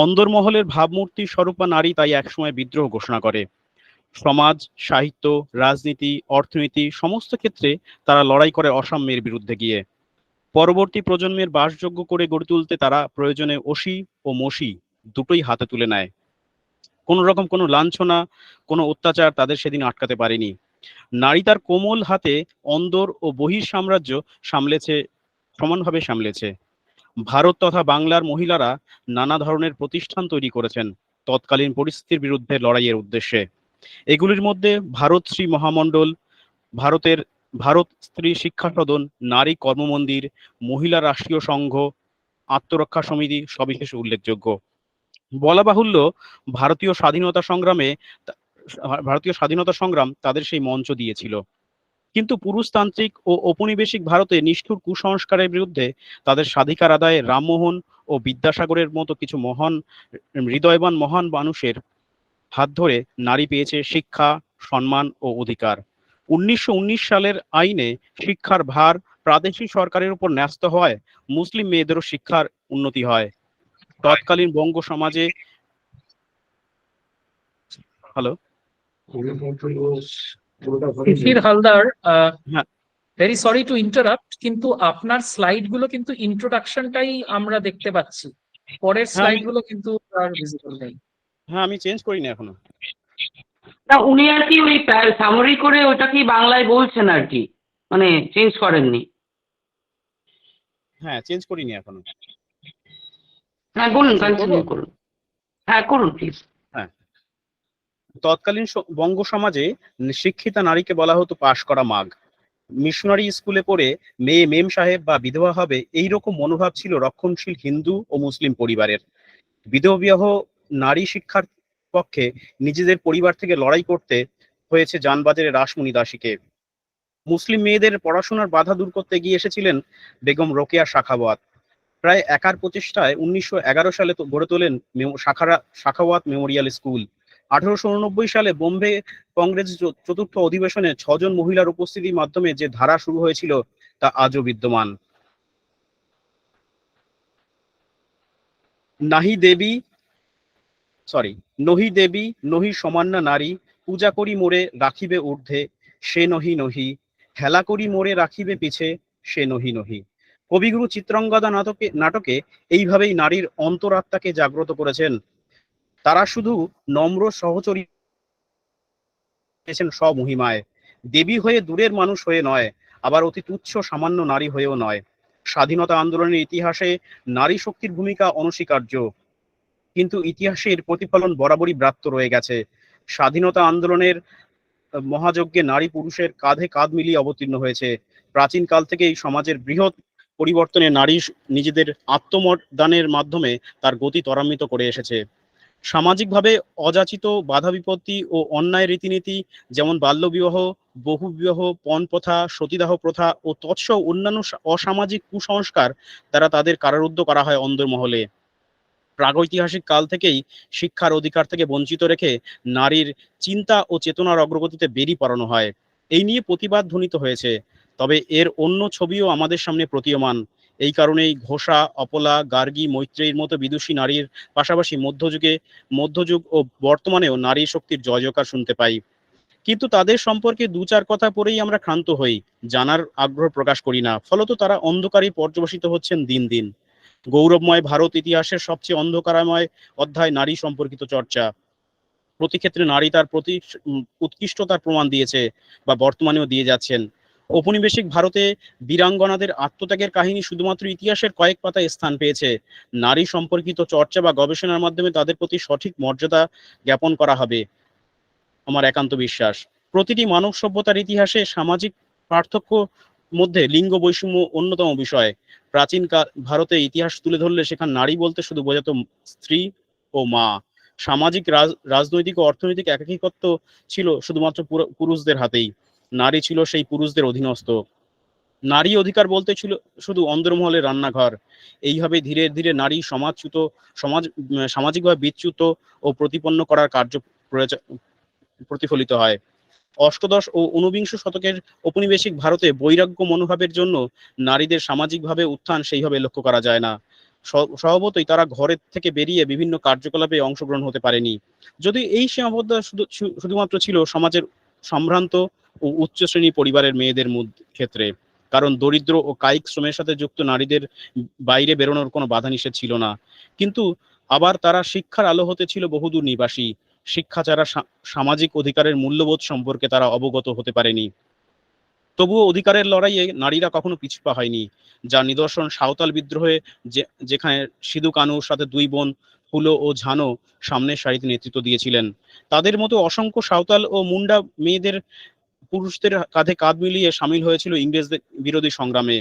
অন্দরমহলের ভাবমূর্তি স্বরূপা নারী তাই একসময় বিদ্রোহ ঘোষণা করে। সমাজ, সাহিত্য, রাজনীতি, অর্থনীতি সমস্ত ক্ষেত্রে তারা লড়াই করে অসাম্যের বিরুদ্ধে গিয়ে। পরবর্তী প্রজন্মের বাসযোগ্য করে গড়ে তুলতে তারা প্রয়োজনে অসি ও মসি দুটোই হাতে তুলে নেয়। কোনো রকম কোনো লাঞ্ছনা, কোনো অত্যাচার তাদের সেদিন আটকাতে পারেনি। নারী তার কোমল হাতে অন্দর ও বহির সাম্রাজ্য সমানভাবে সামলেছে। ভারত তথা বাংলার মহিলারা নানা ধরনের প্রতিষ্ঠান তৈরি করেছেন তৎকালীন পরিস্থিতির বিরুদ্ধে লড়াইয়ের উদ্দেশ্যে। এগুলির মধ্যে ভারত শ্রী মহামণ্ডল, ভারত স্ত্রী শিক্ষা সদন, নারী কর্মমন্দির, মহিলা রাষ্ট্রীয় সংঘ, আত্মরক্ষা সমিতি সবিশেষ উল্লেখযোগ্য। বলা বাহুল্য, ভারতীয় স্বাধীনতা সংগ্রাম তাদের সেই মঞ্চ দিয়েছিল। কিন্তু পুরুষতান্ত্রিক ও ঔপনিবেশিক ভারতে নিষ্ঠুর কুসংস্কারের বিরুদ্ধে তাদের স্বাধিকার আদায়ে রামমোহন ও বিদ্যাসাগরের মতো কিছু হৃদয়বান মহান মানুষের হাত ধরে নারী পেয়েছে শিক্ষা, সম্মান ও অধিকার। 1919 সালের আইনে শিক্ষার ভার প্রাদেশিক সরকারের উপর ন্যস্ত হয়, মুসলিম মেয়েদেরও শিক্ষার উন্নতি হয়। তৎকালীন বঙ্গ সমাজে হ্যালো শিশির হালদার, হ্যাঁ ভেরি সরি টু ইন্টারাপ্ট, কিন্তু আপনার স্লাইড গুলো কিন্তু ইন্ট্রোডাকশনটাই আমরা দেখতে পাচ্ছি, পরের স্লাইড গুলো কিন্তু আর ভিজিবল নেই। হ্যাঁ, আমি চেঞ্জ করিনি এখনো। না, উনি আর কি ওই সামারি করে ওটা কি বাংলায় বলছেন আর কি, মানে চেঞ্জ করেননি। হ্যাঁ, চেঞ্জ করিনি এখনো। হ্যাঁ বলুন, কন্টিনিউ করুন। হ্যাঁ করুন প্লিজ। হ্যাঁ, তৎকালীন বঙ্গ সমাজে শিক্ষিতা নারীকে বলা হতো পাশ করা মাগ। মিশনারি স্কুলে পড়ে মেয়ে মেম সাহেব বা বিধবা হবে, এইরকম মনোভাব ছিল রক্ষণশীল হিন্দু ও মুসলিম পরিবারের। বিধবা নারী শিক্ষার পক্ষে নিজেদের পরিবার থেকে লড়াই করতে হয়েছে যানবাজারে রাসমণি দাসীকে। মুসলিম মেয়েদের পড়াশোনার বাধা দূর করতে এগিয়ে এসেছিলেন বেগম রোকেয়া সাখাওয়াত। প্রায় একার প্রচেষ্টায় 1911 সালে গড়ে তোলেন সাখাওয়াত মেমোরিয়াল স্কুল। 1889 সালে বোম্বে কংগ্রেস চতুর্থ অধিবেশনে 6 জন মহিলার উপস্থিতির মাধ্যমে যে ধারা শুরু হয়েছিল তা আজও বিদ্যমান। নহি দেবী নহি সমান্না নারী, পূজা করি মোরে রাখিবে ঊর্ধ্বে, সে নহি নহি, হেলা করি মোরে রাখিবে পিছে, সে নহি নহি। কবিগুরু চিত্রাঙ্গদা নাটকে এইভাবেই নারীর অন্তরাত্মাকে জাগ্রত করেছেন। তারা শুধু নম্র সহচরী স্বমহিমায়, দেবী হয়ে দূরের মানুষ হয়ে নয়, আবার অতি তুচ্ছ সামান্য নারী হয়েও নয়। স্বাধীনতা আন্দোলনের ইতিহাসে নারী শক্তির ভূমিকা অনস্বীকার্য, কিন্তু ইতিহাসের প্রতিফলন বরাবরই ব্রাত্য রয়ে গেছে। স্বাধীনতা আন্দোলনের মহাযজ্ঞে নারী পুরুষের কাঁধে কাঁধ মিলিয়ে অবতীর্ণ হয়েছে। প্রাচীন কাল থেকেই সমাজের বৃহৎ পরিবর্তনে নারী নিজেদের আত্মদানের মাধ্যমে তার গতি ত্বরান্বিত করে এসেছে। সামাজিকভাবে অযাচিত বাধা বিপত্তি ও অন্যায় রীতিনীতি, যেমন বাল্যবিবাহ, বহুবিবাহ, পণ প্রথা, সতীদাহ প্রথা ও তৎসহ অন্যান্য অসামাজিক কুসংস্কার দ্বারা তাদের কারারুদ্ধ করা হয় অন্দরমহলে। প্রাগৈতিহাসিক কাল থেকেই শিক্ষার অধিকার থেকে বঞ্চিত রেখে নারীর চিন্তা ও চেতনার অগ্রগতিতে বেরি পড়ানো হয়। এই নিয়ে প্রতিবাদ ধ্বনিত হয়েছে, তবে এর অন্য ছবিও আমাদের সামনে প্রতীয়মান। এই কারণেই ঘোষা, অপলা, গার্গী, মৈত্রেয়ীর মতো বিদুষী নারীর পাশাপাশি মধ্যযুগ ও বর্তমানেও নারী শক্তির জয়জয়কার শুনতে পাই। কিন্তু তাদের সম্পর্কে দু চার কথা পরেই আমরা ক্ষান্ত হই, জানার আগ্রহ প্রকাশ করি না। ফলত তারা অন্ধকারেই পর্যবসিত হচ্ছেন দিন দিন। গৌরবময় ভারত ইতিহাসের সবচেয়ে অন্ধকারময় অধ্যায় নারী সম্পর্কিত চর্চা। প্রতি ক্ষেত্রে নারী তার উৎকৃষ্টতার প্রমাণ দিয়েছে বা বর্তমানেও দিয়ে যাচ্ছেন। ঔপনিবেশিক ভারতে বীরাঙ্গনাদের আত্মত্যাগের কাহিনী শুধুমাত্র ইতিহাসের কয়েক পাতায় স্থান পেয়েছে। নারী সম্পর্কিত চর্চা বা গবেষণার মাধ্যমে তাদের প্রতি সঠিক মর্যাদা জ্ঞাপন করা হবে, আমার একান্ত বিশ্বাস। প্রতিটি মানব সভ্যতার ইতিহাসে সামাজিক পার্থক্য মধ্যে লিঙ্গ বৈষম্য অন্যতম বিষয়। প্রাচীন ভারতে ইতিহাস তুলে ধরলে সেখানে নারী বলতে শুধু বোঝাতো স্ত্রী ও মা। সামাজিক, রাজনৈতিক ও অর্থনৈতিক একাকিত্ব ছিল শুধুমাত্র পুরুষদের হাতেই। নারী ছিল সেই পুরুষদের অধীনস্থ। নারী অধিকার বলতে ছিল শুধু অন্দরমহলের রান্নাঘর। এইভাবে ধীরে ধীরে নারী সামাজিকভাবে বিচ্যুত ও প্রতিপন্ন করার কার্য প্রতিফলিত হয়। অষ্টাদশ ও ঊনবিংশ শতকের ঔপনিবেশিক ভারতে বৈরাগ্য মনোভাবের জন্য নারীদের সামাজিকভাবে উত্থান সেইভাবে লক্ষ্য করা যায় না। স্বভাবতই তারা ঘরের থেকে বেরিয়ে বিভিন্ন কার্যকলাপে অংশগ্রহণ হতে পারেনি। যদি এই সীমাবদ্ধতা শুধুমাত্র ছিল সমাজের সম্ভ্রান্ত ও উচ্চ শ্রেণী পরিবারের মেয়েদের ক্ষেত্রে, কারণ দরিদ্র ও কায়িক শ্রমের সাথে যুক্ত নারীদের বাইরে বেরোনোর কোনো বাধা নিষেধ ছিল না। কিন্তু আবার তারা শিক্ষার আলো হতে ছিল বহুদূর নিবাসী। শিক্ষা ছাড়া সামাজিক অধিকারের মূল্যবোধ সম্পর্কে তারা অবগত হতে পারেনি। তবুও অধিকারের লড়াইয়ে নারীরা কখনো পিছপা হয়নি, যার নিদর্শন সাঁওতাল বিদ্রোহে, যেখানে সিধু কানুর সাথে দুই বোন ফুলো ও ঝানো সামনের সারিতে নেতৃত্ব দিয়েছিলেন। তাদের মতো অসংখ্য সাঁওতাল ও মুন্ডা মেয়েদের পুরুষদের কাঁধে কাঁধ মিলিয়ে সামিল হয়েছিল ইংরেজদের বিরোধী সংগ্রামে।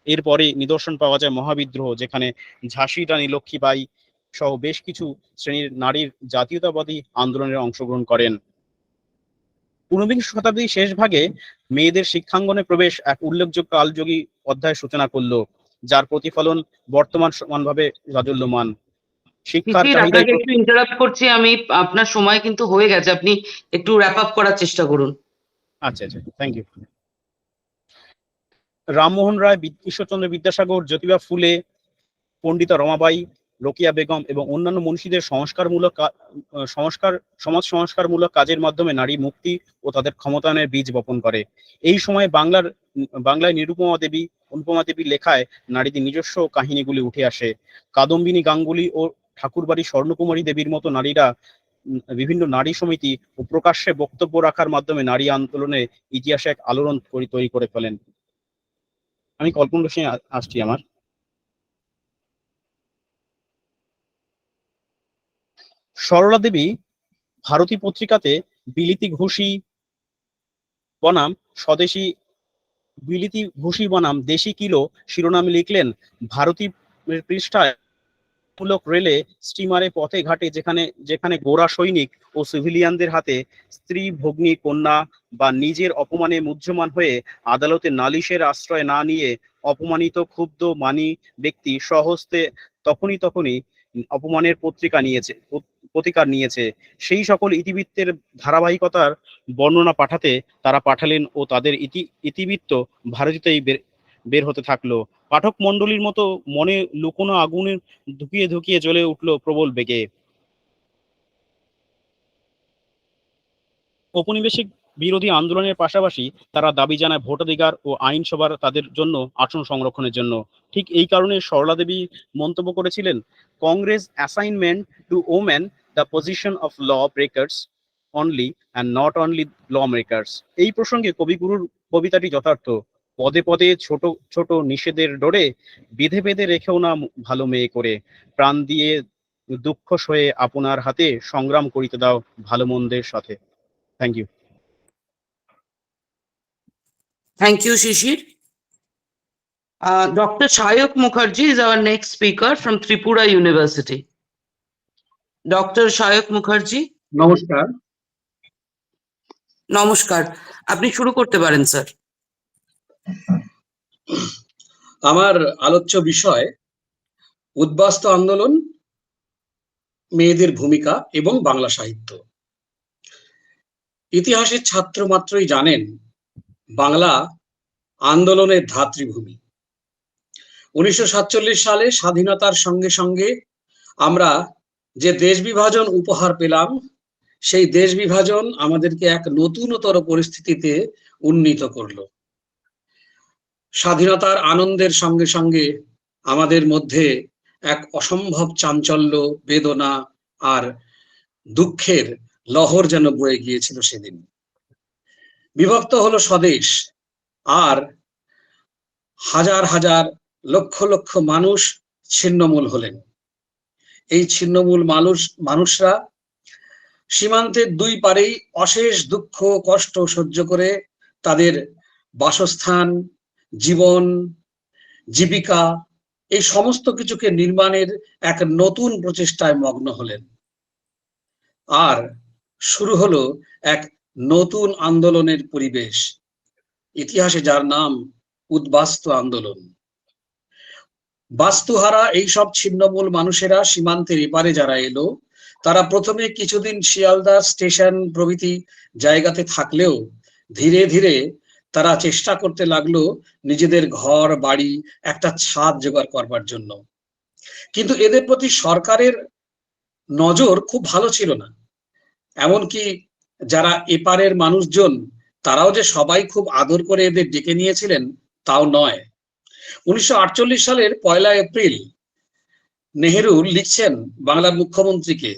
এরপরে নিদর্শন পাওয়া যায় মহাবিদ্রোহ, যেখানে ঝাঁসি রানী লক্ষ্মীবাই সহ বেশ কিছু শ্রেণীর নারীর জাতীয়তাবাদী আন্দোলনে অংশগ্রহণ করেন। ঊনবিংশ শতাব্দীর শেষ ভাগে মেয়েদের শিক্ষাঙ্গনে প্রবেশ এক উল্লেখযোগ্য কালযোগী অধ্যায়ের সূচনা করল, যার প্রতিফলন বর্তমান সমানভাবে রাজল্যমান। শিক্ষার চাহিদা একটু ইন্টারাপ্ট করছি আমি, আপনার সময় কিন্তু হয়ে গেছে, আপনি একটু র্যাপ আপ করার চেষ্টা করুন। আচ্ছা, থ্যাংক ইউ। রামমোহন রায়, ঈশ্বরচন্দ্র বিদ্যাসাগর, জ্যোতিবা ফুলে, পণ্ডিতা রমাবাই, রোকিয়া বেগম এবং অন্যান্য মনীষীদের সমাজ সংস্কারমূলক কাজের মাধ্যমে নারী মুক্তি ও তাদের ক্ষমতায়নের বীজ বপন করে। এই সময় বাংলায় অনুপমা দেবীর লেখায় নারীদের নিজস্ব কাহিনীগুলি উঠে আসে। কাদম্বিনী গাঙ্গুলি ও ঠাকুরবাড়ি স্বর্ণকুমারী দেবীর মতো নারীরা বিভিন্ন নারী সমিতি ও প্রকাশ্যে বক্তব্য রাখার মাধ্যমে নারী আন্দোলনের ইতিহাসে এক আলোড়ন তৈরি করে ফেলেন। আমি কল্পনা সিং আসছি। আমার সরলা দেবী ভারতী পত্রিকাতে বিলিতি ঘুষি বনাম দেশি কিলো শিরোনামে লিখলেন, ভারতী পৃষ্ঠায় মূলক রেলে, স্টিমারে, পথে ঘাটে যেখানে গোরা সৈনিক ও সিভিলিয়ানদের হাতে স্ত্রী, ভগ্নী, কন্যা বা নিজের অপমানে মুহ্যমান হয়ে আদালতে নালিশের আশ্রয় না নিয়ে অপমানিত ক্ষুব্ধ মানি ব্যক্তি স্বহস্তে তখনই অপমানের প্রতিকার নিয়েছে, সেই সকল ইতিবৃত্তের ধারাবাহিকতার বর্ণনা তারা পাঠালেন ও তাদের ইতিবৃত্ত ভারতীতেই বের হতে থাকলো। পাঠক মণ্ডলীর মতো মনে লুকোনো আগুনের ধুকিয়ে জ্বলে উঠল প্রবল বেগে। ঔপনিবেশিক বিরোধী আন্দোলনের পাশাপাশি তারা দাবি জানায় ভোটাধিকার ও আইনসভার তাদের জন্য আসন সংরক্ষণের জন্য। ঠিক এই কারণে সরলা দেবী মন্তব্য করেছিলেন, Congress assignment to women the position of law breakers only and not only law makers. এই প্রসঙ্গে কবিগুরুর কবিতাটি যথার্থ। পদে পদে ছোট ছোট নিষেধের ডোরে বেঁধে রেখেও না ভালো মেয়ে করে, প্রাণ দিয়ে দুঃখ সয়ে আপনার হাতে সংগ্রাম করিতে দাও ভালো মন্দের সাথে। Thank you. Thank you, Shishir. Dr. Shayok Mukherjee is our next speaker from Tripura University. Dr. Shayok Mukherjee. নমস্কার। নমস্কার, আপনি শুরু করতে পারেন স্যার। আমার আলোচ্য বিষয় উদ্বাস্তু আন্দোলন, মেয়েদের ভূমিকা এবং বাংলা সাহিত্য। ইতিহাসের ছাত্র মাত্রই জানেন বাংলা আন্দোলনের ধাত্রীভূমি। 1947 সালে স্বাধীনতার সঙ্গে সঙ্গে আমরা যে দেশ বিভাজন উপহার পেলাম, সেই দেশ বিভাজন আমাদেরকে এক নতুনতর পরিস্থিতিতে উন্নীত করলো। স্বাধীনতার আনন্দের সঙ্গে সঙ্গে আমাদের মধ্যে এক অসম্ভব চাঞ্চল্য, বেদনা আর দুঃখের লহর যেন বয়ে গিয়েছিল সেদিন। বিভক্ত হলো স্বদেশ, আর হাজার হাজার লক্ষ লক্ষ মানুষ ছিন্নমূল হলেন। এই ছিন্নমূল মানুষরা সীমান্তের দুই পারেই অশেষ দুঃখ কষ্ট সহ্য করে তাদের বাসস্থান, জীবন, জীবিকা এই সমস্ত কিছুকে নির্মাণের এক নতুন প্রচেষ্টায় মগ্ন হলেন। আর শুরু হলো এক নতুন আন্দোলনের পরিবেশ, ইতিহাসে যার নাম উদ্বাস্তু আন্দোলন। বাস্তুহারা এইসব ছিন্নমূল মানুষেরা সীমান্তের এপারে যারা এলো, তারা প্রথমে কিছুদিন শিয়ালদা স্টেশন প্রভৃতি জায়গাতে থাকলেও ধীরে ধীরে তারা চেষ্টা করতে লাগলো নিজেদের ঘর বাড়ি, একটা ছাদ জোগাড় করবার জন্য। কিন্তু এদের প্রতি সরকারের নজর খুব ভালো ছিল না। এমনকি যারা এপারের মানুষজন, তারাও যে সবাই খুব আদর করে এদের ডেকে নিয়েছিলেন তাও নয়। 1948 সালের 1 এপ্রিল নেহেরু লিখছেন বাংলার মুখ্যমন্ত্রীকে,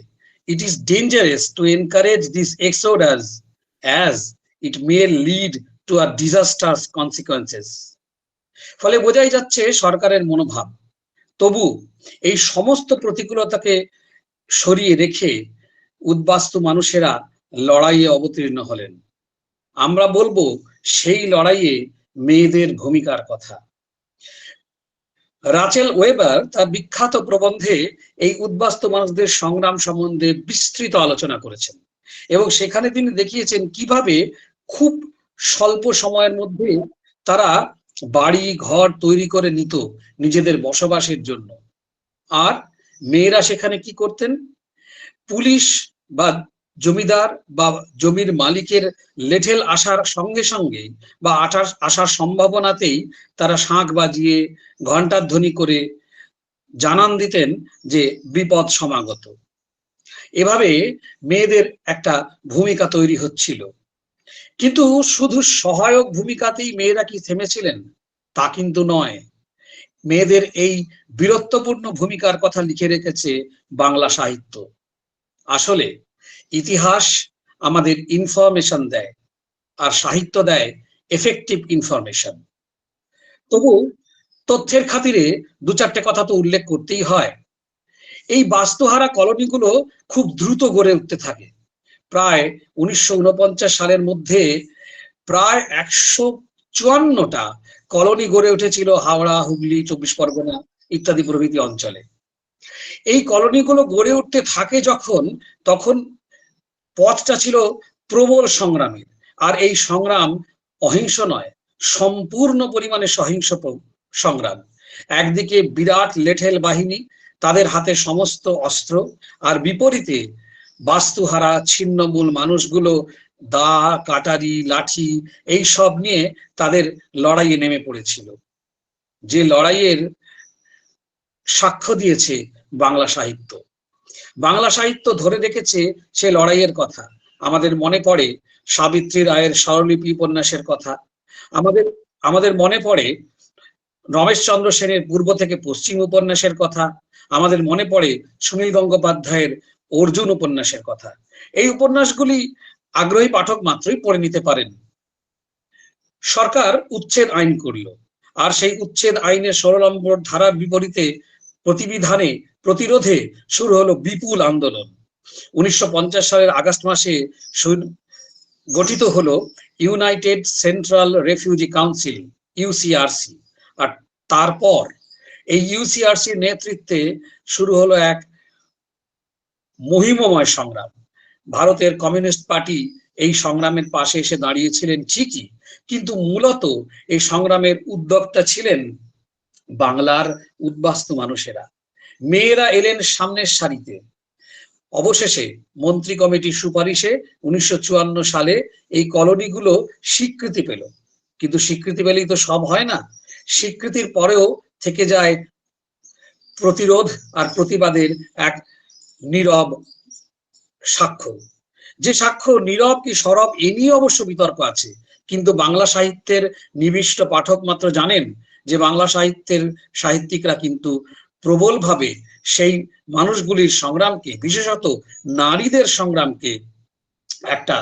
it is dangerous to encourage this exodus as it may lead to a disastrous consequences. ফলে বোঝাই যাচ্ছে সরকারের মনোভাব। তবু এই সমস্ত প্রতিকূলতাকে সরিয়ে রেখে উদ্বাস্তু মানুষেরা লড়াইয়ে অবতীর্ণ হলেন। আমরা বলবো সেই লড়াইয়ে মেয়েদের ভূমিকার কথা। রাচেল ওয়েবার তার বিখ্যাত প্রবন্ধে এই উদ্বাস্তু মানুষদের সংগ্রাম সম্বন্ধে বিস্তৃত আলোচনা করেছেন এবং সেখানে তিনি দেখিয়েছেন কিভাবে খুব স্বল্প সময়ের মধ্যে তারা বাড়ি ঘর তৈরি করে নিত নিজেদের বসবাসের জন্য। আর মেয়েরা সেখানে কি করতেন? পুলিশ বা জমিদার বা জমির মালিকের লেঠেল আসার সঙ্গে সঙ্গে বা আসার সম্ভাবনাতেই তারা শাঁখ বাজিয়ে ঘণ্টার ধ্বনি করে জানান দিতেন যে বিপদ সমাগত। এভাবে মেয়েদের একটা ভূমিকা তৈরি হচ্ছিল। কিন্তু শুধু সহায়ক ভূমিকাতেই মেয়েরা কি থেমেছিলেন? তা কিন্তু নয়। মেয়েদের এই বীরত্বপূর্ণ ভূমিকার কথা লিখে রেখেছে বাংলা সাহিত্য। আসলে ইতিহাস আমাদের ইনফরমেশন দেয় আর সাহিত্য দেয় এফেক্টিভ ইনফরমেশন। তবু তথ্যের খাতিরে দু চারটে কথা তো উল্লেখ করতেই হয়। এই বাস্তুহারা কলোনিগুলো খুব দ্রুত গড়ে উঠতে থাকে। প্রায় 1949 সালের মধ্যে প্রায় 154টা কলোনি গড়ে উঠেছিল হাওড়া, হুগলি, 24 পরগনা ইত্যাদি প্রভৃতি অঞ্চলে। এই কলোনিগুলো গড়ে উঠতে থাকে যখন, তখন পথটা ছিল প্রবল সংগ্রামের। আর এই সংগ্রাম অহিংস নয়, সম্পূর্ণ পরিমাণে সহিংস সংগ্রাম। একদিকে বিরাট লেঠেল বাহিনী, তাদের হাতে সমস্ত অস্ত্র, আর বিপরীতে বাস্তুহারা ছিন্নমূল মানুষগুলো দা, কাটারি, লাঠি এই সব নিয়ে তাদের লড়াইয়ে নেমে পড়েছিল। যে লড়াইয়ের সাক্ষ্য দিয়েছে বাংলা সাহিত্য। বাংলা সাহিত্য ধরে রেখেছে সে লড়াইয়ের কথা। আমাদের মনে পড়ে সাবিত্রী রায়ের স্বরলিপি উপন্যাসের কথা, আমাদের মনে পড়ে রমেশচন্দ্র সেনের পূর্ব থেকে পশ্চিম উপন্যাসের কথা, আমাদের মনে পড়ে সুনীল গঙ্গোপাধ্যায়ের অর্জুন উপন্যাসের কথা। এই উপন্যাসগুলি আগ্রহী পাঠক মাত্রই পড়ে নিতে পারেন। সরকার উচ্ছেদ আইন করল, আর সেই উচ্ছেদ আইনের 16 নম্বর ধারার বিপরীতে প্রতিরোধে শুরু হলো বিপুল আন্দোলন। 1950 সালের আগস্ট মাসে গঠিত হলো ইউনাইটেড সেন্ট্রাল রেফিউজি কাউন্সিল, ইউসিআরসি। আর তারপর এই ইউসিআরসির নেতৃত্বে শুরু হলো এক মহিমময় সংগ্রাম। ভারতের কমিউনিস্ট পার্টি এই সংগ্রামের পাশে এসে দাঁড়িয়েছিলেন ঠিকই, কিন্তু মূলত এই সংগ্রামের উদ্যোক্তা ছিলেন বাংলার উদ্বাস্তু মানুষেরা। মেয়েরা এলেন সামনের সারিতে। অবশেষে মন্ত্রী কমিটির সুপারিশে 1954 সালে এই কলোনিগুলো স্বীকৃতি পেল। কিন্তু স্বীকৃতি পেলেই তো সব হয় না, স্বীকৃতির পরেও থেকে যায় প্রতিরোধ আর প্রতিবাদের এক নীরব সাক্ষ্য। যে সাক্ষ্য নীরব কি সরব এ নিয়ে অবশ্য বিতর্ক আছে, কিন্তু বাংলা সাহিত্যের নিবিষ্ট পাঠক মাত্র জানেন যে বাংলা সাহিত্যিকরা কিন্তু প্রবলভাবে সেই মানুষগুলির সংগ্রামকে, বিশেষত নারীদের সংগ্রামকে একটা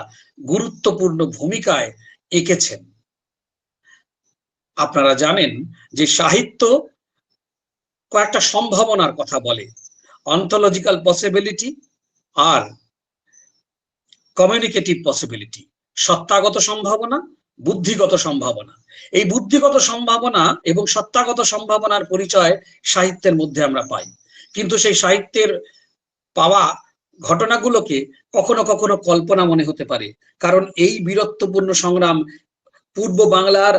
গুরুত্বপূর্ণ ভূমিকায় এঁকেছেন। আপনারা জানেন যে সাহিত্য কয়েকটা সম্ভাবনার কথা বলে, অন্টোলজিক্যাল পসিবিলিটি আর কমিউনিকেটিভ পসিবিলিটি, সত্তাগত সম্ভাবনা, বুদ্ধিগত সম্ভাবনা। এই বুদ্ধিগত সম্ভাবনা এবং সত্তাগত সম্ভাবনার পরিচয় সাহিত্যের মধ্যে আমরা পাই, কিন্তু সেই সাহিত্যের পাওয়া ঘটনাগুলোকে কখনো কখনো কল্পনা মনে হতে পারে। কারণ এই বীরত্বপূর্ণ সংগ্রাম পূর্ব বাংলার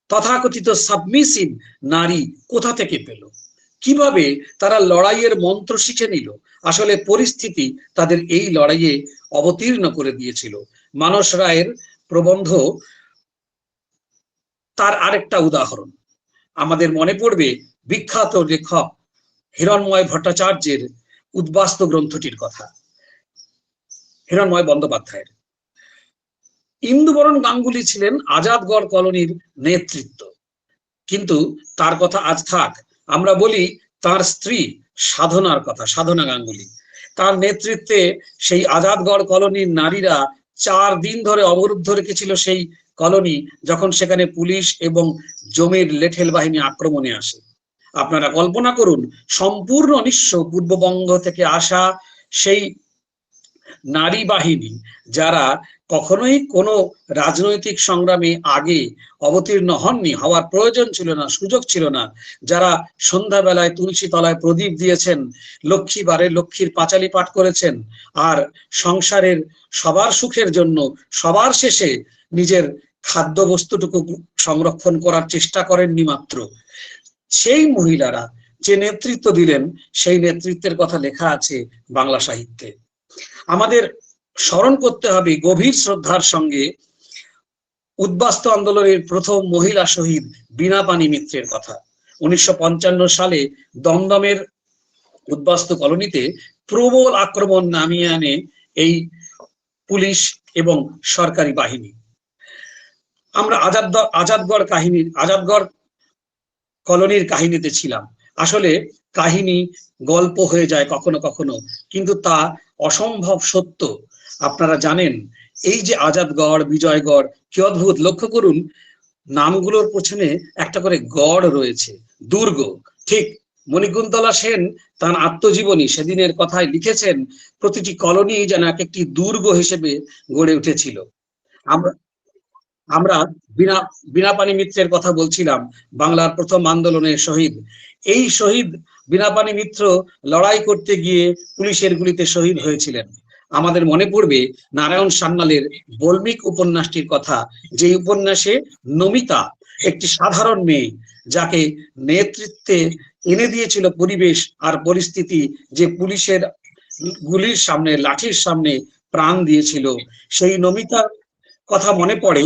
তথাকথিত সাবমিসিভ নারী কোথা থেকে পেল, কিভাবে তারা লড়াইয়ের মন্ত্র শিখে নিল। আসলে পরিস্থিতি তাদের এই লড়াইয়ে অবতীর্ণ করে দিয়েছিল। মানস রায়ের প্রবন্ধ তার আরেকটা উদাহরণ। আমাদের মনে পড়বে বিখ্যাত লেখক হিরণময় ভট্টাচার্যের উদ্বাস্তু গ্রন্থটির কথা, হিরণময় বন্দ্যোপাধ্যায়ের। ইন্দুবরণ গাঙ্গুলি ছিলেন আজাদগড় কলোনির নেতৃত্ব, কিন্তু তার কথা আজ থাক, আমরা বলি তার স্ত্রী সাধনার কথা, সাধনা গাঙ্গুলি। তার নেতৃত্বে সেই আজাদগড় কলোনির নারীরা 4 দিন ধরে অবরুদ্ধ রেখেছিল সেই কলোনি, যখন সেখানে পুলিশ এবং জমির লেঠেল বাহিনী আক্রমণে আসে। আপনারা কল্পনা করুন, সম্পূর্ণ নিঃস্ব পূর্ববঙ্গ থেকে আসা সেই নারী বাহিনী, যারা কখনোই কোনো রাজনৈতিক সংগ্রামে আগে অবতীর্ণ হননি, হওয়ার প্রয়োজন ছিল না, সুযোগ ছিল না, যারা সন্ধ্যাবেলায় তুলসী তলায় প্রদীপ দিয়েছেন, লক্ষ্মী বারে লক্ষ্মীর পাঁচালি পাঠ করেছেন, আর সংসারের সবার সুখের জন্য সবার শেষে নিজের খাদ্য বস্তুটুকু সংরক্ষণ করার চেষ্টা করেননি মাত্র, সেই মহিলারা যে নেতৃত্ব দিলেন, সেই নেতৃত্বের কথা লেখা আছে বাংলা সাহিত্যে। আমাদের স্মরণ করতে হবে গভীর শ্রদ্ধার সঙ্গে উদ্বাস্তু আন্দোলনের প্রথম মহিলা শহীদ বীণাপানি মিত্রের কথা। 1955 সালে দমদমের উদ্বাস্তু কলোনিতে প্রবল আক্রমণ নামিয়ে আনে এই পুলিশ এবং সরকারি বাহিনী। আমরা আজাদগড় কলোনির কাহিনীতে ছিলাম। আসলে কাহিনী গল্প হয়ে যায় কখনো কখনো, কিন্তু তা অসম্ভব সত্য। আপনারা জানেন, এই যে আজাদগড়, বিজয়গড়, কি অদ্ভুত! লক্ষ্য করুন, নামগুলোর পেছনে একটা করে গড় রয়েছে, দুর্গ। ঠিক মণিকুন্তলা সেন তার আত্মজীবনী সেদিনের কথায় লিখেছেন, প্রতিটি কলোনি যেন এক একটি দুর্গ হিসেবে গড়ে উঠেছিল। আমরা বীণাপানি মিত্রের কথা বলছিলাম, বাংলার প্রথম আন্দোলনের শহীদ। এই শহীদ বীণাপানি মিত্র লড়াই করতে গিয়ে পুলিশের গুলিতে শহীদ হয়েছিলেন। আমাদের মনে পড়বে নারায়ণ সান্যালের বল্মিক উপন্যাসটির কথা, যে উপন্যাসে নমিতা একটি সাধারণ মেয়ে, যাকে নেতৃত্বে এনে দিয়েছিল পরিবেশ আর পরিস্থিতি, যে পুলিশের গুলির সামনে, লাঠির সামনে প্রাণ দিয়েছিল। সেই নমিতার কথা মনে পড়ে,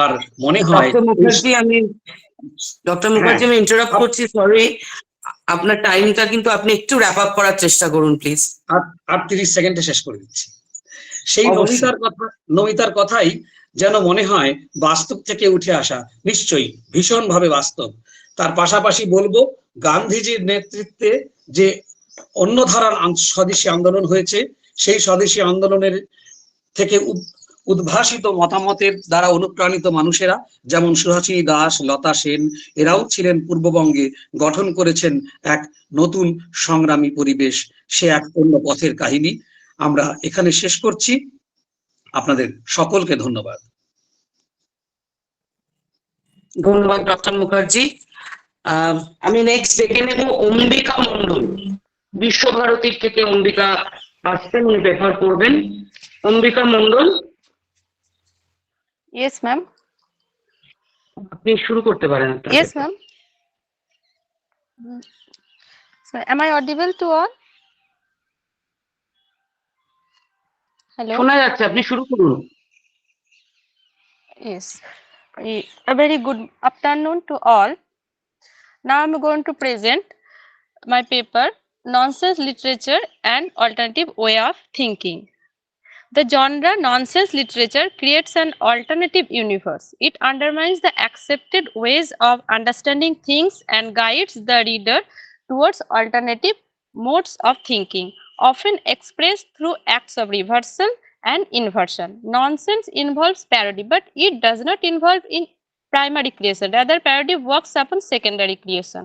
আর মনে হয় ডক্টর মুখার্জি আমি ইন্টারাপ্ট করছি, সরি, আপনার টাইমটা কিন্তু আপনি একটু র্যাপ আপ করার চেষ্টা করুন প্লিজ। আর 30 সেকেন্ডে শেষ করে দিচ্ছি। সেই নমিতার কথাই যেন মনে হয় বাস্তব থেকে উঠে আসা, নিশ্চয়ই ভীষণভাবে বাস্তব। তার পাশাপাশি বলবো, গান্ধীজির নেতৃত্বে যে অন্য ধারার স্বদেশী আন্দোলন হয়েছে, সেই স্বদেশী আন্দোলনের থেকে উদ্ভাসিত মতামতের দ্বারা অনুপ্রাণিত মানুষেরা, যেমন সুহাসিনী দাস, লতা সেন, এরাও ছিলেন পূর্ববঙ্গে, গঠন করেছেন এক নতুন সংগ্রামী পরিবেশ। সে এক অন্য পথের কাহিনী। আমরা এখানে শেষ করছি। আপনাদের সকলকে ধন্যবাদ। ধন্যবাদ ডক্টর মুখার্জি। আমি নেক্সট ডেকে নেব অম্বিকা মন্ডল, বিশ্বভারতীর থেকে অম্বিকা আসছেন, উনি পেপার করবেন। Ambika Mondal, Yes, ma'am. আপনি শুরু করতে পারেন। Yes, ma'am. So, am I audible to all? Hello. শোনা যাচ্ছে, আপনি শুরু করুন। Yes. A very good afternoon to all. Now I'm going to present my paper, Nonsense Literature and Alternative Way of Thinking. The genre nonsense literature creates an alternative universe. It undermines the accepted ways of understanding things and guides the reader towards alternative modes of thinking, often expressed through acts of reversal and inversion. Nonsense involves parody, but it does not involve in primary creation. Rather, parody works upon secondary creation.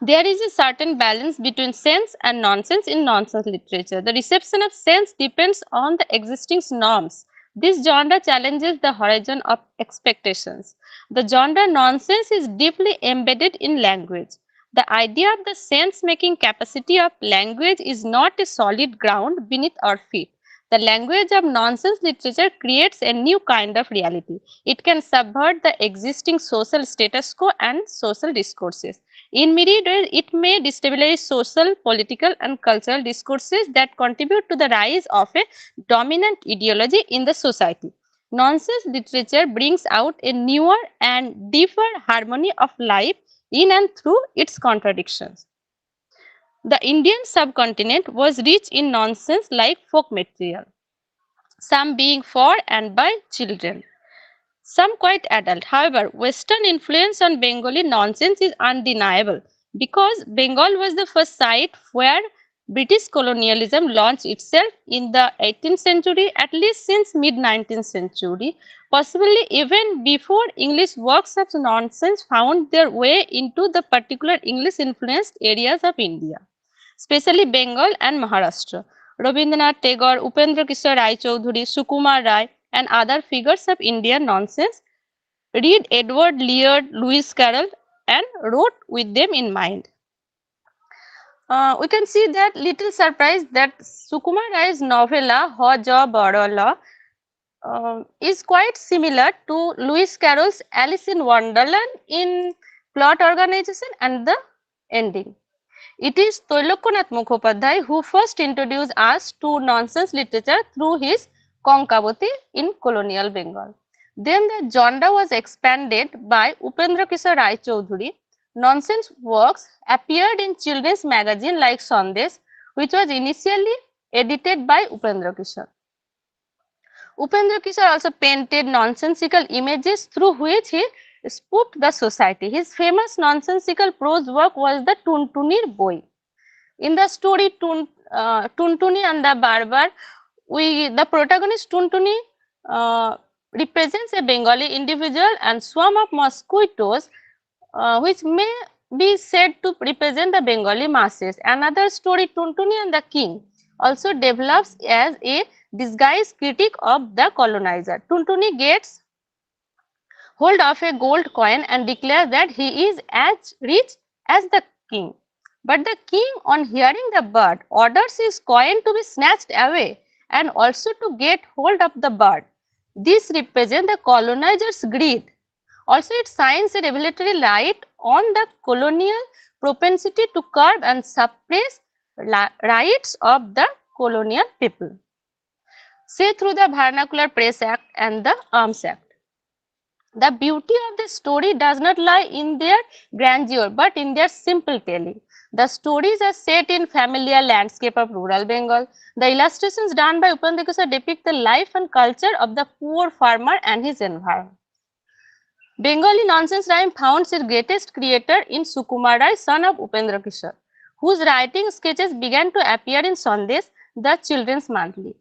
There is a certain balance between sense and nonsense in nonsense literature. The reception of sense depends on the existing norms. This genre challenges the horizon of expectations. The genre nonsense is deeply embedded in language. The idea of the sense-making capacity of language is not a solid ground beneath our feet. The language of nonsense literature creates a new kind of reality. It can subvert the existing social status quo and social discourses. In myriad ways, it may destabilize social, political, and cultural discourses that contribute to the rise of a dominant ideology in the society. Nonsense literature brings out a newer and deeper harmony of life in and through its contradictions. The Indian subcontinent was rich in nonsense like folk material, some being for and by children, some quite adult. However, Western influence on Bengali nonsense is undeniable because Bengal was the first site where British colonialism launched itself in the 18th century, at least since mid-19th century, possibly even before English works of nonsense found their way into the particular English-influenced areas of India, especially Bengal and Maharashtra. Rabindranath Tagore, Upendra Kishore Rai Chaudhuri, Sukumar Rai, and other figures of Indian nonsense read Edward Lear, Lewis Carroll, and wrote with them in mind. We can see that little surprise that Sukumar Rai's novella Ho Ja Barola is quite similar to Lewis Carroll's Alice in Wonderland in plot organization and the ending. It is Toilokkanath Mukhopadhyay who first introduced us to nonsense literature through his Konkaboti in colonial Bengal. Then the genre was expanded by Upendra Kishore Rai Chaudhuri. Nonsense works appeared in children's magazine like Sandesh, which was initially edited by Upendra Kishore. Upendra Kishore also painted nonsensical images through which he spooked the society. His famous nonsensical prose work was the Tuntunir Boi. In the story Tuntuni and the Barbar, the protagonist Tuntuni represents a Bengali individual and swarm of mosquitoes which may be said to represent the Bengali masses. Another story, Tuntuni and the King, also develops as a disguised critic of the colonizer. Tuntuni gets hold of a gold coin and declares that he is as rich as the king. But the king, on hearing the bird, orders his coin to be snatched away and also to get hold of the bird. This represents the colonizer's greed. Also, it shines a revelatory light on the colonial propensity to curb and suppress rights of the colonial people, say through the Vernacular Press Act and the Arms Act. The beauty of the story does not lie in their grandeur, but in their simple telling. The stories are set in familiar landscape of rural Bengal. The illustrations done by Upendra Kishore depict the life and culture of the poor farmer and his environment. Bengali nonsense rhyme found its greatest creator in Sukumar Rai, son of Upendra Kishore, whose writing sketches began to appear in Sandesh, the children's monthly.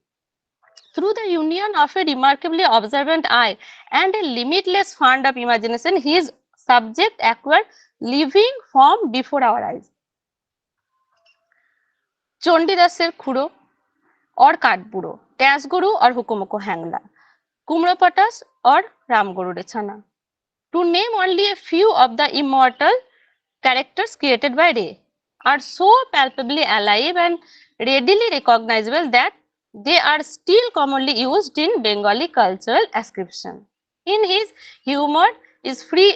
Through the union of a remarkably observant eye and a limitless fund of imagination, his subject acquired living form before our eyes. Chondidaser Khuro or Katburo, Tasguru or Hukumoko Hangla, Kumropatas or Ramguru Rechana. To name only a few of the immortal characters created by Ray, are so palpably alive and readily recognizable that they are still commonly used in Bengali cultural ascription. His humor is free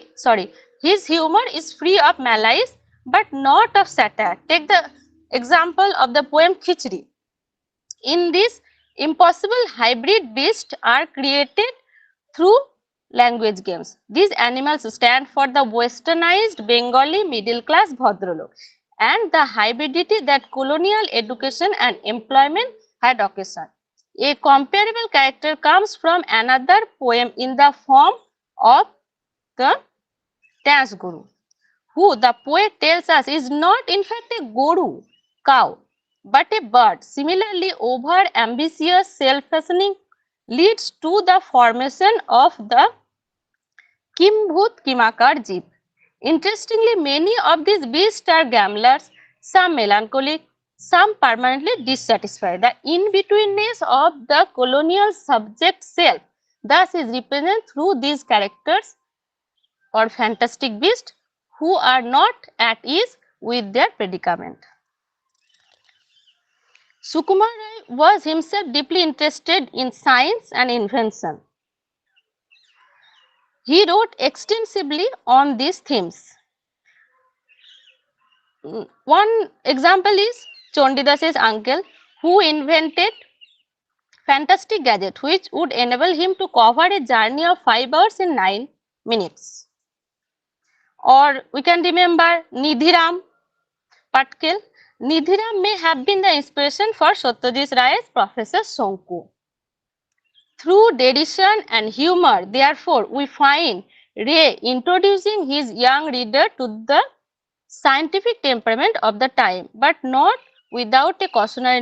of malice but not of satire. Take the example of the poem Khichdi. In this, impossible hybrid beasts are created through language games. These animals stand for the westernized Bengali middle class Bhadralok and the hybridity that colonial education and employment had occasioned. A comparable character comes from another poem in the form of the Dance Guru, who the poet tells us is not in fact a Guru, cow, but a bird. Similarly, over ambitious self-hastening leads to the formation of the Kimbhut Kimakar Jeep. Interestingly, many of these beasts are gamblers, some melancholic, some permanently dissatisfied. The in-betweenness of the colonial subject self thus is represented through these characters or fantastic beasts who are not at ease with their predicament. Sukumar Rai was himself deeply interested in science and invention. He wrote extensively on these themes. One example is Chondidas's uncle, who invented fantastic gadget which would enable him to cover a journey of 5 hours in 9 minutes. Or we can remember Nidhiram Patkel. Nidhiram may have been the inspiration for Satyajit Ray's Professor Sonku. Through derision and humor, therefore, we find Ray introducing his young reader to the scientific temperament of the time, but not without a cautionary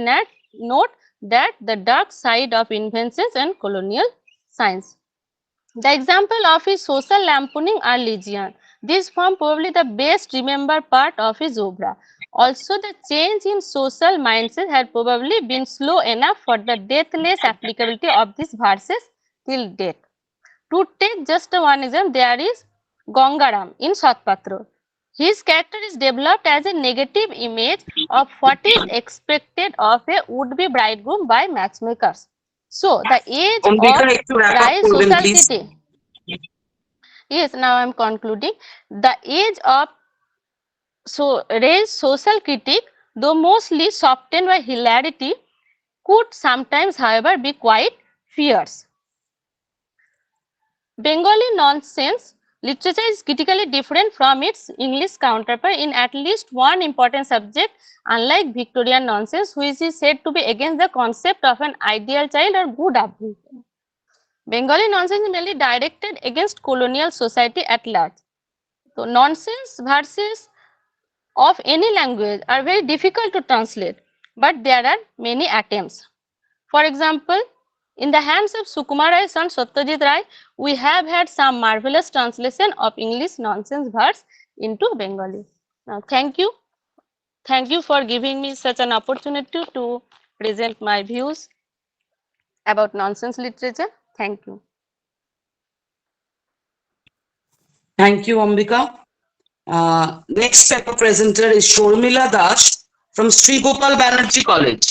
note that the dark side of inventions and colonial science. The example of his social lampooning are legion. These form probably the best remembered part of his obra. Also, the change in social mindset had probably been slow enough for the deathless applicability of these verses till date. To take just one example, there is Gangaram in Satpatra. His character is developed as a negative image of what is expected of a would-be bridegroom by matchmakers. So, the age Ambika, of একটু wrap up rise করবেন, social please. critique. Yes, now I am concluding. The age of raise social critique, though mostly softened by hilarity, could sometimes, however, be quite fierce. Bengali nonsense literature is critically different from its English counterpart in at least one important subject, unlike Victorian nonsense, which is said to be against the concept of an ideal child or good upbringing. Bengali nonsense is mainly directed against colonial society at large. So, nonsense verses of any language are very difficult to translate, but there are many attempts. For example, in the hands of Sukumar Rai's son Satyajit Rai, we have had some marvelous translation of English nonsense verse into Bengali. Now, thank you. Thank you for giving me such an opportunity to present my views about nonsense literature. Thank you. Thank you, Ambika. Next paper presenter is Shormila Das from Sri Gopal Banerjee College.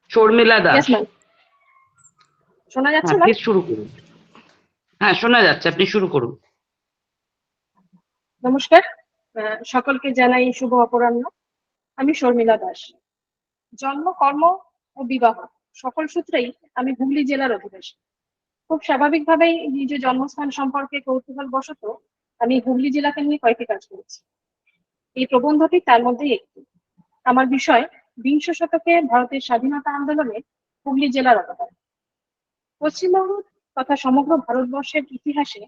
Shormila Das. Yes, ma'am. শোনা যাচ্ছে হ্যাঁ, না? Please শুরু করুন। হ্যাঁ, শোনা যাচ্ছে, আপনি শুরু করুন। নমস্কার, সকলকে জানাই শুভ অপরাহ্ন। আমি শর্মিলা দাস। জন্ম, কর্ম ও বিবাহ সকল সূত্রেই আমি হুগলি জেলার অধিবাসী। খুব স্বাভাবিকভাবেই নিজের জন্মস্থান সম্পর্কে কৌতূহল বশত আমি হুগলি জেলাকে নিয়ে কয়েকটি কাজ করেছি। এই প্রবন্ধটি তার মধ্যেই একটি। আমার বিষয় বিংশ শতকে ভারতের স্বাধীনতা আন্দোলনে হুগলি জেলার অবদান। পশ্চিমবঙ্গ তথা সমগ্র ভারতবর্ষের ইতিহাসে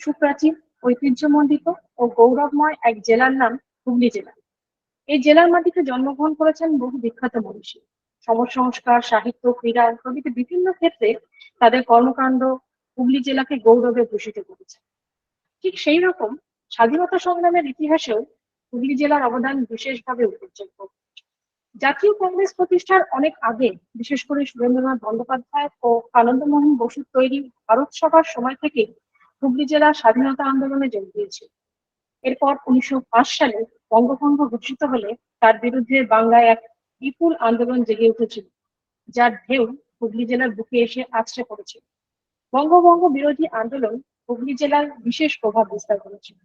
সুপ্রাচীন, ঐতিহ্যমণ্ডিত ও গৌরবময় এক জেলার নাম হুগলি জেলা। এই জেলার মাটিতে জন্মগ্রহণ করেছেন বহু বিখ্যাত মনীষী। সমাজ সংস্কার, সাহিত্য, ক্রীড়া প্রভৃতি বিভিন্ন ক্ষেত্রে তাদের কর্মকাণ্ড হুগলি জেলাকে গৌরবে ভূষিত করেছে। ঠিক সেই রকম স্বাধীনতা সংগ্রামের ইতিহাসেও হুগলি জেলার অবদান বিশেষভাবে উল্লেখযোগ্য। জাতীয় কংগ্রেস প্রতিষ্ঠার অনেক আগে, বিশেষ করে সুরেন্দ্রনাথ বন্দ্যোপাধ্যায় ও আনন্দমোহন বসুর তৈরি ভারত সভার সময় থেকে হুগলি জেলা স্বাধীনতা আন্দোলনে যোগ দিয়েছিল। এরপর 1905 সালে বঙ্গভঙ্গ ঘোষিত হলে তার বিরুদ্ধে বাংলায় এক বিপুল আন্দোলন জেগে উঠেছিল, যার ঢেউ হুগলি জেলার বুকে এসে আছড়ে পড়েছিল। বঙ্গভঙ্গ বিরোধী আন্দোলন হুগলি জেলার বিশেষ প্রভাব বিস্তার করেছিল।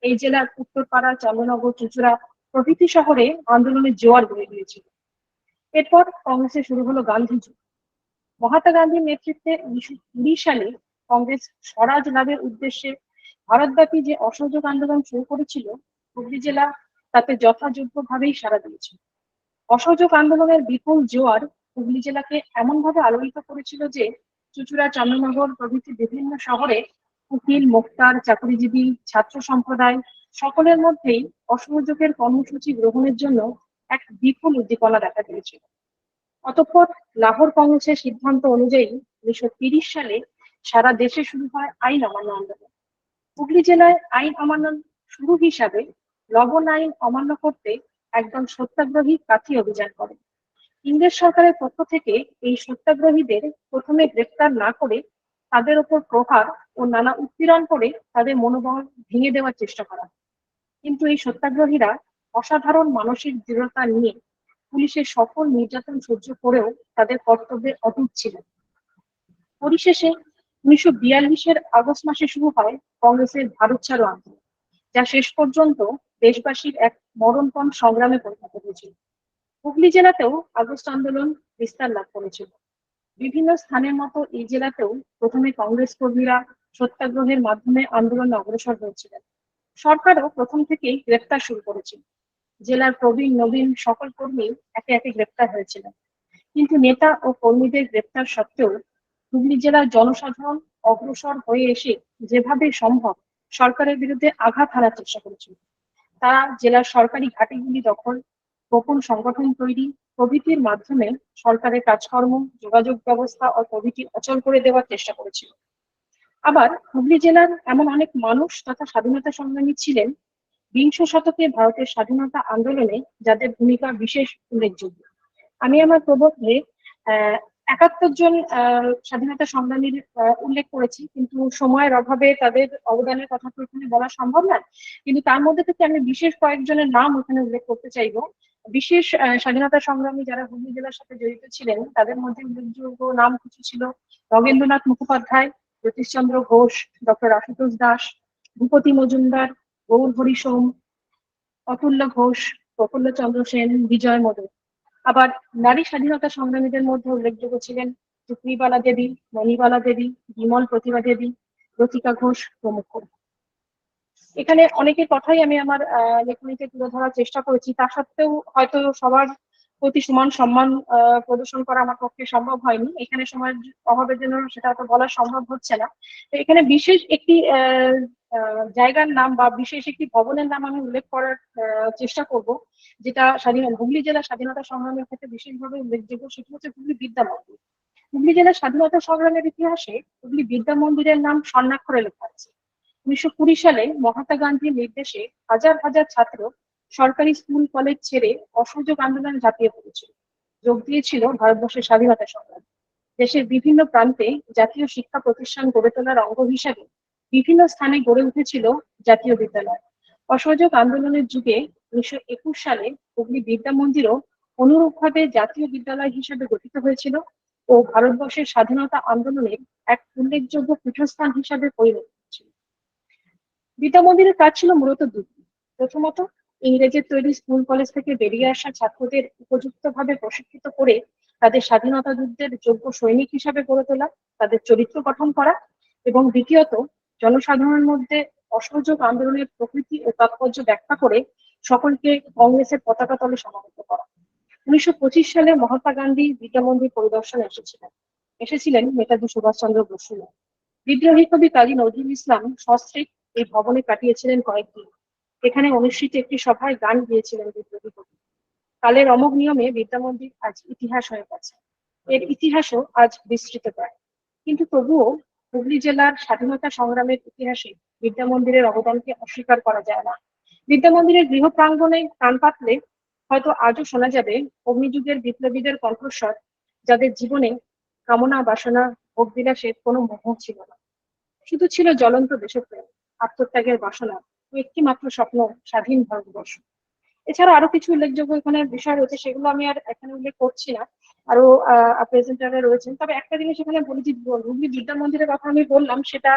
এই জেলার উত্তরপাড়া, চন্দ্রনগর, চুঁচুড়া প্রভৃতি শহরে আন্দোলনের জোয়ার বয়ে গিয়েছিল। এরপর কংগ্রেসে শুরু হলো গান্ধী যুগ। মহাত্মা গান্ধীর নেতৃত্বে 1920 সালে কংগ্রেস স্বরাজ লাভের উদ্দেশ্যে ভারতব্যাপী যে অসহযোগ আন্দোলন শুরু করেছিল, হুগলি জেলা তাতে যথাযোগ্যভাবেই সাড়া দিয়েছিল। অসহযোগ আন্দোলনের বিপুল জোয়ার হুগলি জেলাকে এমনভাবে আলোড়িত করেছিল যে চুঁচুড়া, চন্দ্রনগর প্রভৃতি বিভিন্ন শহরে উকিল, মোক্তার, চাকরিজীবী, ছাত্র সম্প্রদায় সকলের মধ্যেই অসহযোগের কর্মসূচি গ্রহণের জন্য এক বিপুল উদ্দীপনা দেখা দিয়েছিল। অতঃপর লাহোর কংগ্রেসের সিদ্ধান্ত অনুযায়ী 1930 সালে সারা দেশে শুরু হয় আইন অমান্য আন্দোলন। হুগলি জেলায় আইন অমান্য শুরু হিসাবে লবণ আইন অমান্য করতে একদল সত্যাগ্রহী কাঠি অভিযান করে। ইংরেজ সরকারের পক্ষ থেকে এই সত্যাগ্রহীদের প্রথমে গ্রেফতার না করে তাদের ওপর প্রহার ও নানা উৎপীড়ন করে তাদের মনোবল ভেঙে দেওয়ার চেষ্টা করা। কিন্তু এই সত্যাগ্রহীরা অসাধারণ মানসিক দৃঢ়তা নিয়ে পুলিশের সকল নির্যাতন সহ্য করেও তাদের কর্তব্যে অটুট ছিলেন। পরিশেষে 1942-এর আগস্ট মাসে শুরু হয় কংগ্রেসের ভারত ছাড়ো আন্দোলন, যা শেষ পর্যন্ত দেশবাসীর এক মরণপণ সংগ্রামে পরিণত হয়েছিল। হুগলি জেলাতেও আগস্ট আন্দোলন বিস্তার লাভ করেছিল। বিভিন্ন স্থানের মতো এই জেলাতেও প্রথমে কংগ্রেস কর্মীরা সত্যাগ্রহের মাধ্যমে আন্দোলনে অগ্রসর হয়েছিলেন। সরকারও প্রথম থেকেই গ্রেফতার শুরু করেছিল। জেলার প্রবীণ নবীন সকল কর্মী একে একে গ্রেফতার হয়েছিলেন। কিন্তু নেতা ও কর্মীদের গ্রেফতার সত্ত্বেও হুগলি জেলার জনসাধারণ অগ্রসর হয়ে এসে যেভাবে সম্ভব সরকারের বিরুদ্ধে আঘাত হানার চেষ্টা করেছিল। তারা জেলার সরকারি ঘাটিগুলি দখল, গোপন সংগঠন তৈরি প্রভৃতির মাধ্যমে সরকারের কাজকর্ম, যোগাযোগ ব্যবস্থা ও প্রভৃতি অচল করে দেওয়ার চেষ্টা করেছিল। আবার হুগলি জেলার এমন অনেক মানুষ তথা স্বাধীনতা সংগ্রামী ছিলেন বিংশ শতকে ভারতের স্বাধীনতা আন্দোলনে যাদের ভূমিকা বিশেষ উল্লেখযোগ্য। আমি আমার প্রবন্ধে ৭১ জন স্বাধীনতা সংগ্রামীর উল্লেখ করেছি, কিন্তু সময়ের অভাবে তাদের অবদানের কথা তো এখানে বলা সম্ভব নয়। কিন্তু তার মধ্যে থেকে আমি বিশেষ কয়েকজনের নাম এখানে উল্লেখ করতে চাইবো। বিশেষ স্বাধীনতা সংগ্রামী যারা হুগলি জেলার সাথে জড়িত ছিলেন তাদের মধ্যে উল্লেখযোগ্য নাম কিছু ছিল: নগেন্দ্রনাথ মুখোপাধ্যায়, জ্যোতিষচন্দ্র ঘোষ, ডক্টর আশুতোষ দাস, ভূপতি মজুমদার, গৌর হরি সোম, অতুল্য ঘোষ, প্রফুল্লচন্দ্র সেন, বিজয় মোদক। আবার নারী স্বাধীনতা সংগ্রামীদের মধ্যে উল্লেখযোগ্য ছিলেন টুকরিবালা দেবী, মণিবালা দেবী, বিমল প্রতিভা দেবী, লতিকা ঘোষ প্রমুখ। এখানে অনেকের কথাই আমি আমার লেখনীতে তুলে ধরার চেষ্টা করেছি, তা সত্ত্বেও হয়তো সবার প্রতি সমান সম্মান প্রদর্শন করা আমার পক্ষে সম্ভব হয়নি। এখানে সময়ের অভাবের জন্য সেটা তো বলা সম্ভব হচ্ছে না। তো এখানে বিশেষ একটি জায়গার নাম বা বিশেষ একটি ভবনের নাম আমি উল্লেখ করার চেষ্টা করব, যেটা হুগলি জেলার স্বাধীনতা সংগ্রামের ক্ষেত্রে বিশেষভাবে উল্লেখযোগ্য। সেটি হচ্ছে হুগলি বিদ্যা মন্দির। হুগলি জেলার স্বাধীনতা সংগ্রামের ইতিহাসে হুগলি বিদ্যা মন্দিরের নাম স্বর্ণাক্ষরে লেখা আছে। 1920 সালে মহাত্মা গান্ধীর নির্দেশে হাজার হাজার ছাত্র সরকারি স্কুল কলেজ ছেড়ে অসহযোগ আন্দোলনে ঝাঁপিয়ে পড়েছিল, যোগ দিয়েছিল ভারতবর্ষের স্বাধীনতা সংগ্রামে। দেশের বিভিন্ন প্রান্তে জাতীয় শিক্ষা প্রতিষ্ঠান গড়ে তোলার অঙ্গ হিসাবে বিভিন্ন স্থানে গড়ে উঠেছিল জাতীয় বিদ্যালয়। অসহযোগ আন্দোলনের যুগে 1921 সালে হুগলি বিদ্যা মন্দিরও অনুরূপভাবে জাতীয় বিদ্যালয় হিসেবে গঠিত হয়েছিল ও ভারতবর্ষের স্বাধীনতা আন্দোলনের এক উল্লেখযোগ্য পীঠস্থান হিসাবে পরিণত হয়েছিল। বিদ্যা মন্দিরের কাজ ছিল মূলত দুটি। প্রথমত, ইংরেজের তৈরি স্কুল কলেজ থেকে বেরিয়ে আসা ছাত্রদের উপযুক্তভাবে প্রশিক্ষিত করে তাদের স্বাধীনতা যুদ্ধের যোগ্য সৈনিক হিসাবে গড়ে তোলা, তাদের চরিত্র গঠন করা, এবং দ্বিতীয়ত, জনসাধারণের মধ্যে অসহযোগ আন্দোলনের প্রকৃতি ও তাৎপর্য ব্যাখ্যা করে সকলকে কংগ্রেসের পতাকা তলে সমাবেত করা। 1925 সালে মহাত্মা গান্ধী বিদ্যা মন্দির পরিদর্শনে এসেছিলেন নেতাজি সুভাষচন্দ্র বসু। বিদ্রোহী কবি কাজী নজরুল ইসলাম সস্ত্রীক এই ভবনে কাটিয়েছিলেন কয়েকদিন। এখানে অনুষ্ঠিত একটি সভায় গান গিয়েছিলেন বিদ্রোহী কবি। কালের অমোঘ নিয়মে বিদ্যা মন্দির আজ ইতিহাস হয়ে গেছে। এর ইতিহাসও আজ বিস্তৃত প্রায়, কিন্তু তবুও হুগলি জেলার স্বাধীনতা সংগ্রামের ইতিহাসে বিদ্যা মন্দিরের অবদানকে অস্বীকার করা যায় না। বিদ্যা মন্দিরের গৃহ প্রাঙ্গণে কান পাতলে হয়তো আজও শোনা যাবে অগ্নিযুগের বিপ্লবীদের কণ্ঠস্বর, যাদের জীবনে কামনা বাসনা ভোগ বিলাসের কোনো মোহ ছিল না, শুধু ছিল জ্বলন্ত দেশপ্রেম, আত্মত্যাগের বাসনা ও একটি মাত্র স্বপ্ন, স্বাধীন ভারতবর্ষ। এছাড়া আরো কিছু উল্লেখযোগ্য এখানে বিষয় রয়েছে, সেগুলো আমি আর এখানে উল্লেখ করছি না, আরো প্রেজেন্টাররা রয়েছেন। তবে একটা জিনিস এখানে বলি যে হুগলি বিদ্যা মন্দিরের কথা আমি বললাম, সেটা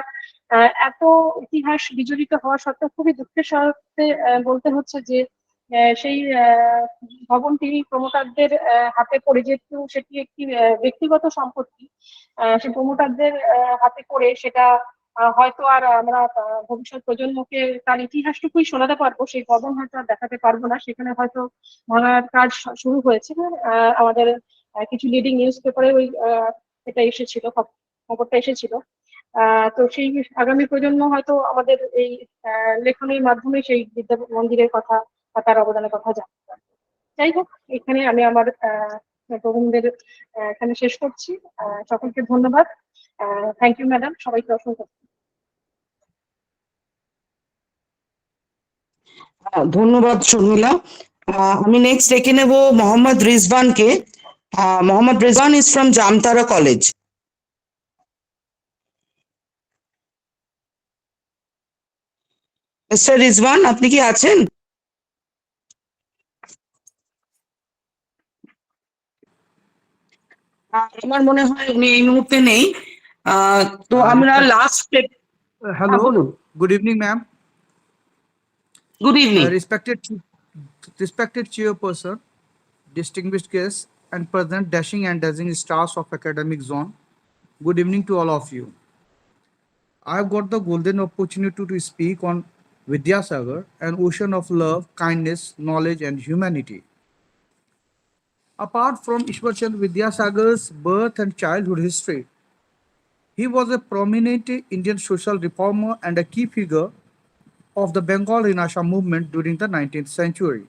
এত ইতিহাস বিজড়িত হওয়া সত্ত্বেও খুবই দুঃখের সাথে বলতে হচ্ছে যে সেই ভবনটি প্রমোটারদের হাতে পড়ে, যেহেতু সেটি একটি ব্যক্তিগত সম্পত্তি, সেই প্রমোটারদের হাতে পড়ে সেটা হয়তো আর আমরা ভবিষ্যৎ প্রজন্মকে তার ইতিহাসটুকুই শোনাতে পারবো, সেই ভবন হয়তো আর দেখাতে পারবো না। সেখানে হয়তো ভাঙার কাজ শুরু হয়েছে। আমাদের কিছু লিডিং নিউজ পেপারে ওই এটা এসেছিল, খবরটা এসেছিল। তো সেই আগামী প্রজন্ম হয়তো আমাদের এই লেখনের মাধ্যমে সেই বিদ্যা মন্দিরের কথা বা তার অবদানের কথা জানতে পারবে। যাই হোক, এখানে আমি আমার প্রবন্ধের এখানে শেষ করছি। সকলকে ধন্যবাদ। থ্যাংক ইউ ম্যাডাম, সবাইকে অসংখ্য ধন্যবাদ শর্মিলা। আমি নেক্সট ডেকে নেব মোহাম্মদ রিজওয়ানকে। Mohammad Rizwan is from Jamtara college. Mister Rizwan, আপনি কি আছেন? আমার মনে হয় উনি এই মুহূর্তে নেই। তো আমরা লাস্ট Hello, বলুন। good evening, ma'am. Good evening. Respected chairperson, distinguished guests, and present dashing and dazzling stars of academic zone. Good evening to all of you. I have got the golden opportunity to speak on Vidyasagar, an ocean of love, kindness, knowledge, and humanity. Apart from Ishwarchand Vidyasagar's birth and childhood history, he was a prominent Indian social reformer and a key figure of the Bengal Renaissance movement during the 19th century.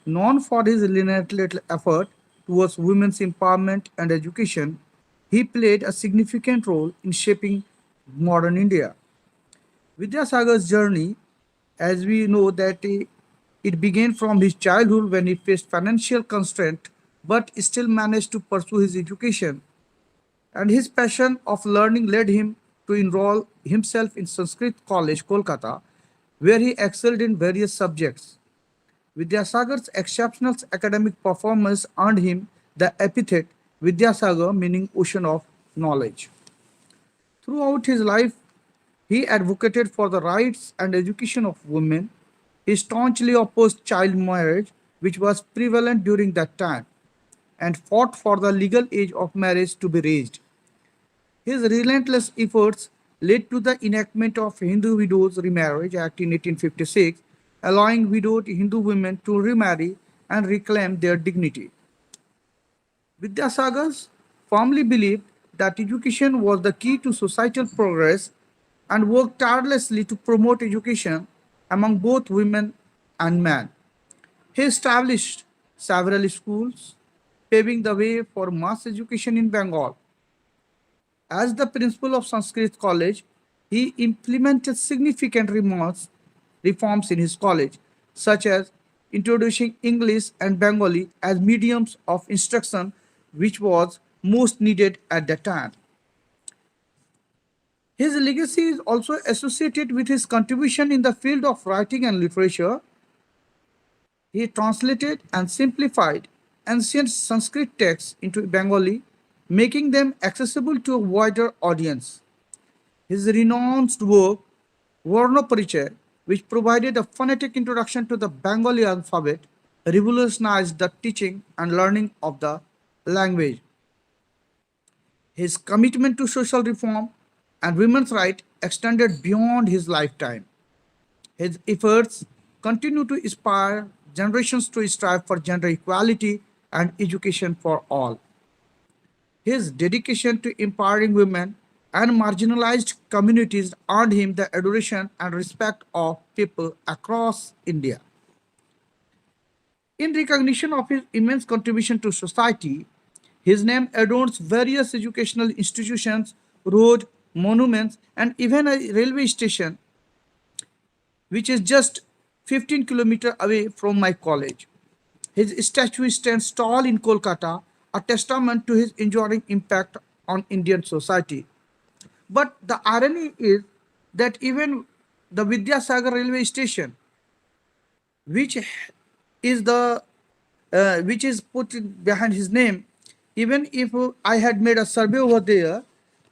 Known for his relentless effort towards women's empowerment and education, he played a significant role in shaping modern India. Vidyasagar's journey, as we know that it began from his childhood when he faced financial constraint but still managed to pursue his education, and his passion of learning led him to enroll himself in Sanskrit College, Kolkata, where he excelled in various subjects. Vidyasagar's exceptional academic performance earned him the epithet Vidyasagar, meaning ocean of knowledge. Throughout his life, he advocated for the rights and education of women. He staunchly opposed child marriage, which was prevalent during that time, and fought for the legal age of marriage to be raised. His relentless efforts led to the enactment of Hindu Widows Remarriage Act in 1856, allowing widowed Hindu women to remarry and reclaim their dignity. Vidyasagar firmly believed that education was the key to societal progress and worked tirelessly to promote education among both women and men. He established several schools, paving the way for mass education in Bengal. As the principal of Sanskrit College, he implemented significant reforms in his college, such as introducing English and Bengali as mediums of instruction, which was most needed at that time. His legacy is also associated with his contribution in the field of writing and literature. He translated and simplified ancient Sanskrit texts into Bengali, making them accessible to a wider audience. His renowned work, Varna Parichaya, which provided a phonetic introduction to the Bengali alphabet, revolutionized the teaching and learning of the language. His commitment to social reform and women's rights extended beyond his lifetime. His efforts continue to inspire generations to strive for gender equality and education for all. His dedication to empowering women and marginalized communities earned him the adoration and respect of people across India. In recognition of his immense contribution to society, his name adorns various educational institutions, roads, monuments, and even a railway station, which is just 15 kilometers away from my college. His statue stands tall in Kolkata, a testament to his enduring impact on Indian society. But the irony is that even the Vidyasagar railway station, which is the which is put behind his name, even if I had made a survey over there,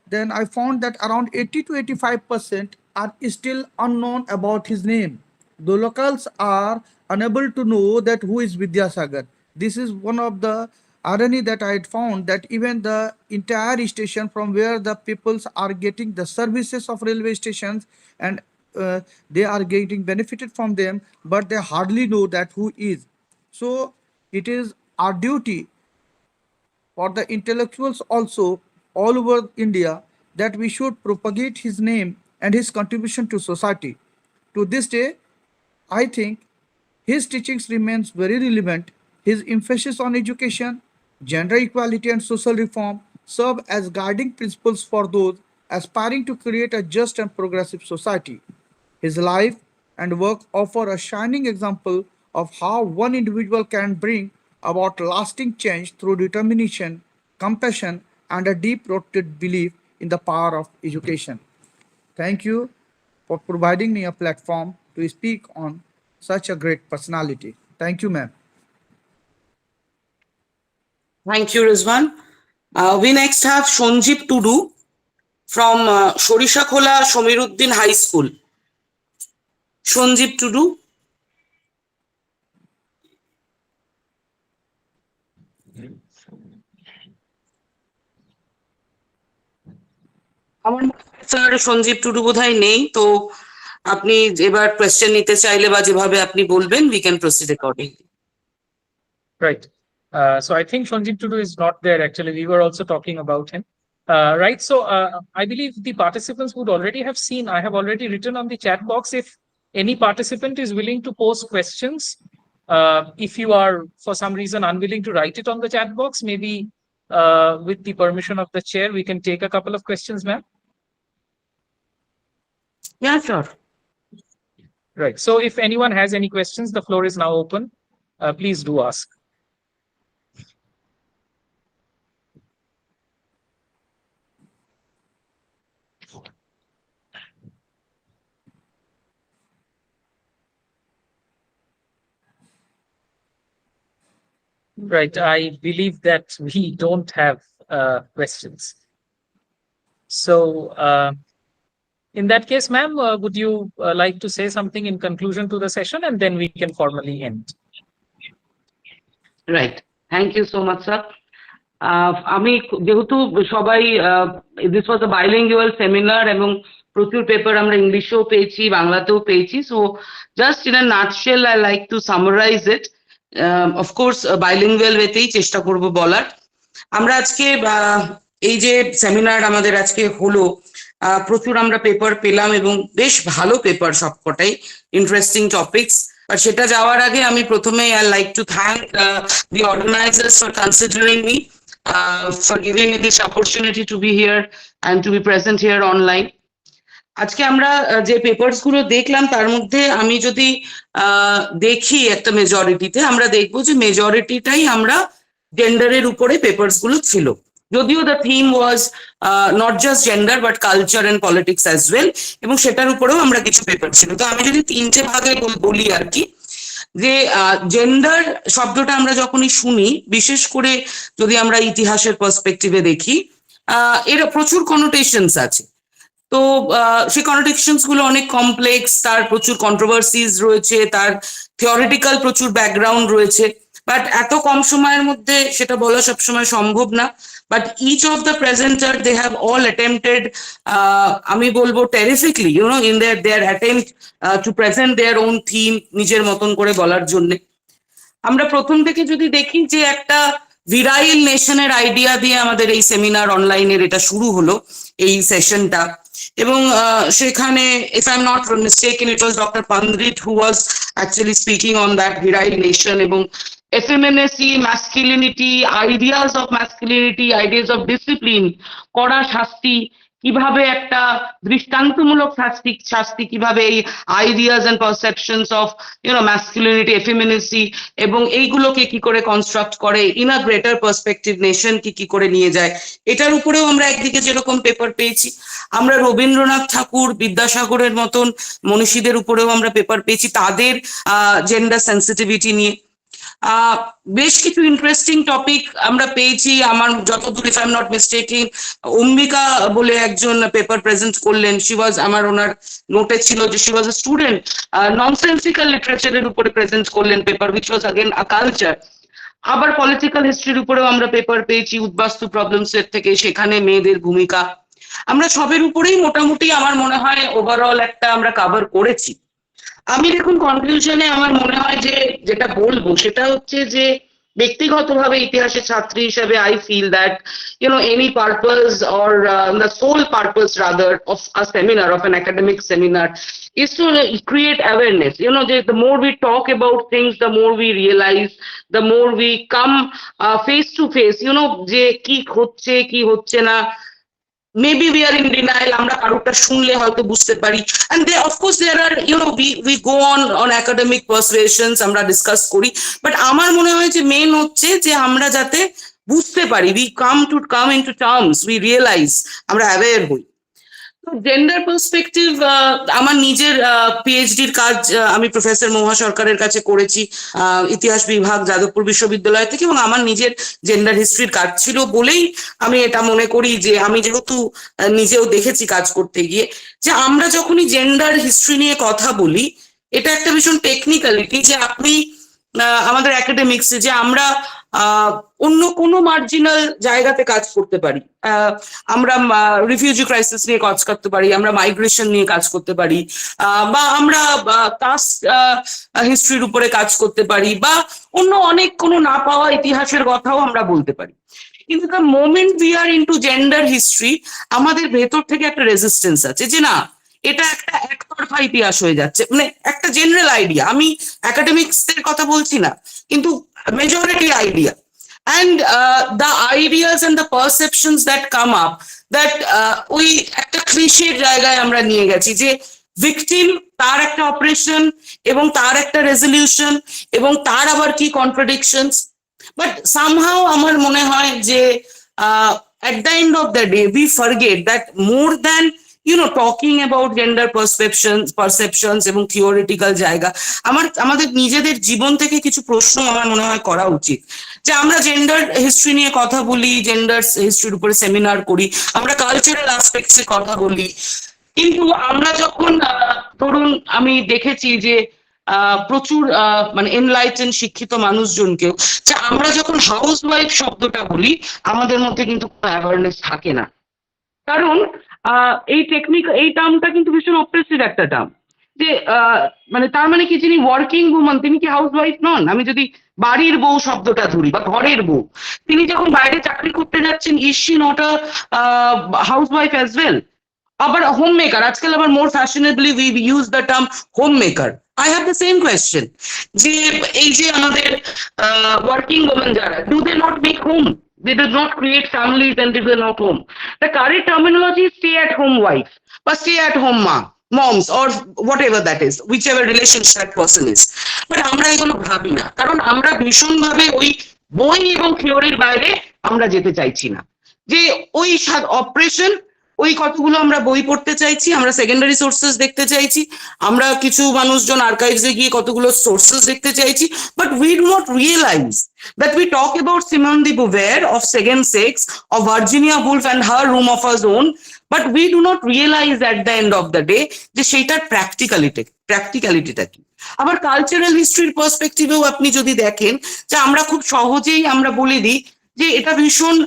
then I found that around 80 to 85% are still unknown about his name. The locals are unable to know that who is Vidyasagar. This is one of the irony that I had found, that even the entire station from where the peoples are getting the services of railway stations, and they are getting benefited from them, but they hardly know that who is. So it is our duty for the intellectuals also all over India that we should propagate his name and his contribution to society. To this day, I think his teachings remains very relevant. His emphasis on education, gender equality and social reform serve as guiding principles for those aspiring to create a just and progressive society. His life and work offer a shining example of how one individual can bring about lasting change through determination, compassion, and a deep-rooted belief in the power of education. Thank you for providing me a platform to speak on such a great personality. Thank you, ma'am. Thank you, Rizwan. We next have Sanjeev Tudu from Sorisakhola Shamiruddin High School. Sanjeev Tudu. আমার sir Sanjeev Tudu বোধহয় নেই, তো আপনি এবার question নিতে চাইলে বা যেভাবে আপনি বলবেন, we can proceed accordingly. Right. So I think Sanjeev Tudu is not there. Actually, we were also talking about him. Right. So I believe the participants would already have seen. I have already written on the chat box. If Any participant is willing to pose questions. If you are, for some reason, unwilling to write it on the chat box, maybe with the permission of the chair, we can take a couple of questions, ma'am. Yeah, sure. Right. So if anyone has any questions, the floor is now open. Please do ask. Right. I believe that we don't have questions. So in that case, ma'am, would you like to say something in conclusion to the session, and then we can formally end? Right. Thank you so much, sir. আমি যেহেতু সবাই this was a bilingual seminar এবং প্রচুর paper আমরা ইংলিশেও পেয়েছি, বাংলাতেও পেয়েছি, so just in a nutshell I like to summarise it. Of course bilingual ওয়েতেই চেষ্টা করব বলার। আমরা আজকে এই যে সেমিনার আমাদের আজকে হলো, প্রচুর আমরা পেপার পেলাম এবং বেশ ভালো পেপার, সবকটাই ইন্টারেস্টিং টপিকস। আর সেটা যাওয়ার আগে আমি প্রথমেই I like two thank the organisers for considering me, for giving me this opportunity to be here and to be present here online. আজকে আমরা যে পেপারস গুলো দেখলাম তার মধ্যে আমি যদি দেখি একটা মেজরিটিতে, আমরা দেখবো যে মেজরিটিটাই আমরা জেন্ডারের উপরে পেপারস গুলো ছিল। যদিও the theme was not just gender but culture and politics as well, এবং সেটার উপরেও আমরা কিছু পেপার ছিল। তো আমি যদি তিনটে ভাগে বলি আর কি, যে জেন্ডার শব্দটা আমরা যখনই শুনি, বিশেষ করে যদি আমরা ইতিহাসের পার্সপেক্টিভে দেখি, এর প্রচুর কনোটেশনস আছে। তো সেই কনোটেশনস গুলো অনেক কমপ্লেক্স, তার প্রচুর কন্ট্রোভার্সিজ রয়েছে, তার থিওরিটিক্যাল প্রচুর ব্যাকগ্রাউন্ড রয়েছে, বাট এত কম সময়ের মধ্যে সেটা বলা সবসময় সম্ভব না। But each of the presenter they have all attempted, আমি বলবো terrifically, you know, in their attempt to present their own theme, নিজের মতন করে বলার জন্য। আমরা প্রথম থেকে যদি দেখি যে একটা ভিরাইল নেশনের আইডিয়া দিয়ে আমাদের এই সেমিনার অনলাইনের এটা শুরু হলো, এই সেশনটা, এবং সেখানে if I'm not mistaken it was Dr. Pandit who was actually speaking on that virile nation, এবং effeminacy, masculinity, ideas of masculinity, ideas of discipline, কড়া শাস্তি, কিভাবে একটা দৃষ্টান্তমূলক শাস্তি কিভাবে এই ideas and perceptions of masculinity, effeminacy এবং এইগুলোকে কি করে কনস্ট্রাক্ট করে in a greater perspective nation কি করে নিয়ে যায়, এটার উপরেও আমরা একদিকে যেরকম পেপার পেয়েছি, আমরা রবীন্দ্রনাথ ঠাকুর, বিদ্যাসাগরের মতন মনীষীদের উপরেও আমরা পেপার পেয়েছি তাদের জেন্ডার সেন্সিটিভিটি নিয়ে। বেশ কিছু ইন্টারেস্টিং টপিক আমরা পেয়েছি। আমার যতদূর, if I am not মিস্টেকিং, Ambika বলে একজন পেপার প্রেজেন্ট করলেন, শি ওয়াজ, আমার ওনার নোটে ছিল যে she was a student, nonsensical লিটারেচারের উপরে প্রেজেন্ট করলেন paper, which was again a culture. আবার পলিটিক্যাল হিস্ট্রির উপরেও আমরা পেপার পেয়েছি, উদ্বাস্তু প্রবলেমস এর থেকে সেখানে মেয়েদের ভূমিকা। আমরা সবের উপরেই মোটামুটি আমার মনে হয় ওভারঅল একটা আমরা কভার করেছি। আমি দেখুন কনক্লুশনে আমার মনে হয় যে যেটা বলবো সেটা হচ্ছে যে ব্যক্তিগতভাবে ইতিহাসের ছাত্রী হিসেবে I feel that any purpose or the sole purpose rather of a seminar, of an academic seminar is to create awareness. The more we talk about things, the more we realize, the more we come face to face, যে কি হচ্ছে কি হচ্ছে না। Maybe we are in denial, আমরা কারোটা শুনলে হয়তো বুঝতে পারি, and there of course there are we go on academic persuasions, আমরা ডিসকাস করি, বাট আমার মনে হয় যে মেইন হচ্ছে যে আমরা যাতে বুঝতে পারি, we come into terms, we realize, আমরা অ্যাওয়্যার হই। জেন্ডার পার্সপেক্টিভ, আমার নিজের পিএইচডির কাজ আমি প্রফেসর মহুয়া সরকারের কাছে করেছি, ইতিহাস বিভাগ, যাদবপুর বিশ্ববিদ্যালয় থেকে, এবং আমার নিজের জেন্ডার হিস্ট্রির কাজ ছিল বলেই আমি এটা মনে করি যে আমি যেহেতু নিজেও দেখেছি কাজ করতে গিয়ে, যে আমরা যখনই জেন্ডার হিস্ট্রি নিয়ে কথা বলি, এটা একটা ভীষণ টেকনিক্যালিটি, যে আপনি আমাদের একাডেমিক্সে যে আমরা অন্য কোনো মার্জিনাল জায়গাতে কাজ করতে পারি, আমরা রিফিউজি ক্রাইসিস নিয়ে কাজ করতে পারি, আমরা মাইগ্রেশন নিয়ে কাজ করতে পারি, বা আমরা কাস্ট হিস্ট্রির উপরে কাজ করতে পারি, বা অন্য অনেক কোনো না পাওয়া ইতিহাসের কথাও আমরা বলতে পারি। কিন্তু the moment we are into gender history, আমাদের ভেতর থেকে একটা রেজিস্টেন্স আছে যে না, এটা একটা একতরফা ইতিহাস হয়ে যাচ্ছে, মানে একটা জেনারেল আইডিয়া, আমি একাডেমিক্সদের কথা বলছি না, কিন্তু majority idea. And the ideas and the perceptions that come up, that ওই একটা ক্লিশের জায়গায় আমরা নিয়ে গেছি যে ভিকটিম, তার একটা অপারেশন এবং তার একটা রেজলিউশন এবং তার আবার কি কন্ট্রাডিকশনস। বাট সামহাও আমার মনে হয় যে at the end of the day we forget that more than talking about gender perceptions এবং থিওরিটিক্যাল জায়গা, আমাদের নিজেদের জীবন থেকে কিছু প্রশ্ন আমার মনে হয় করা উচিত। যে আমরা জেন্ডার হিস্ট্রি নিয়ে কথা বলি, জেন্ডার হিস্ট্রির উপরে সেমিনার করি, আমরা কালচারাল অ্যাসপেক্টসে কথা বলি, কিন্তু আমরা যখন ধরুন আমি দেখেছি যে প্রচুর মানে এনলাইটেন শিক্ষিত মানুষজনকেও, যে আমরা যখন হাউস ওয়াইফ শব্দটা বলি আমাদের মধ্যে কিন্তু কোনো অ্যাওয়ারনেস থাকে না। কারণ এই টার্মটা কিন্তু ভীষণ অপ্রেসিভ একটা টার্ম, যে মানে তার মানে কি, যিনি ওয়ার্কিং উম্যান তিনি কি হাউস ওয়াইফ নন? আমি যদি বাড়ির বউ শব্দটা ধরি বা ঘরের বউ, তিনি যখন বাইরে চাকরি করতে যাচ্ছেন, is she not a house wife as well? আবার হোম মেকার, আজকাল আবার more fashionably we use the term home maker. I have the same question, যে এই যে আমাদের ওয়ার্কিং ওমেন যারা, do they not make home? They do not create families and they are not home. The current terminology is stay at home wife or stay at home moms or whatever that is, whichever relationship that person is. But আমরা এগুলো ভাবি না, কারণ আমরা ভীষণভাবে ওই বই এবং থিওরির বাইরে আমরা যেতে চাইছি না। যে ওই অপারেশন, ওই কতগুলো আমরা বই পড়তে চাইছি, আমরা সেকেন্ডারি সোর্সেস দেখতে চাইছি, আমরা কিছু মানুষজন আর্কাইভসে গিয়ে কতগুলো সোর্সেস দেখতে চাইছি, but we do not realise that we talk about Simone de Beauvoir of Second Sex, of Virginia Woolf and her room of her own, but we do not realize at the end of the day যে সেইটার প্র্যাকটিক্যালিটিটা কি। আবার cultural হিস্ট্রির পার্সপেক্টিভেও আপনি যদি দেখেন, যে আমরা খুব সহজেই আমরা বলে দিই যে এটা ভীষণ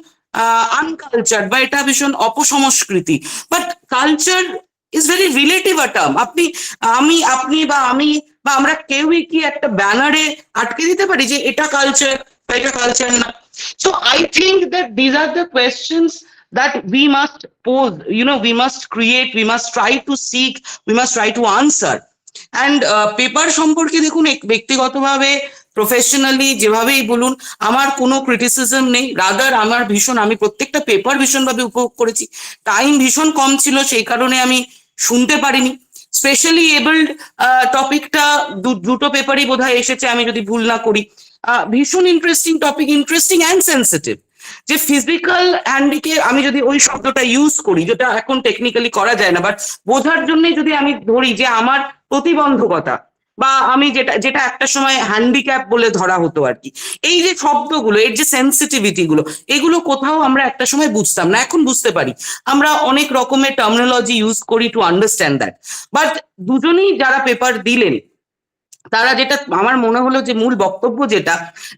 আনকালচার বা এটা ভীষণ অপসংস্কৃতি, but culture is very relative a term. আপনি বা আমি বা আমরা কেউই কি একটা ব্যানারে আটকে দিতে পারি যে এটা কালচার বা এটা কালচার না? So I think that these are the questions that we must pose, we must create, we must try to seek, we must try to answer. And paper সম্পর্কে দেখুন, ব্যক্তিগতভাবে প্রফেশনালি যেভাবেই বলুন, আমার কোনো ক্রিটিসিজম নেই, রাদার আমি প্রত্যেকটা পেপার ভীষণভাবে উপভোগ করেছি। টাইম ভীষণ কম ছিল, সেই কারণে আমি শুনতে পারিনি। স্পেশালি এবলড টপিকটা দুটো পেপারই বোধহয় এসেছে আমি যদি ভুল না করি। ভীষণ interesting topic, interesting and sensitive. যে ফিজিক্যাল হ্যান্ডিকে আমি যদি ওই শব্দটা ইউজ করি, যেটা এখন টেকনিক্যালি করা যায় না, বাট বোঝার জন্যই যদি আমি ধরি যে আমার প্রতিবন্ধকতা বা আমি যেটা একটা সময় হ্যান্ডিক্যাপ বলে ধরা হতো আর কি, এই যে শব্দগুলো, এর যে সেন্সিটিভিটি গুলো, এগুলো কোথাও আমরা একটা সময় বুঝতাম না, এখন বুঝতে পারি। আমরা অনেক রকমের টার্মিনোলজি ইউজ করি টু আন্ডারস্ট্যান্ড দ্যাট। বাট দুজনেই যারা পেপার দিলেন, তারা যেটা আমার মনে হলো যে মূল বক্তব্য যেটা,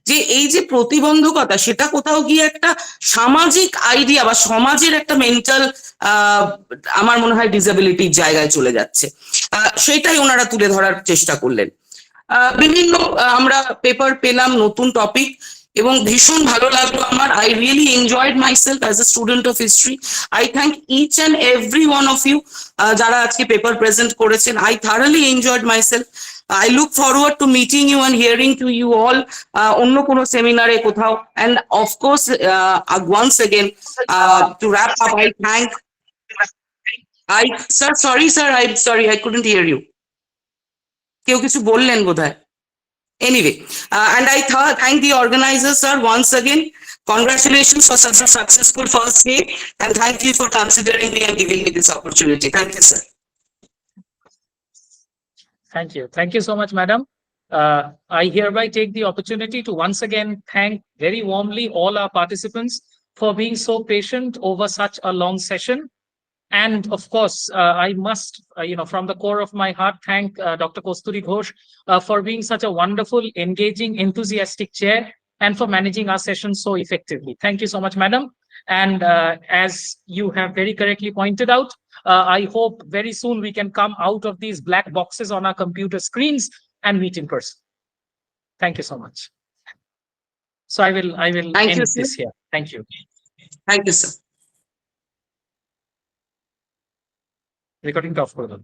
যে এই যে প্রতিবন্ধকতা, সেটা কোথাও গিয়ে একটা সামাজিক আইডিয়া বা সমাজের একটা মেন্টাল আমার মনে হয় ডিসেবিলিটির জায়গায় চলে যাচ্ছে। সেটাই ওনারা তুলে ধরার চেষ্টা করলেন। বিভিন্ন আমরা পেপার পেলাম, নতুন টপিক, এবং ভীষণ ভালো লাগলো আমার। I really enjoyed myself as a student of history. I thank each and every one of you যারা আজকে পেপার প্রেজেন্ট করেছেন। I thoroughly enjoyed myself. I look forward to meeting you and hearing to you all অন্য কোনো সেমিনারে কোথাও। And of course, once again, to wrap up, I thank. I'm sorry, I couldn't hear you. কেউ কিছু বললেন বোধহয়। Anyway, and I thank the organizers, sir, once again. Congratulations for such a successful first day, and thank you for considering me and giving me this opportunity. Thank you, sir. Thank you. Thank you so much, madam. I hereby take the opportunity to once again thank very warmly all our participants for being so patient over such a long session. And of course, I must, from the core of my heart, thank Dr. Kosturi Ghosh for being such a wonderful, engaging, enthusiastic chair and for managing our session so effectively. Thank you so much, madam. And as you have very correctly pointed out, I hope very soon we can come out of these black boxes on our computer screens and meet in person. Thank you so much. So I will end this here. Thank you. Thank you, sir. রেকর্ডিংটা off করে দাও।